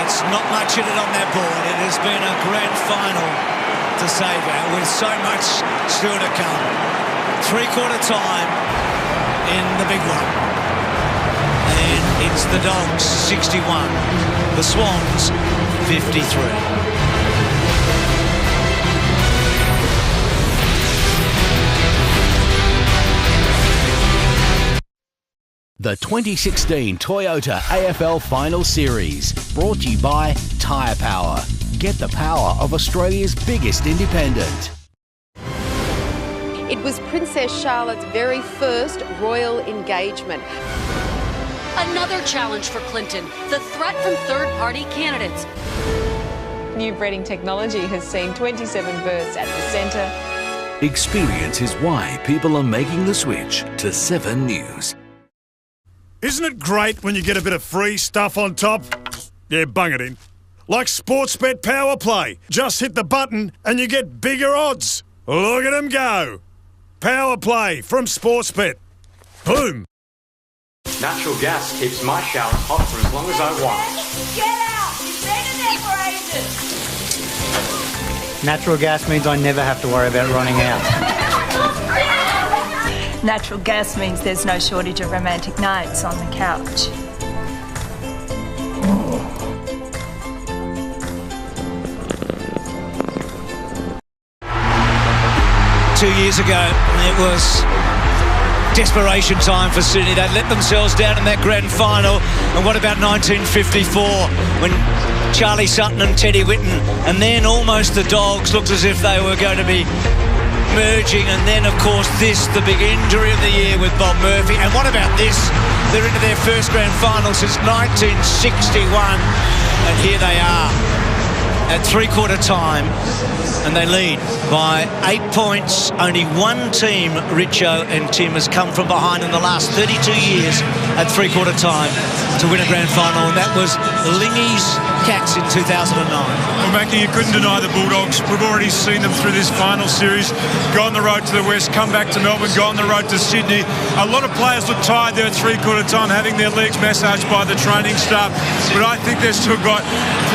It's not much in it on that board. It has been a grand final to savour with so much still to come. Three-quarter time in the big one. And it's the Dogs 61, the Swans 53. The 2016 Toyota AFL Final Series, brought to you by Tyre Power. Get the power of Australia's biggest independent. It was Princess Charlotte's very first royal engagement. Another challenge for Clinton, the threat from third-party candidates. New breeding technology has seen 27 births at the centre. Experience is why people are making the switch to 7 News. Isn't it great when you get a bit of free stuff on top? Yeah, bung it in. Like Sportsbet Power Play. Just hit the button and you get bigger odds. Look at them go. Power Play from Sportsbet. Boom. Natural gas keeps my shower hot for as long as I want. Get out! You've been in there for ages! Natural gas means I never have to worry about running out. Natural gas means there's no shortage of romantic nights on the couch. Two years ago, it was desperation time for Sydney. They let themselves down in that grand final. And what about 1954 when Charlie Sutton and Teddy Whitten, and then almost the Dogs looked as if they were going to be merging, and then of course this, the big injury of the year with Bob Murphy. And what about this? They're into their first grand final since 1961, and here they are at three-quarter time, and they lead by 8 points. Only one team, Richo and Tim, has come from behind in the last 32 years at three-quarter time to win a grand final, and that was Lingy's Cats in 2009. Well, Mackie, you couldn't deny the Bulldogs. We've already seen them through this final series, go on the road to the West, come back to Melbourne, go on the road to Sydney. A lot of players look tired there at three-quarter time, having their legs massaged by the training staff, but I think they've still got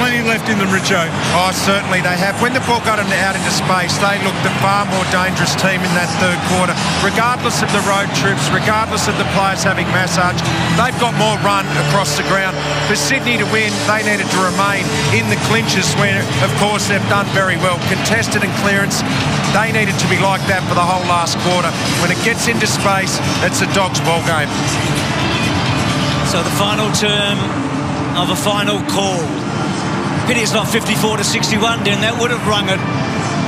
plenty left in them, Richo. Oh, certainly they have. When the ball got them out into space, they looked the far more dangerous team in that third quarter. Regardless of the road trips, regardless of the players having massage, they've got more run across the ground. For Sydney to win, they needed to remain in the clinches where, of course, they've done very well. Contested and clearance, they needed to be like that for the whole last quarter. When it gets into space, it's a Dogs ball game. So the final term of a final call. Pity it's not 54 to 61, Dan. That would have rung a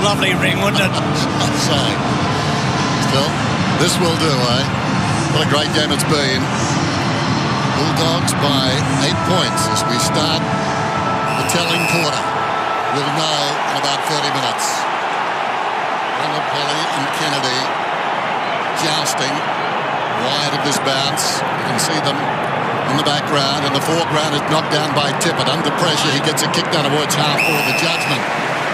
lovely ring, wouldn't it? Still, this will do, eh? What a great game it's been. Bulldogs by 8 points as we start the telling quarter. We'll know in about 30 minutes. Pelly and Kennedy jousting wide of this bounce. You can see them in the background. In the foreground is knocked down by Tippett. Under pressure, he gets a kick down towards half forward. The judgment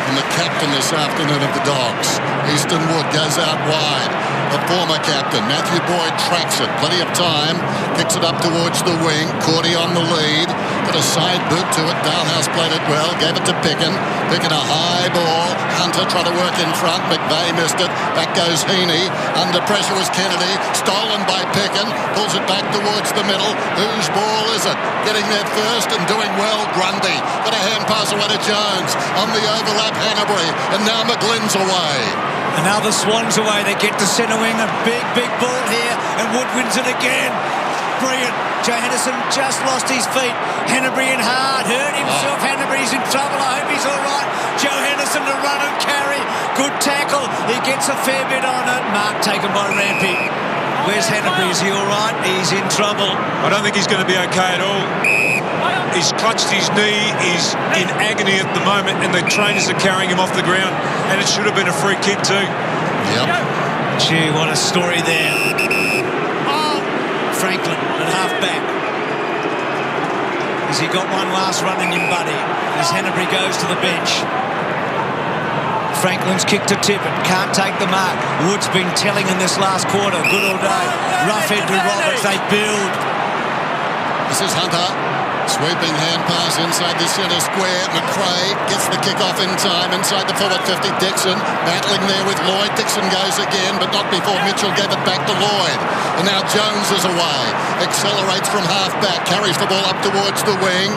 from the captain this afternoon of the Dogs. Easton Wood goes out wide. The former captain, Matthew Boyd, tracks it. Plenty of time. Kicks it up towards the wing. Cordy on the lead. Got a side boot to it. Dalhouse played it well. Gave it to Picken. Picken a high ball. Hunter tried to work in front. McVeigh missed it. Back goes Heaney. Under pressure was Kennedy. Stolen by Picken. Pulls it back towards the middle. Whose ball is it? Getting there first and doing well, Grundy. Got a hand pass away to Jones. On the overlap, Hanbury. And now McGlynn's away. And now the Swans away. They get to centre wing. A big ball here. And Wood wins it again. Brilliant. Joe Henderson just lost his feet. Hanbury in hard. Hurt himself. Hanbury's in trouble. I hope he's all right. Joe Henderson to run and carry. Good tackle. He gets a fair bit on it. Mark taken by Rampy. Where's Hanbury? Is he all right? He's in trouble. I don't think he's going to be okay at all. He's clutched his knee, he's in agony at the moment, and the trainers are carrying him off the ground, and it should have been a free kick too. Yep. Gee, what a story there. Oh, Franklin at half-back. Has he got one last run in him, Buddy? As Hanbury goes to the bench. Franklin's kick to Tippett. Can't take the mark. Wood's been telling in this last quarter. Good all day. Rough head to Roberts. They build. This is Hunter. Sweeping hand pass inside the centre square. McRae gets the kick off in time inside the forward 50. Dixon battling there with Lloyd. Dixon goes again, but not before Mitchell gave it back to Lloyd. And now Jones is away. Accelerates from half back. Carries the ball up towards the wing.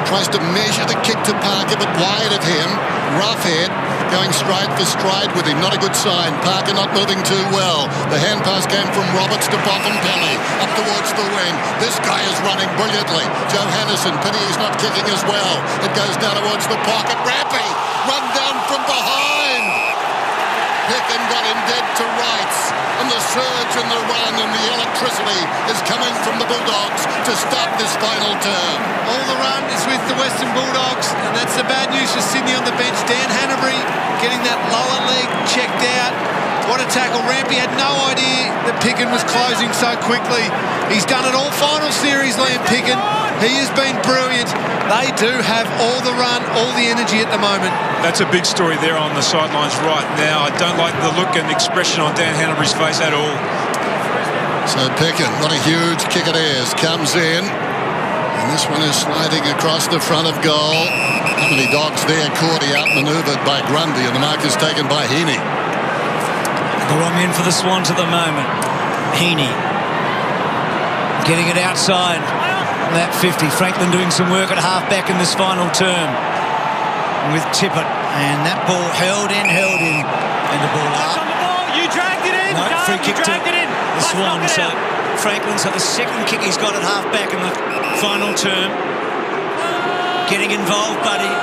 Tries to measure the kick to Parker, but wide of him. Roughhead going stride for stride with him. Not a good sign. Parker not moving too well. The hand pass came from Roberts to Botham-Pelly. Up towards the wing. This guy is running brilliantly. Johannisen. Pity he's not kicking as well. It goes down towards the pocket. Rampy run down from behind. Pickin got him dead to rights. And the surge and the run and the electricity is coming from the Bulldogs to start this final term. All the run is with the Western Bulldogs, and that's the bad news for Sydney on the bench. Dan Hanbury getting that lower leg checked out. What a tackle. Rampy had no idea that Pickin was closing so quickly. He's done it all final series, Liam Pickin. He has been brilliant. They do have all the run, all the energy at the moment. That's a big story there on the sidelines right now. I don't like the look and expression on Dan Hanbury's face at all. So Pickin, what a huge kick it is, comes in. And this one is sliding across the front of goal. How many Dogs there? Cordy outmanoeuvred by Grundy, and the mark is taken by Heaney. The wrong end for the Swans at the moment. Heaney getting it outside that 50. Franklin doing some work at half-back in this final term with Tippett. And that ball held in. And the ball up. You dragged it in. No, free kick to the Swans. So Franklin's had the second kick he's got at half-back in the final term. Getting involved, Buddy.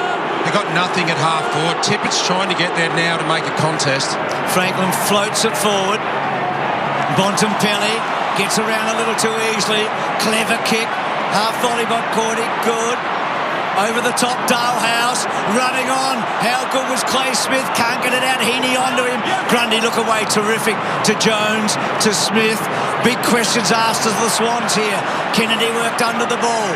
They got nothing at half-forward. Tippett's trying to get there now to make a contest. Franklin floats it forward. Bontempelli gets around a little too easily. Clever kick. Half volley by Cordy. Good. Over the top, Dalehouse running on. How good was Clay Smith? Can't get it out. Heaney onto him. Grundy look away. Terrific. To Jones. To Smith. Big questions asked of the Swans here. Kennedy worked under the ball.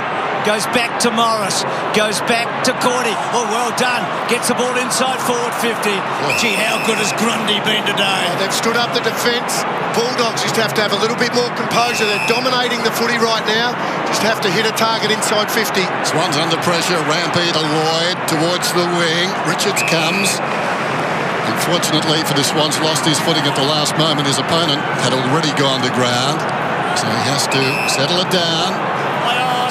Goes back to Morris. Goes back to Cordy. Oh, well done. Gets the ball inside forward 50. Gee, how good has Grundy been today? Oh, they've stood up the defence. Bulldogs just have to have a little bit more composure. They're dominating the footy right now. Just have to hit a target inside 50. Swans under pressure. Rampy to Lloyd towards the wing. Richards comes. Unfortunately for the Swans, lost his footing at the last moment. His opponent had already gone to ground. So he has to settle it down.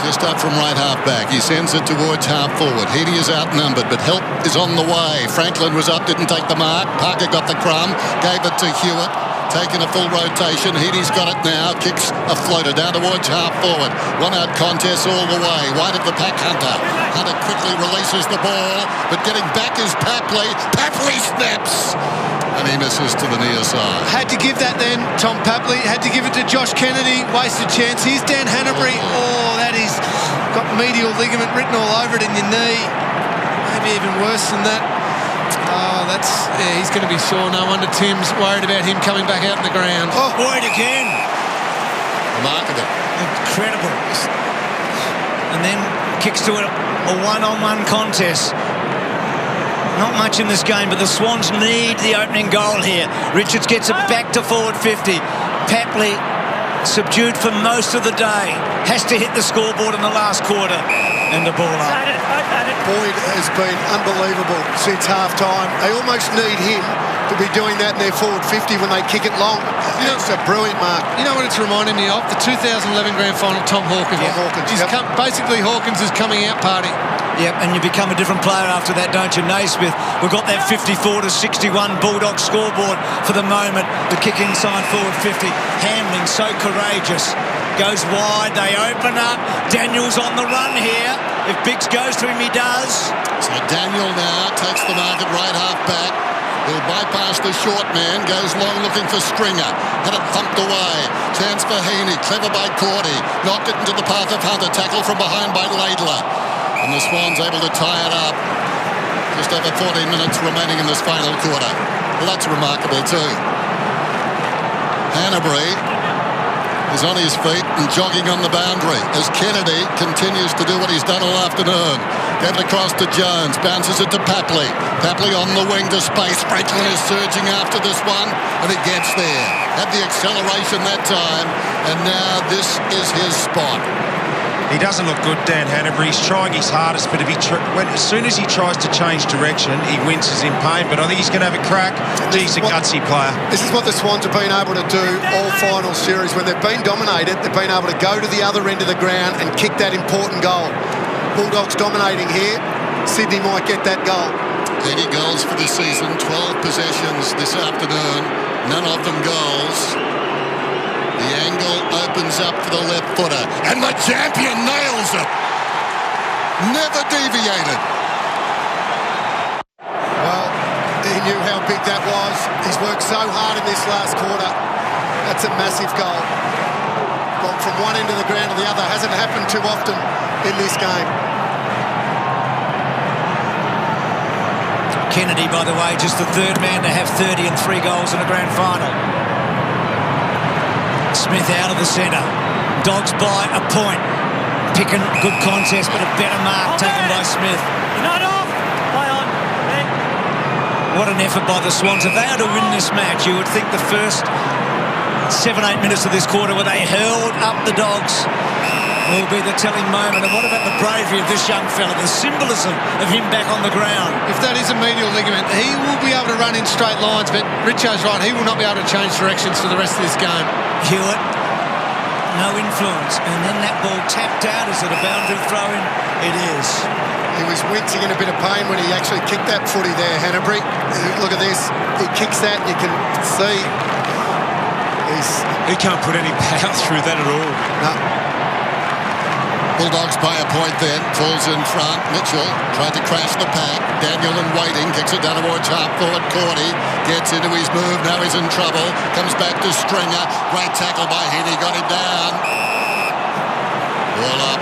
Just up from right half back. He sends it towards half forward. Heaney is outnumbered, but help is on the way. Franklin was up, didn't take the mark. Parker got the crumb, gave it to Hewitt. Taking a full rotation. Heaney's got it now. Kicks a floater down towards half forward. One out contest all the way. Wide of the pack, Hunter. Hunter quickly releases the ball, but getting back is Papley. Papley snaps. And he misses to the near side. Had to give that then, Tom Papley. Had to give it to Josh Kennedy. Wasted chance. Here's Dan Hanbury. Oh, that is got medial ligament written all over it in your knee. Maybe even worse than that. Oh, he's going to be sore. No wonder Tim's worried about him coming back out in the ground. Oh, Boyd again. Remarkable. Incredible. And then kicks to a one-on-one contest. Not much in this game, but the Swans need the opening goal here. Richards gets it back to forward 50. Papley subdued for most of the day. Has to hit the scoreboard in the last quarter. And the ball up. Boyd has been unbelievable since half-time. They almost need him to be doing that in their forward 50 when they kick it long. It's a brilliant mark. You know what it's reminding me of? The 2011 Grand Final, Tom Hawkins. Basically, Hawkins' coming out party. Yep, and you become a different player after that, don't you? Naismith, we've got that 54-61 Bulldog scoreboard for the moment. The kick inside forward 50. Hamlin, so courageous. Goes wide, they open up. Daniel's on the run here. If Biggs goes to him, he does. So Daniel now takes the mark at right half back. He'll bypass the short man, goes long looking for Stringer. Had it thumped away. Chance for Heaney, clever by Cordy. Knocked it into the path of Hunter. Tackle from behind by Laidler. And the Swans able to tie it up. Just over 14 minutes remaining in this final quarter. Well, that's remarkable too. Hanbury is on his feet and jogging on the boundary as Kennedy continues to do what he's done all afternoon. Gave it across to Jones, bounces it to Papley. Papley on the wing to space. Franklin is surging after this one, and he gets there. Had the acceleration that time, and now this is his spot. He doesn't look good, Dan Hannebery. He's trying his hardest, but if as soon as he tries to change direction, he winces in pain. But I think he's going to have a crack. He's a gutsy player. This is what the Swans have been able to do all final series. When they've been dominated, they've been able to go to the other end of the ground and kick that important goal. Bulldogs dominating here. Sydney might get that goal. 80 goals for the season, 12 possessions this afternoon, none of them goals. The angle opens up for the left footer, and the champion nails it. Never deviated. Well, he knew how big that was. He's worked so hard in this last quarter. That's a massive goal. Gone from one end of the ground to the other. Hasn't happened too often in this game. Kennedy, by the way, just the third man to have 30 and 3 goals in a grand final. Smith out of the centre. Dogs by a point. Picken, good contest, but a better mark taken by Smith. Not off. Play on. What an effort by the Swans. If they are to win this match, you would think the first 7-8 minutes of this quarter where they held up the Dogs will be the telling moment. And what about the bravery of this young fella, the symbolism of him back on the ground? If that is a medial ligament, he will be able to run in straight lines, but Richo's right, he will not be able to change directions for the rest of this game. Hewitt, no influence, and then that ball tapped out. Is it a boundary throw-in? It is. He was wincing in a bit of pain when he actually kicked that footy there, Hannebery. Look at this. He kicks that and you can see he can't put any power through that at all. No. Bulldogs by a point then, falls in front. Mitchell tried to crash the pack. Daniel and waiting, kicks it down towards half forward. Cordy gets into his move, now he's in trouble. Comes back to Stringer. Great tackle by Heaney, got him down. Ball up.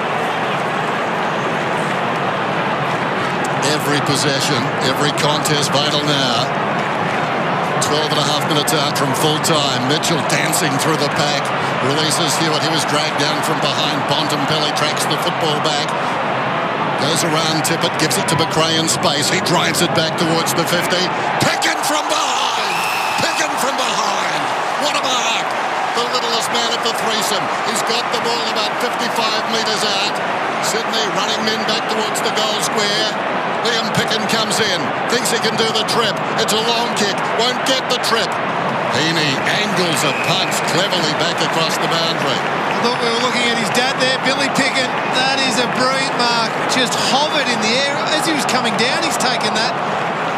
Every possession, every contest vital now. 12.5 minutes out from full time. Mitchell dancing through the pack. Releases Hewitt. He was dragged down from behind. Bontempelli tracks the football back. Goes around Tippett. Gives it to McRae in space. He drives it back towards the 50. Picken from behind! Picken from behind! What a mark! The littlest man at the threesome. He's got the ball about 55 metres out. Sydney running men back towards the goal square. Liam Picken comes in, thinks he can do the trip. It's a long kick, won't get the trip. Heaney angles a punch cleverly back across the boundary. I thought we were looking at his dad there, Billy Picken. That is a brilliant mark. Just hovered in the air. As he was coming down, he's taken that.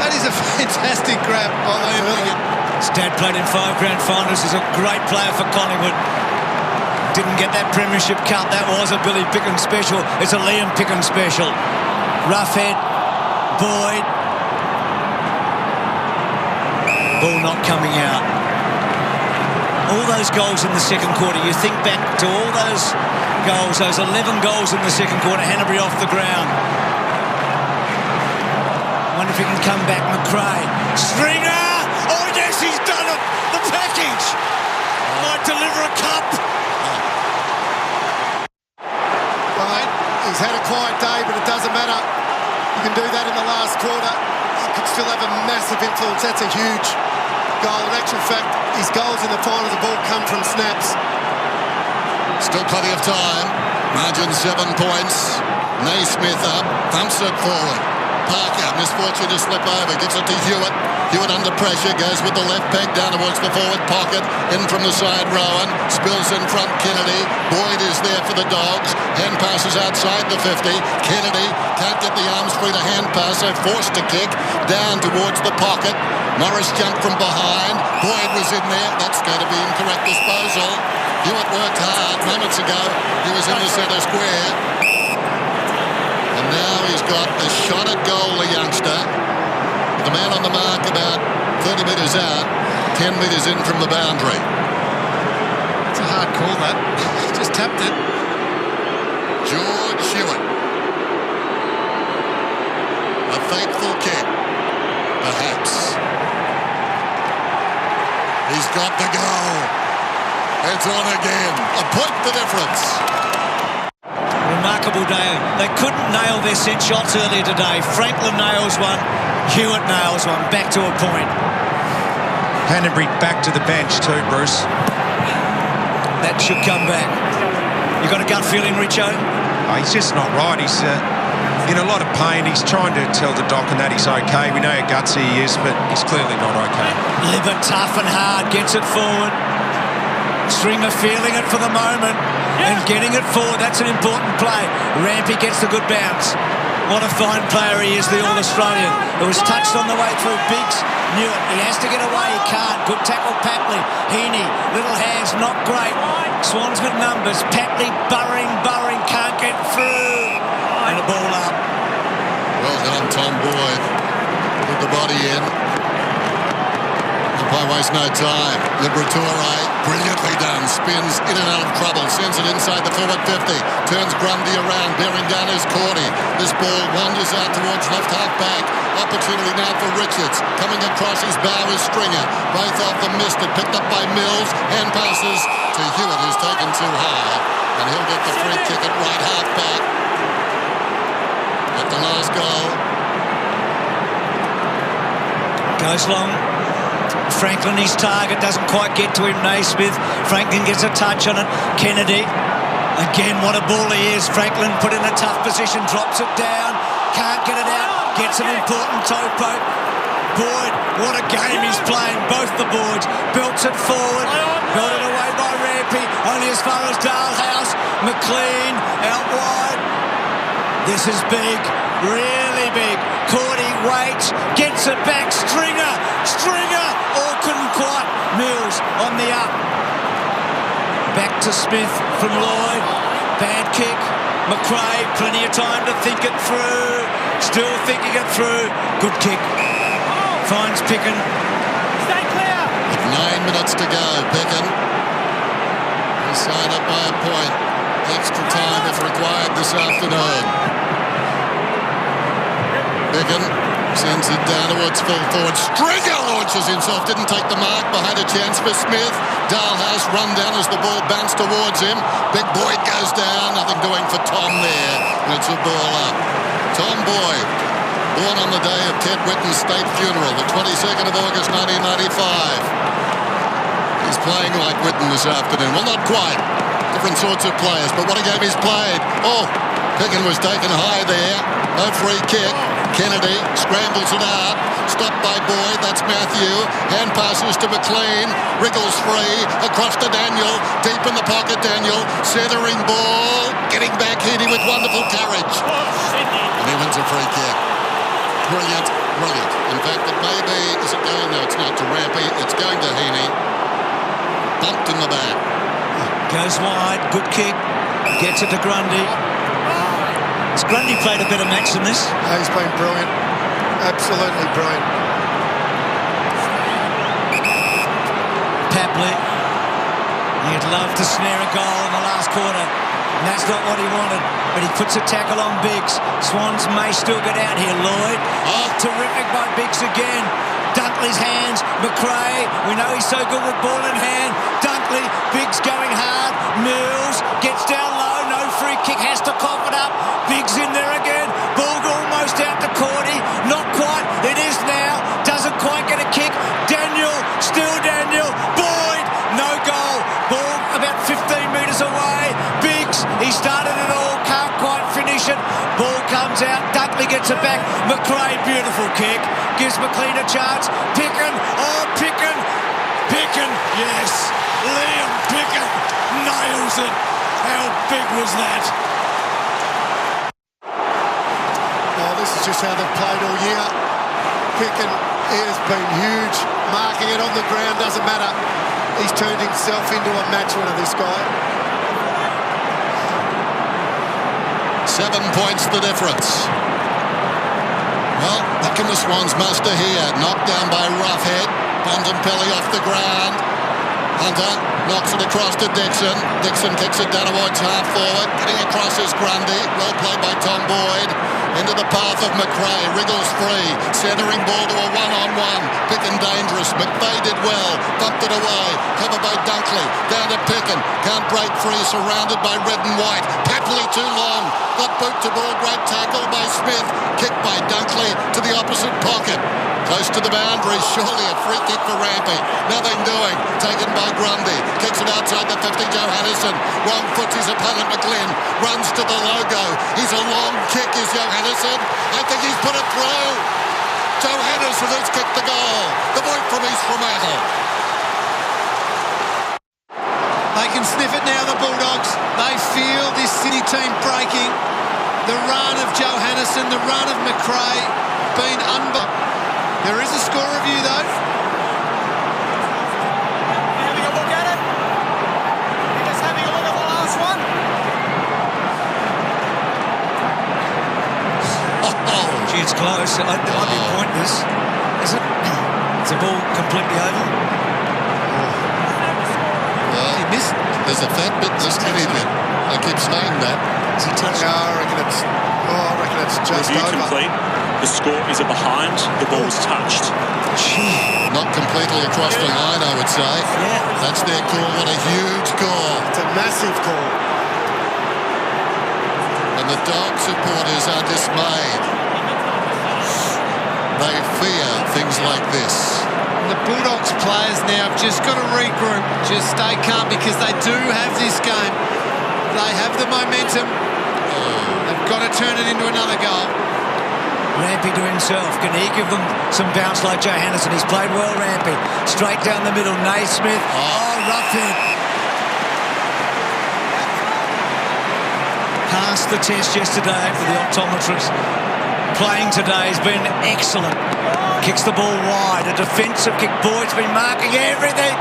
That is a fantastic grab by Liam Picken. His dad played in 5 grand finals. He's a great player for Collingwood. Didn't get that premiership cup. That was a Billy Picken special. It's a Liam Picken special. Roughhead. Boyd. Ball not coming out. All those goals in the second quarter, you think back to all those goals, those 11 goals in the second quarter, Hannebery off the ground. Wonder if he can come back, McRae. Stringer! Oh yes, he's done it! The package! Might deliver a cup! Right, he's had a quiet day, but it doesn't matter. You can do that in the last quarter. He could still have a massive influence. That's a huge goal. In actual fact, his goals in the finals have all come from snaps. Still plenty of time. Margin 7 points. Naismith up. Thumps it forward. Parker, misfortune to slip over. Gives it to Hewitt. Hewitt under pressure. Goes with the left peg down towards the forward pocket. In from the side, Rowan. Spills in front, Kennedy. Boyd is there for the Dogs. Hand passes outside the 50. Kennedy can't get the arms free to hand pass, so forced to kick. Down towards the pocket. Morris jumped from behind. Boyd was in there. That's going to be incorrect disposal. Hewitt worked hard moments ago. He was in the centre square. And now he's got a shot at goal, the youngster. The man on the mark about 30 metres out, 10 metres in from the boundary. It's a hard call, that. Just tapped it. George Hewitt. A thankful kick, perhaps. He's got the goal. It's on again. A point the difference. Remarkable day. They couldn't nail their set shots earlier today. Franklin nails one. Hewitt nails one. Back to a point. Hanbury back to the bench too, Bruce. That should come back. You got a gut feeling, Richo? Oh, he's just not right. He's in a lot of pain. He's trying to tell the doc and that he's okay. We know how gutsy he is, but he's clearly not okay. Live it tough and hard. Gets it forward. Stringer feeling it for the moment and getting it forward. That's an important play. Rampy gets the good bounce. What a fine player he is, the All-Australian. It was touched on the way through. Biggs knew it. He has to get away. He can't. Good tackle, Papley. Heaney, little hands, not great. Swans got numbers. Papley burrowing, can't get through. And the ball up. Well done, Tom Boyd. Put the body in. Umpire wastes no time. Liberatore, brilliantly done. Spins in and out of trouble. Sends it inside the forward 50. Turns Grundy around. Bearing down is Cordy. This ball wanders out towards left half back. Opportunity now for Richards. Coming across his bow is Stringer. Both of them missed it. Picked up by Mills. Hand passes to Hewitt, who's taken too high. And he'll get the free kick at right half back. At the last goal. Goes long. Franklin, his target, doesn't quite get to him. Naismith. Franklin gets a touch on it. Kennedy. Again, what a ball he is. Franklin put in a tough position. Drops it down. Can't get it out. Gets an important toe poke. Boyd, what a game he's playing. Both the Boyds. Belts it forward. Belted away by Rampy. Only as far as Dalhouse. McLean out wide. This is big. Really big. Cordy waits. Gets it back. Stringer. Oh, couldn't quite. Mills on the up. Back to Smith from Lloyd. Bad kick. McRae, plenty of time to think it through. Still thinking it through. Good kick. Finds Picken. Stay clear. 9 minutes to go. Picken. He's signed up by a point. Extra time if required this afternoon. Picken sends it down towards full forward. Stringer launches himself. Didn't take the mark. Behind a chance for Smith. Dalhouse run down as the ball bounced towards him. Big Boyd goes down. Nothing doing for Tom there. And it's a ball up. Tom Boyd, born on the day of Ted Whitten's state funeral, the 22nd of August 1995. He's playing like Whitten this afternoon. Well, not quite. Different sorts of players, but what a game he's played. Oh, Picken was taken high there. No free kick. Kennedy scrambles it out. Stopped by Boyd. That's Matthew. Hand passes to McLean. Wriggles free. Across to Daniel. Deep in the pocket, Daniel. Centering ball. Getting back Heaney with wonderful courage. And he wins a free kick. Brilliant. In fact, it may be... Is it going? No, it's not to Rampy. It's going to Heaney. Bumped in the back. Goes wide. Good kick. Gets it to Grundy. Has Grundy played a better match than this? He's been brilliant. Absolutely brilliant. Papley. He'd love to snare a goal in the last quarter. And that's not what he wanted. But he puts a tackle on Biggs. Swans may still get out here. Lloyd. Oh, terrific by Biggs again. Dunkley's hands. McRae. We know he's so good with ball in hand. Dunkley. Biggs going hard. Mills gets down low. No free kick. Has to cough it up. Biggs in there again. Ball almost out to Cordy. Not quite. It is now. Doesn't quite get a kick. Daniel. Still Daniel. Boyd. No goal. Ball about 15 metres away. Biggs. He started it all. Can't quite finish it. Ball comes out. Dunkley gets it back. McRae. Beautiful kick. Gives McLean a chance. Picken. Oh, Picken. Picken. Yes. Liam Picken nails it. How big was that? Oh, this is just how they've played all year. Picken has been huge. Marking it on the ground doesn't matter. He's turned himself into a match winner, this guy. 7 points the difference. Well, Picken the Swans muster here. Knocked down by Roughhead. Bontempelli off the ground. Hunter knocks it across to Dixon. Dixon kicks it down towards half forward. Getting across is Grundy. Well played by Tom Boyd. into the path of McRae. Wriggles free. Centering ball to a one-on-one. Picken dangerous. McVeigh did well. Bumped it away. Covered by Dunkley. Down to Picken. Can't break free. Surrounded by red and white. Pepley too long. Got boot to ball. Great tackle by Smith. Kicked by Dunkley to the opposite pocket. Close to the boundary. Surely a free kick for Rampy. Nothing doing. Taken by Grundy. Kicks it outside the 50. Johannesson. Wrong foots his opponent McGlynn. Runs to the logo. He's a long kick is Johannesson. I think he's put it through. Johannesson has kicked the goal. The boy from East Fremantle. They can sniff it now, the Bulldogs. They feel this City team breaking. The run of Johannesson, the run of McRae, been There is a score review, though. Having a look at it. You're just having a look at the last one. Gee, it's close. It might be pointless. Is it? Is the ball completely over? There's a fat bit, there's skinny bit. I keep saying that. Is he touched? I reckon it's just Review over. complete. The score is a behind. The ball's touched. Not completely across the line, I would say. Yeah. That's their call. What a huge call. It's a massive call. And the Dog supporters are dismayed. They fear things like this. The Bulldogs players now have just got to regroup, just stay calm, because they do have this game. They have the momentum. They've got to turn it into another goal. Rampy to himself. Can he give them some bounce like Johannesson? He's played well, Rampy. Straight down the middle. Naismith. Rough hit. Passed the test yesterday for the optometrist. Playing today has been excellent. Kicks the ball wide. A defensive kick. Boyd's been marking everything.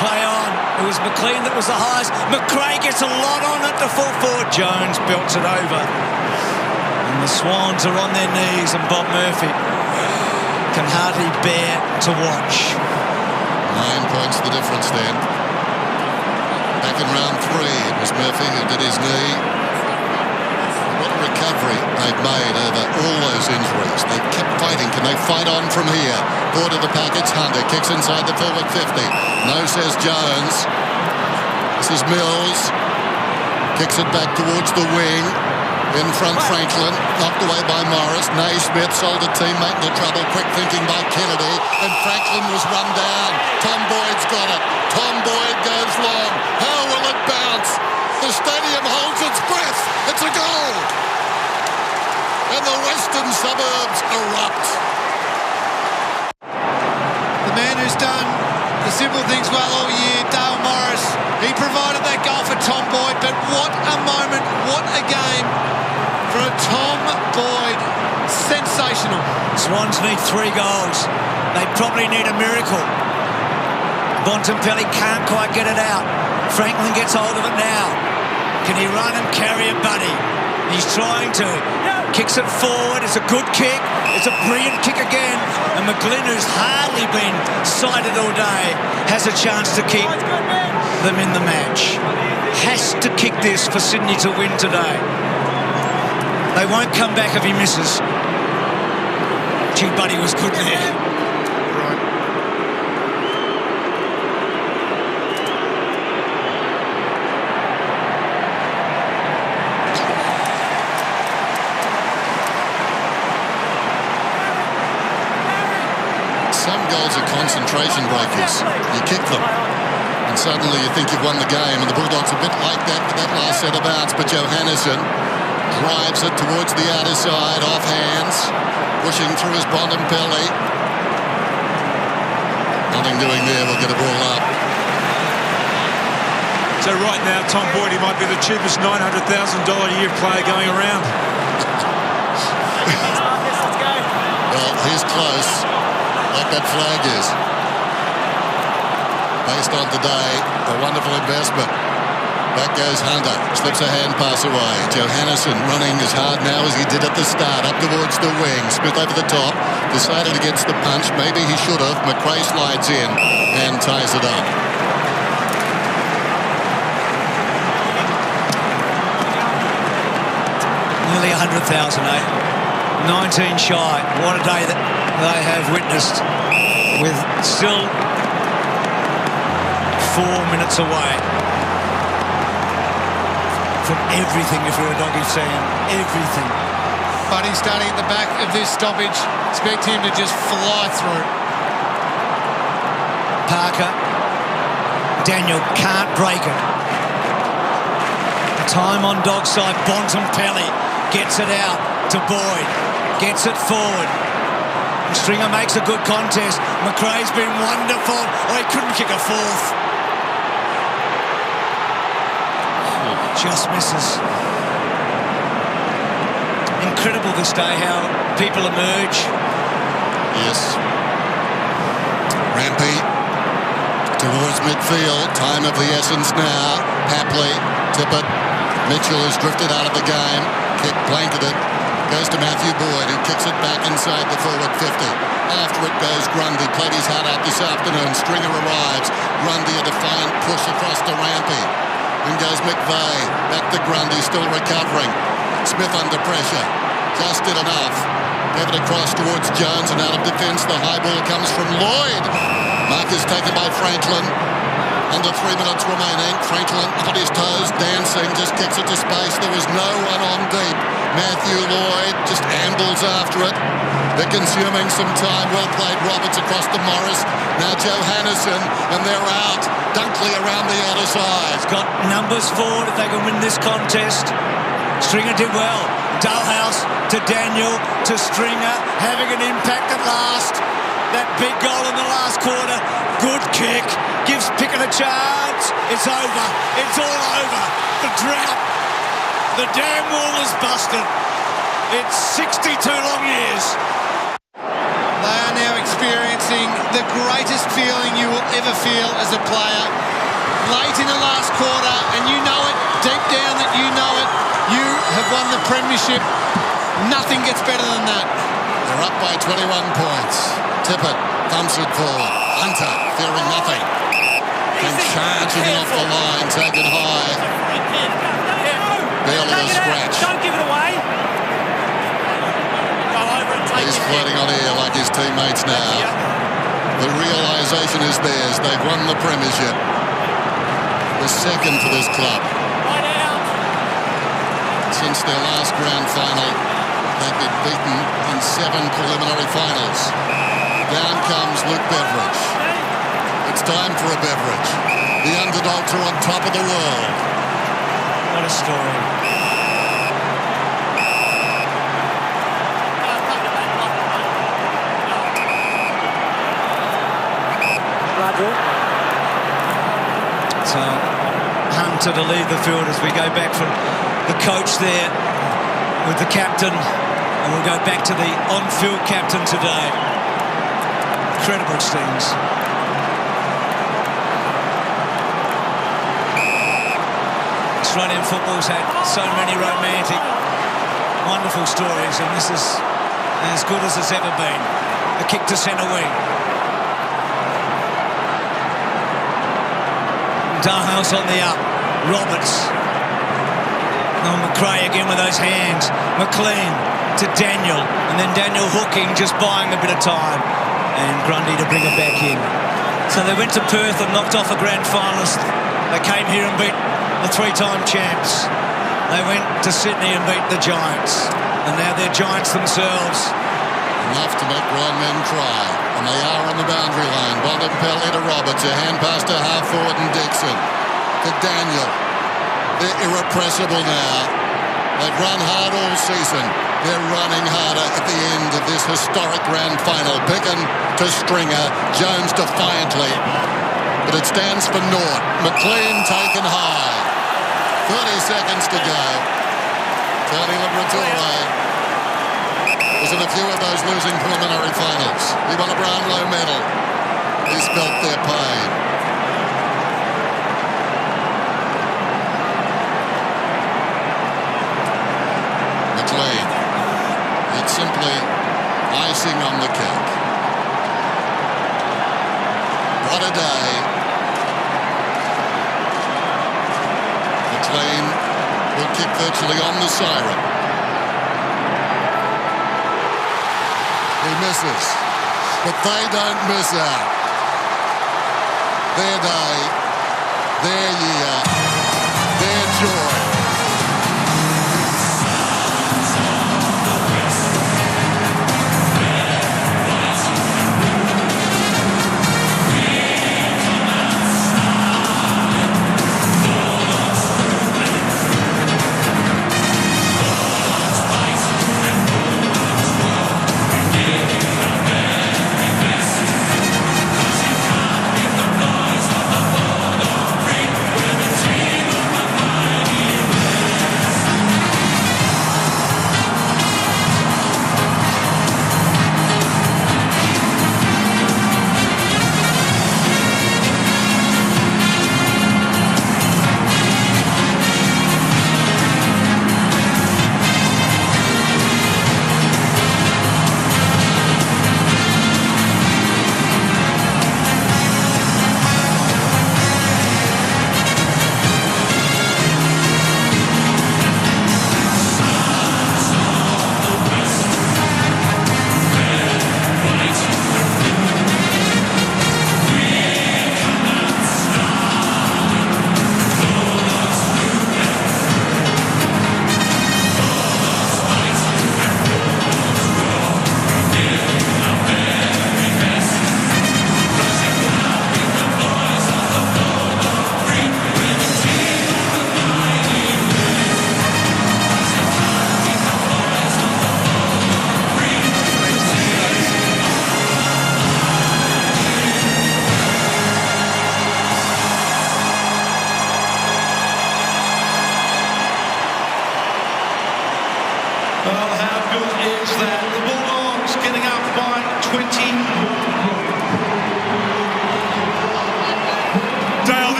Play on. It was McLean that was the highest. McRae gets a lot on it to full forward. Jones belts it over. And the Swans are on their knees, and Bob Murphy can hardly bear to watch. 9 points the difference then. Back in round 3, it was Murphy who did his knee. What a recovery they've made over all those injuries. They kept fighting. Can they fight on from here? Ball to the pack, it's Hunter. Kicks inside the forward 50. No, says Jones. This is Mills. Kicks it back towards the wing. In front, Franklin. Knocked away by Morris. Naismith sold a teammate into trouble. Quick thinking by Kennedy. And Franklin was run down. Tom Boyd's got it. Tom Boyd goes long. How will it bounce? The stadium holds its breath. It's a goal. And the western suburbs erupt. The man who's done the simple things well all year, Dale Morris, he provided that goal for Tom Boyd, but what a moment, what a game for Tom Boyd. Sensational. Swans need 3 goals. They probably need a miracle. Bontempelli can't quite get it out. Franklin gets hold of it now. Can he run and carry it, Buddy? He's trying to. Kicks it forward. It's a good kick. It's a brilliant kick again. And McGlynn, who's hardly been sighted all day, has a chance to keep them in the match. Has to kick this for Sydney to win today. They won't come back if he misses. Gee, Buddy was good there. Concentration breakers. You kick them and suddenly you think you've won the game, and the Bulldogs a bit like that with that last set of outs, but Johannesson drives it towards the outer side, off hands, pushing through his Bontempelli. Nothing doing there, we'll get a ball up. So right now, Tom Boyd, he might be the cheapest $900,000 a year player going around. Well, he's close. Like that flag is. Based on today, a wonderful investment. Back goes Hunter. Slips a hand pass away. Johannesson running as hard now as he did at the start. Up towards the wing. Smith over the top. Decided against the punch. Maybe he should have. McRae slides in and ties it up. nearly 100,000, eh? 19 shy. What a day that they have witnessed, with still 4 minutes away from everything if you're a Doggy fan. Everything. Buddy starting at the back of this stoppage. Expect him to just fly through. Parker. Daniel can't break it. Time on Dog's side. Bontempelli gets it out to Boyd. Gets it forward. Stringer makes a good contest. McRae's been wonderful. Oh, he couldn't kick a fourth. Just misses. Incredible this day how people emerge. Yes. Rampy towards midfield. Time of the essence now. Papley, Tippett. Mitchell has drifted out of the game. Kick blanketed. Goes to Matthew Boyd, who kicks it back inside the forward 50. After it goes Grundy. Played his heart out this afternoon. Stringer arrives. Grundy a defiant push across to Rampy. In goes McVeigh. Back to Grundy, still recovering. Smith under pressure. Just did enough. Gave it across towards Jones, and out of defence the high ball comes from Lloyd. Mark is taken by Franklin. Under 3 minutes remaining. Franklin up on his toes, dancing, just kicks it to space. There was no one on deep. Matthew Lloyd just ambles after it. They're consuming some time. Well played, Roberts across to Morris. Now Johannesson, and they're out. Dunkley around the outer side. He's got numbers forward if they can win this contest. Stringer did well. Dalhouse to Daniel to Stringer, having an impact at last. That big goal in the last quarter. Good kick. Gives Pickett a chance. It's over. It's all over. The drought. The dam wall is busted. It's 62 long years. They are now experiencing the greatest feeling you will ever feel as a player. Late in the last quarter, and you know it, deep down that you know it, you have won the premiership. Nothing gets better than that. They're up by 21 points. Tippett thumps it forward. Hunter fearing nothing. And charging off the line, taken high. Barely a scratch. Don't give it away. He's floating on air like his teammates now. The realisation is theirs. They've won the premiership. The second for this club. Since their last grand final, they've been beaten in 7 preliminary finals. Down comes Luke Beveridge. It's time for a Beveridge. The underdogs are on top of the world. What a story. So Hunter to leave the field as we go back from the coach there with the captain, and we'll go back to the on-field captain today. Incredible scenes. Australian football's had so many romantic, wonderful stories, and this is as good as it's ever been. A kick to centre wing. Dalhouse on the up. Roberts. Oh, McRae again with those hands. McLean to Daniel, and then Daniel hooking, just buying a bit of time, and Grundy to bring it back in. So they went to Perth and knocked off a grand finalist. They came here and beat the 3-time champs. They went to Sydney and beat the Giants, and now they're Giants themselves. Enough to make grown men cry, and they are on the boundary line. Bontempelli to Roberts, a hand pass to half forward and Dixon to Daniel. They're irrepressible now. They've run hard all season. They're running harder at the end of this historic grand final. Picken to Stringer, Jones defiantly, but it stands for naught. McLean taken high. 30 seconds to go. Tony Liberatore was in a few of those losing preliminary finals. He won a Brownlow medal. He's felt their pain. McLean. It's simply icing on the cake. What a day. McLean will kick virtually on the siren. He misses. But they don't miss out. Their day, their year, their joy.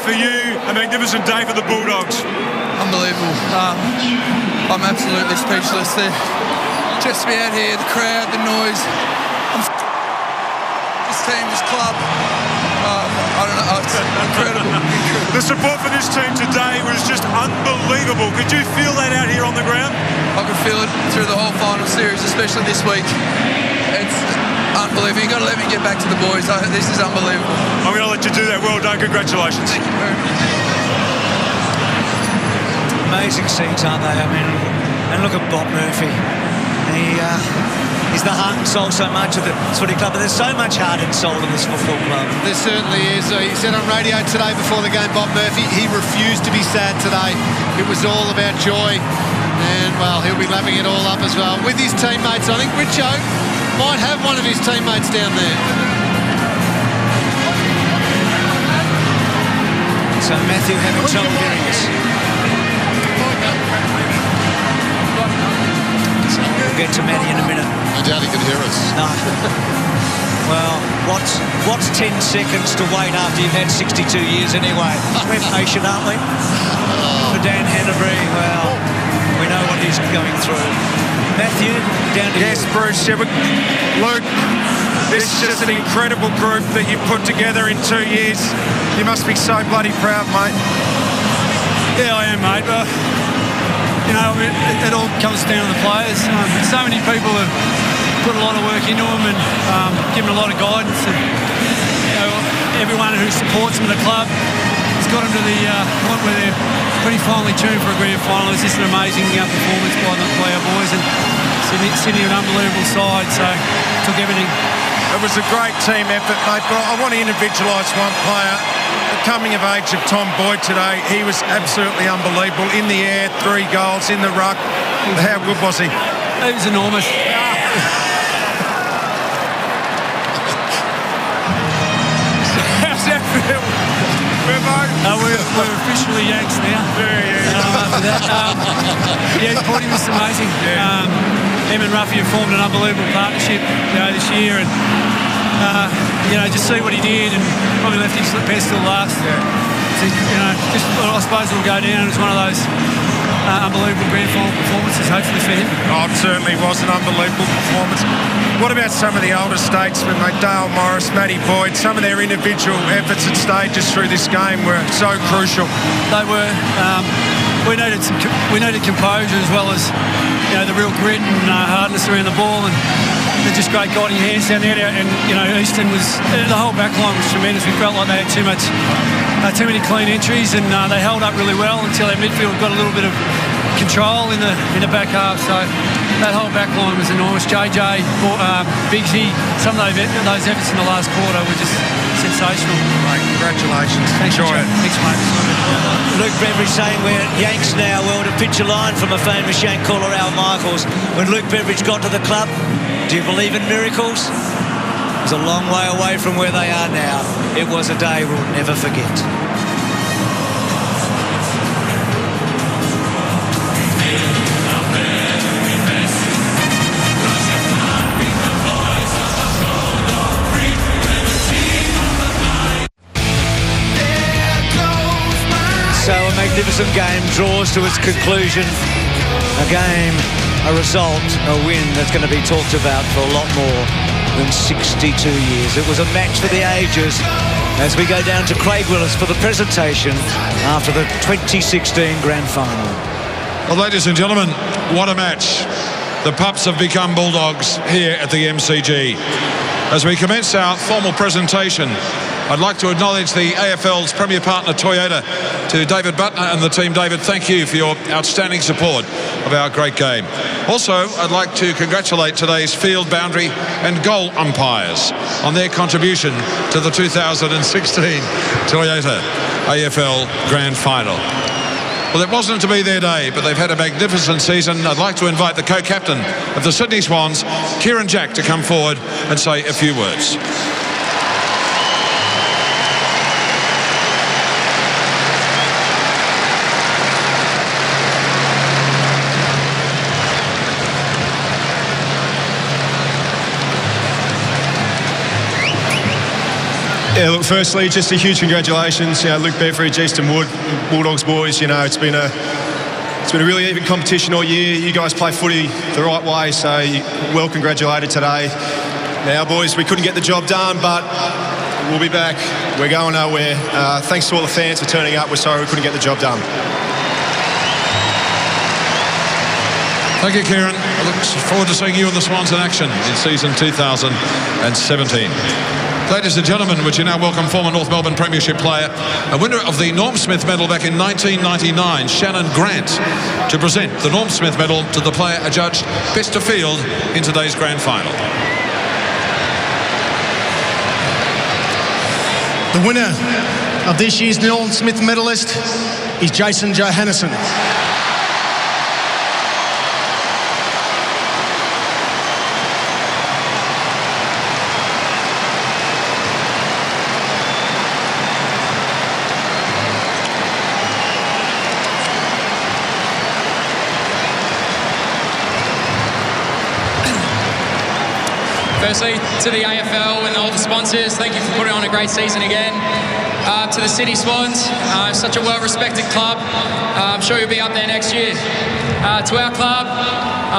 For you, a magnificent day for the Bulldogs. Unbelievable. I'm absolutely speechless there. Just to be out here, the crowd, the noise. This team, this club, I don't know, it's incredible. The support for this team today was just unbelievable. Could you feel that out here on the ground? I could feel it through the whole final series, especially this week. It's unbelievable. You've got to let me get back to the boys. This is unbelievable. I'm going to let you do that. Well done. Congratulations. Thank you very much. Amazing scenes, aren't they? I mean, and look at Bob Murphy. He's the heart and soul so much of the footy club, but there's so much heart and soul in this football club. There certainly is. He said on radio today before the game, Bob Murphy, he refused to be sad today. It was all about joy. And, well, he'll be lapping it all up as well with his teammates. I think Richo might have one of his teammates down there. So Matthew having trouble hearing us. So we'll get to Matty in a minute. I doubt he can hear us. No. Well, what's 10 seconds to wait after you've had 62 years anyway? We're patient, aren't we? For Dan Hanbury, well, we know what he's going through. Matthew, down to Yes, you. Bruce. Yeah, Luke, this is just an incredible group that you've put together in 2 years. You must be so bloody proud, mate. Yeah, I am, mate. You know, it all comes down to the players. So many people have put a lot of work into them and given a lot of guidance. And, you know, everyone who supports them in the club has got them to the point where they're pretty finely tuned for a grand final. It's just an amazing performance by our boys, and Sydney an unbelievable side, so took everything. It was a great team effort, mate, but I want to individualise one player. The coming of age of Tom Boyd today, he was absolutely unbelievable. In the air, 3 goals, in the ruck. How good was he? He was enormous. How's that feel? We're officially Yanks now. After that, Porty was amazing. Him and Ruffy have formed an unbelievable partnership, this year, and just see what he did, and probably left his best till last. So, I suppose it'll go down as one of those unbelievable grand final performances, hopefully for him. Oh, it certainly was an unbelievable performance. What about some of the older statesmen, like Dale Morris, Matty Boyd? Some of their individual efforts and stages through this game were so crucial. They were. we needed composure as well as the real grit and hardness around the ball, and they're just great guiding hands down there. And Easton the whole back line was tremendous. We felt like they had too many clean entries, and they held up really well until our midfield got a little bit of control in the back half. So that whole back line was enormous. JJ, Biggsy, some of those efforts in the last quarter were just sensational. Mate, congratulations. Enjoy it. Thanks, mate. Luke Beveridge saying we're Yanks now. Well, to pitch a line from a famous Yank caller, Al Michaels. When Luke Beveridge got to the club, do you believe in miracles? It was a long way away from where they are now. It was a day we'll never forget. So a magnificent game draws to its conclusion. A game, a result, a win that's going to be talked about for a lot more than 62 years. It was a match for the ages as we go down to Craig Willis for the presentation after the 2016 Grand Final. Well, ladies and gentlemen, what a match. The Pups have become Bulldogs here at the MCG. As we commence our formal presentation, I'd like to acknowledge the AFL's premier partner, Toyota, to David Butner and the team. David, thank you for your outstanding support of our great game. Also, I'd like to congratulate today's field, boundary and goal umpires on their contribution to the 2016 Toyota AFL Grand Final. Well, it wasn't to be their day, but they've had a magnificent season. I'd like to invite the co-captain of the Sydney Swans, Kieran Jack, to come forward and say a few words. Yeah, look, firstly, just a huge congratulations. Luke Beveridge, Easton Wood, Bulldogs boys. It's been a really even competition all year. You guys play footy the right way, so well congratulated today. Now, boys, we couldn't get the job done, but we'll be back. We're going nowhere. Thanks to all the fans for turning up. We're sorry we couldn't get the job done. Thank you, Kieran. I look forward to seeing you and the Swans in action in season 2017. Ladies and gentlemen, would you now welcome former North Melbourne Premiership player, a winner of the Norm Smith Medal back in 1999, Shannon Grant, to present the Norm Smith Medal to the player adjudged best of field in today's Grand Final. The winner of this year's Norm Smith medalist is Jason Johannesson. Firstly, to the AFL and all the sponsors, thank you for putting on a great season again. To the City Swans, such a well-respected club. I'm sure you'll be up there next year. To our club,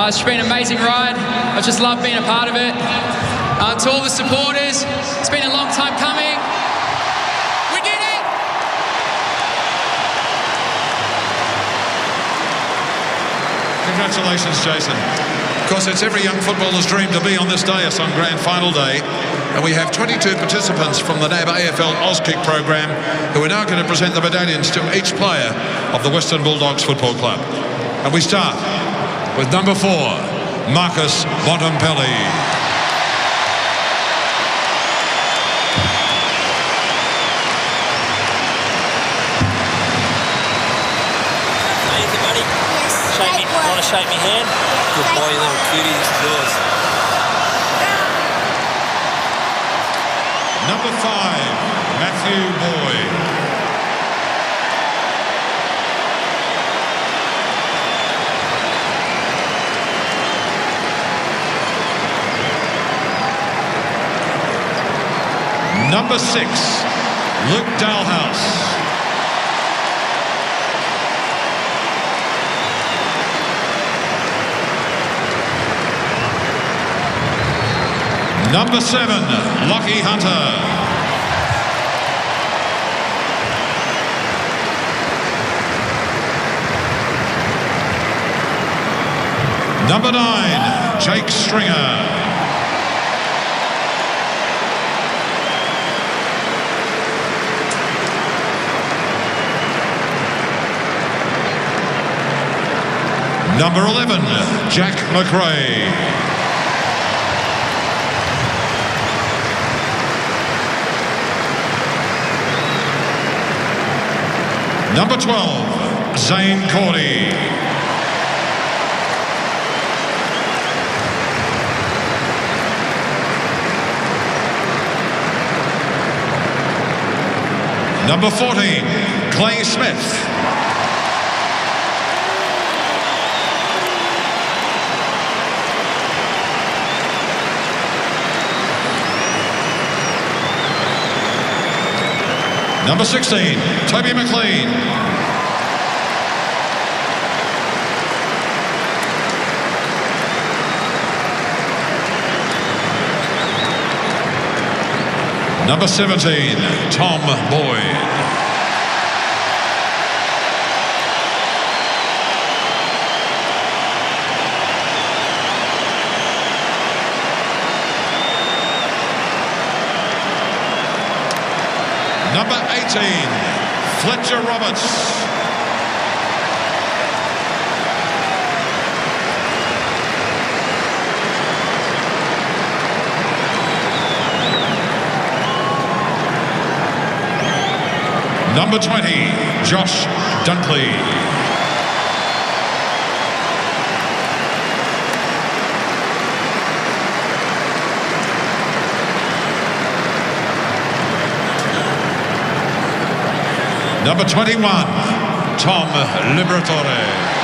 it's been an amazing ride. I just love being a part of it. To all the supporters, it's been a long time coming. We did it! Congratulations, Jason. Of course, it's every young footballer's dream to be on this day, some Grand Final day. And we have 22 participants from the NAB AFL Auskick program who are now going to present the medallions to each player of the Western Bulldogs Football Club. And we start with number 4, Marcus Bontempelli. Want to shake my hand? Good boy, you little cutie, this is yours. Number 5, Matthew Boyd. Number 6, Luke Dalhouse. Number 7, Lockie Hunter. Number 9, Jake Stringer. Number 11, Jack McRae. Number 12, Zane Cordy. Number 14, Clay Smith. Number 16, Toby McLean. Number 17, Tom Boyd. Number 18, Fletcher Roberts. Number 20, Josh Dunkley. Number 21, Tom Liberatore.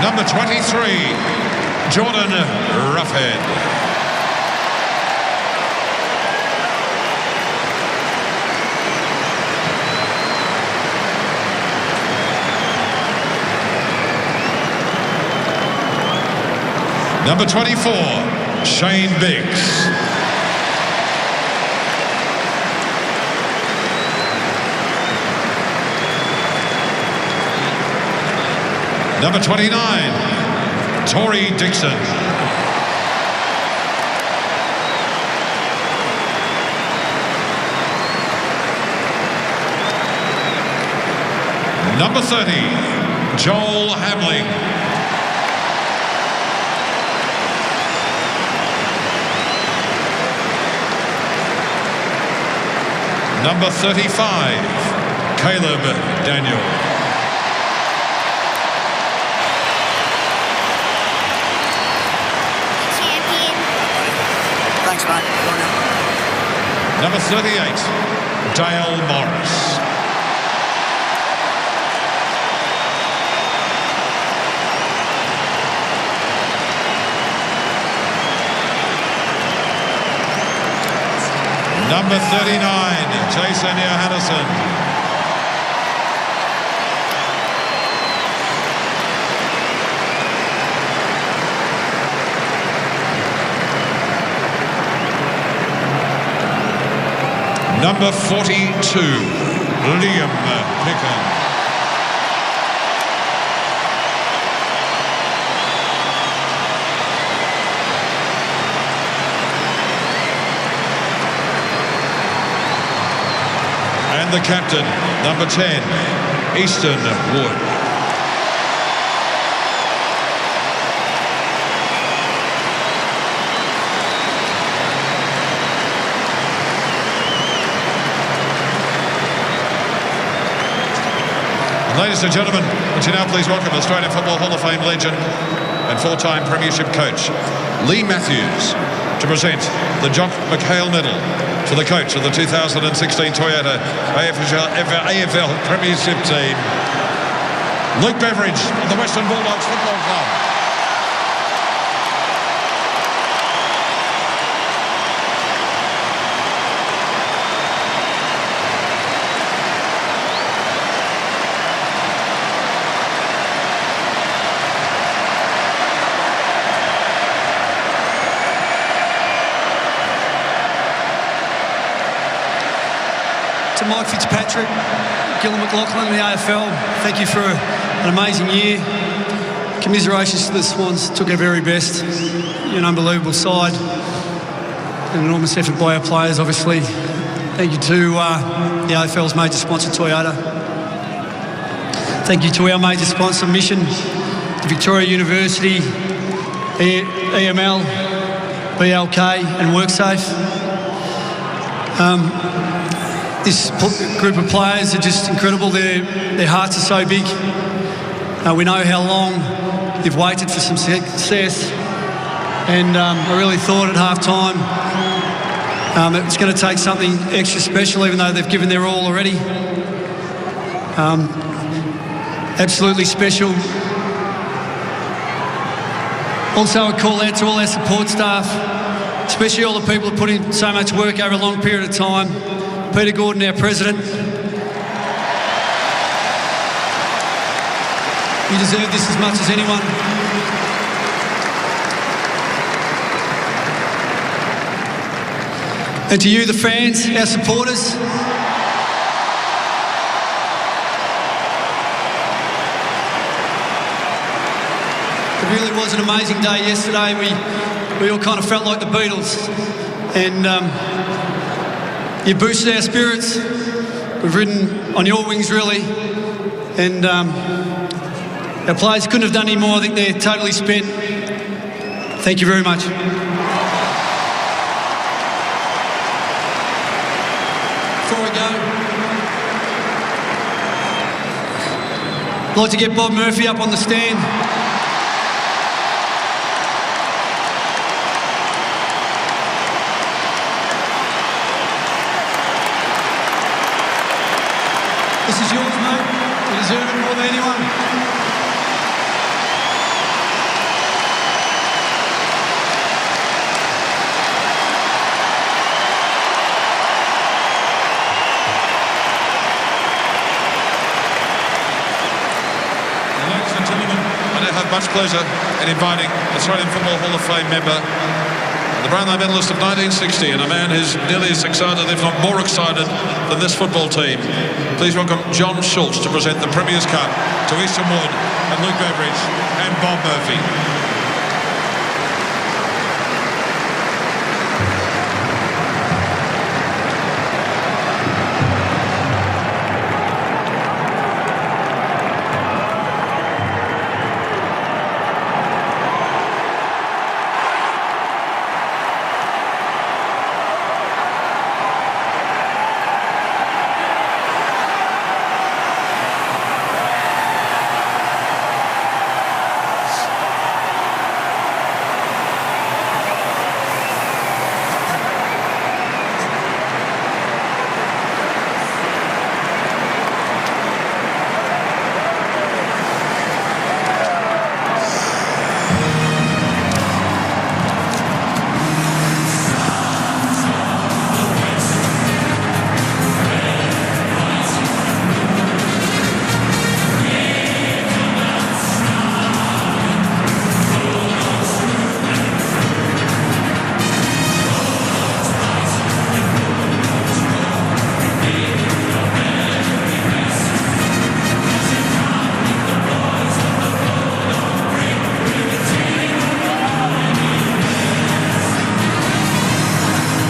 Number 23, Jordan Roughhead. Number 24, Shane Biggs. Number 29, Tory Dixon. Number 30, Joel Hamling. Number 35, Caleb Daniel. Thanks, mate. Number 38, Dale Morris. Number 39, Jason Johannesson. Number 42, Liam Picken. And the captain, number 10, Easton Wood. Ladies and gentlemen, would you now please welcome Australian Football Hall of Fame legend and four-time premiership coach, Lee Matthews, to present the Jock McHale Medal to the coach of the 2016 Toyota AFL Premiership team, Luke Beveridge of the Western Bulldogs Football Club. to Mike Fitzpatrick, Gillon McLaughlin, the AFL. Thank you for an amazing year. Commiserations to the Swans. Took our very best. You're an unbelievable side. An enormous effort by our players, obviously. Thank you to the AFL's major sponsor, Toyota. Thank you to our major sponsor, Mission, to Victoria University, EML, BLK and WorkSafe. This group of players are just incredible. Their hearts are so big. We know how long you've waited for some success, and I really thought at half-time it's going to take something extra special, even though they've given their all already. Absolutely special. Also, a call out to all our support staff, especially all the people who put in so much work over a long period of time. Peter Gordon, our president. You deserve this as much as anyone. And to you, the fans, our supporters. It really was an amazing day yesterday. We all kind of felt like the Beatles, and you boosted our spirits. We've ridden on your wings, really, and our players couldn't have done any more. I think they're totally spent. Thank you very much. Before we go, I'd like to get Bob Murphy up on the stand. This is yours, mate. You deserve it more than anyone. Ladies and gentlemen, I now have much pleasure in inviting Australian Football Hall of Fame member, the Brownlow medalist of 1960, and a man who's nearly as excited, if not more excited, than this football team. Please welcome John Schultz to present the Premier's Cup to Easton Wood and Luke Beveridge and Bob Murphy.